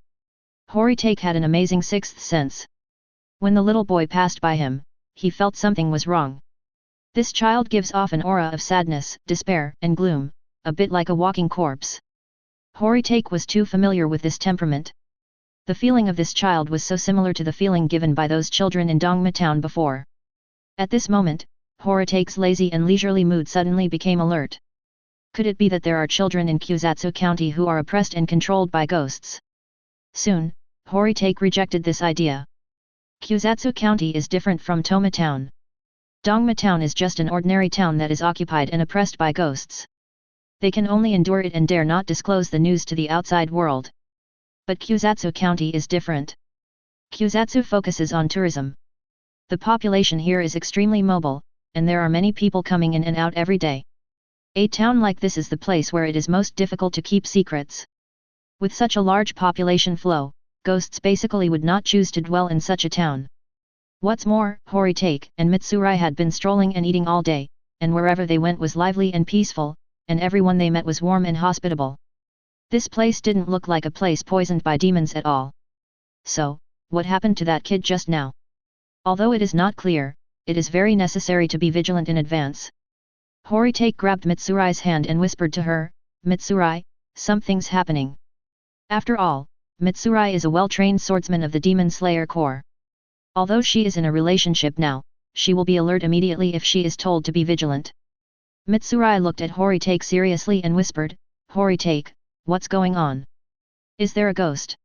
Horitake had an amazing sixth sense. When the little boy passed by him, he felt something was wrong. This child gives off an aura of sadness, despair, and gloom, a bit like a walking corpse. Horitake was too familiar with this temperament. The feeling of this child was so similar to the feeling given by those children in Dongma Town before. At this moment, Horitake's lazy and leisurely mood suddenly became alert. Could it be that there are children in Kusatsu County who are oppressed and controlled by ghosts? Soon, Horitake rejected this idea. Kusatsu County is different from Toma Town. Dongma Town is just an ordinary town that is occupied and oppressed by ghosts. They can only endure it and dare not disclose the news to the outside world. But Kusatsu County is different. Kusatsu focuses on tourism. The population here is extremely mobile, and there are many people coming in and out every day. A town like this is the place where it is most difficult to keep secrets. With such a large population flow, ghosts basically would not choose to dwell in such a town. What's more, Horitake and Mitsurai had been strolling and eating all day, and wherever they went was lively and peaceful, and everyone they met was warm and hospitable. This place didn't look like a place poisoned by demons at all. So, what happened to that kid just now? Although it is not clear, it is very necessary to be vigilant in advance. Horitake grabbed Mitsurai's hand and whispered to her, "Mitsurai, something's happening." After all, Mitsurai is a well-trained swordsman of the Demon Slayer Corps. Although she is in a relationship now, she will be alert immediately if she is told to be vigilant. Mitsurai looked at Horitake seriously and whispered, "Horitake, what's going on? Is there a ghost?"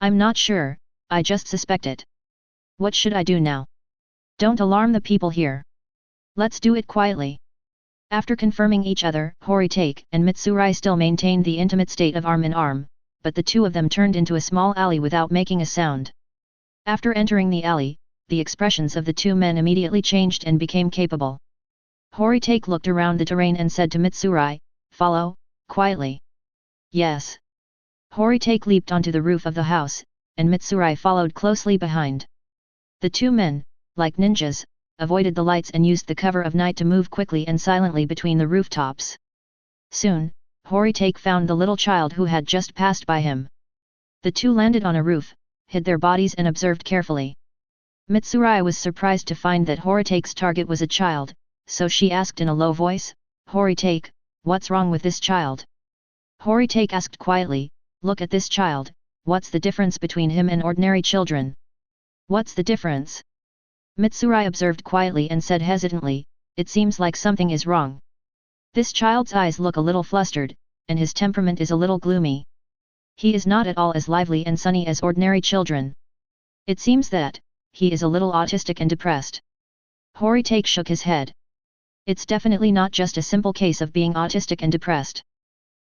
"I'm not sure, I just suspect it. What should I do now?" "Don't alarm the people here. Let's do it quietly." After confirming each other, Horitake and Mitsurai still maintained the intimate state of arm in arm, but the two of them turned into a small alley without making a sound. After entering the alley, the expressions of the two men immediately changed and became capable. Horitake looked around the terrain and said to Mitsurai, "Follow, quietly." "Yes." Horitake leaped onto the roof of the house, and Mitsurai followed closely behind. The two men, like ninjas, avoided the lights and used the cover of night to move quickly and silently between the rooftops. Soon, Horitake found the little child who had just passed by him. The two landed on a roof, hid their bodies and observed carefully. Mitsurai was surprised to find that Horitake's target was a child, so she asked in a low voice, "Horitake, what's wrong with this child?" Horitake asked quietly, "Look at this child, what's the difference between him and ordinary children?" "What's the difference?" Mitsurai observed quietly and said hesitantly, "It seems like something is wrong. This child's eyes look a little flustered, and his temperament is a little gloomy. He is not at all as lively and sunny as ordinary children. It seems that he is a little autistic and depressed." Horitake shook his head. "It's definitely not just a simple case of being autistic and depressed.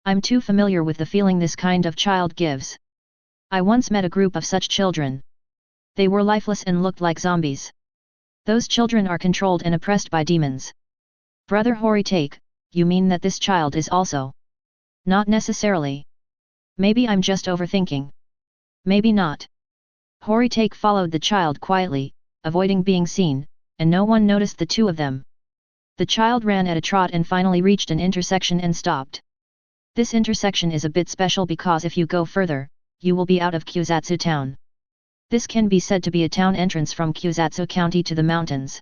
I'm too familiar with the feeling this kind of child gives. I once met a group of such children. They were lifeless and looked like zombies. Those children are controlled and oppressed by demons." "Brother Horitake, you mean that this child is also?" "Not necessarily. Maybe I'm just overthinking." "Maybe not." Horitake followed the child quietly, avoiding being seen, and no one noticed the two of them. The child ran at a trot and finally reached an intersection and stopped. This intersection is a bit special because if you go further, you will be out of Kusatsu town. This can be said to be a town entrance from Kusatsu County to the mountains.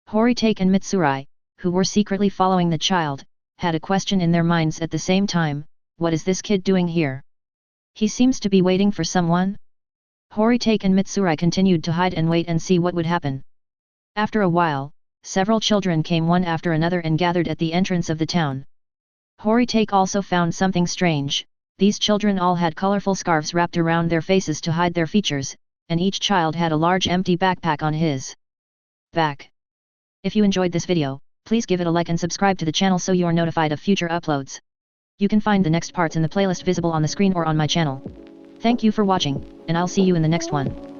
Horitake and Mitsurai, who were secretly following the child, had a question in their minds at the same time, "What is this kid doing here? He seems to be waiting for someone?" Horitake and Mitsurai continued to hide and wait and see what would happen. After a while, several children came one after another and gathered at the entrance of the town. Horitake also found something strange. These children all had colorful scarves wrapped around their faces to hide their features, and each child had a large empty backpack on his back. If you enjoyed this video, please give it a like and subscribe to the channel so you are notified of future uploads. You can find the next parts in the playlist visible on the screen or on my channel. Thank you for watching, and I'll see you in the next one.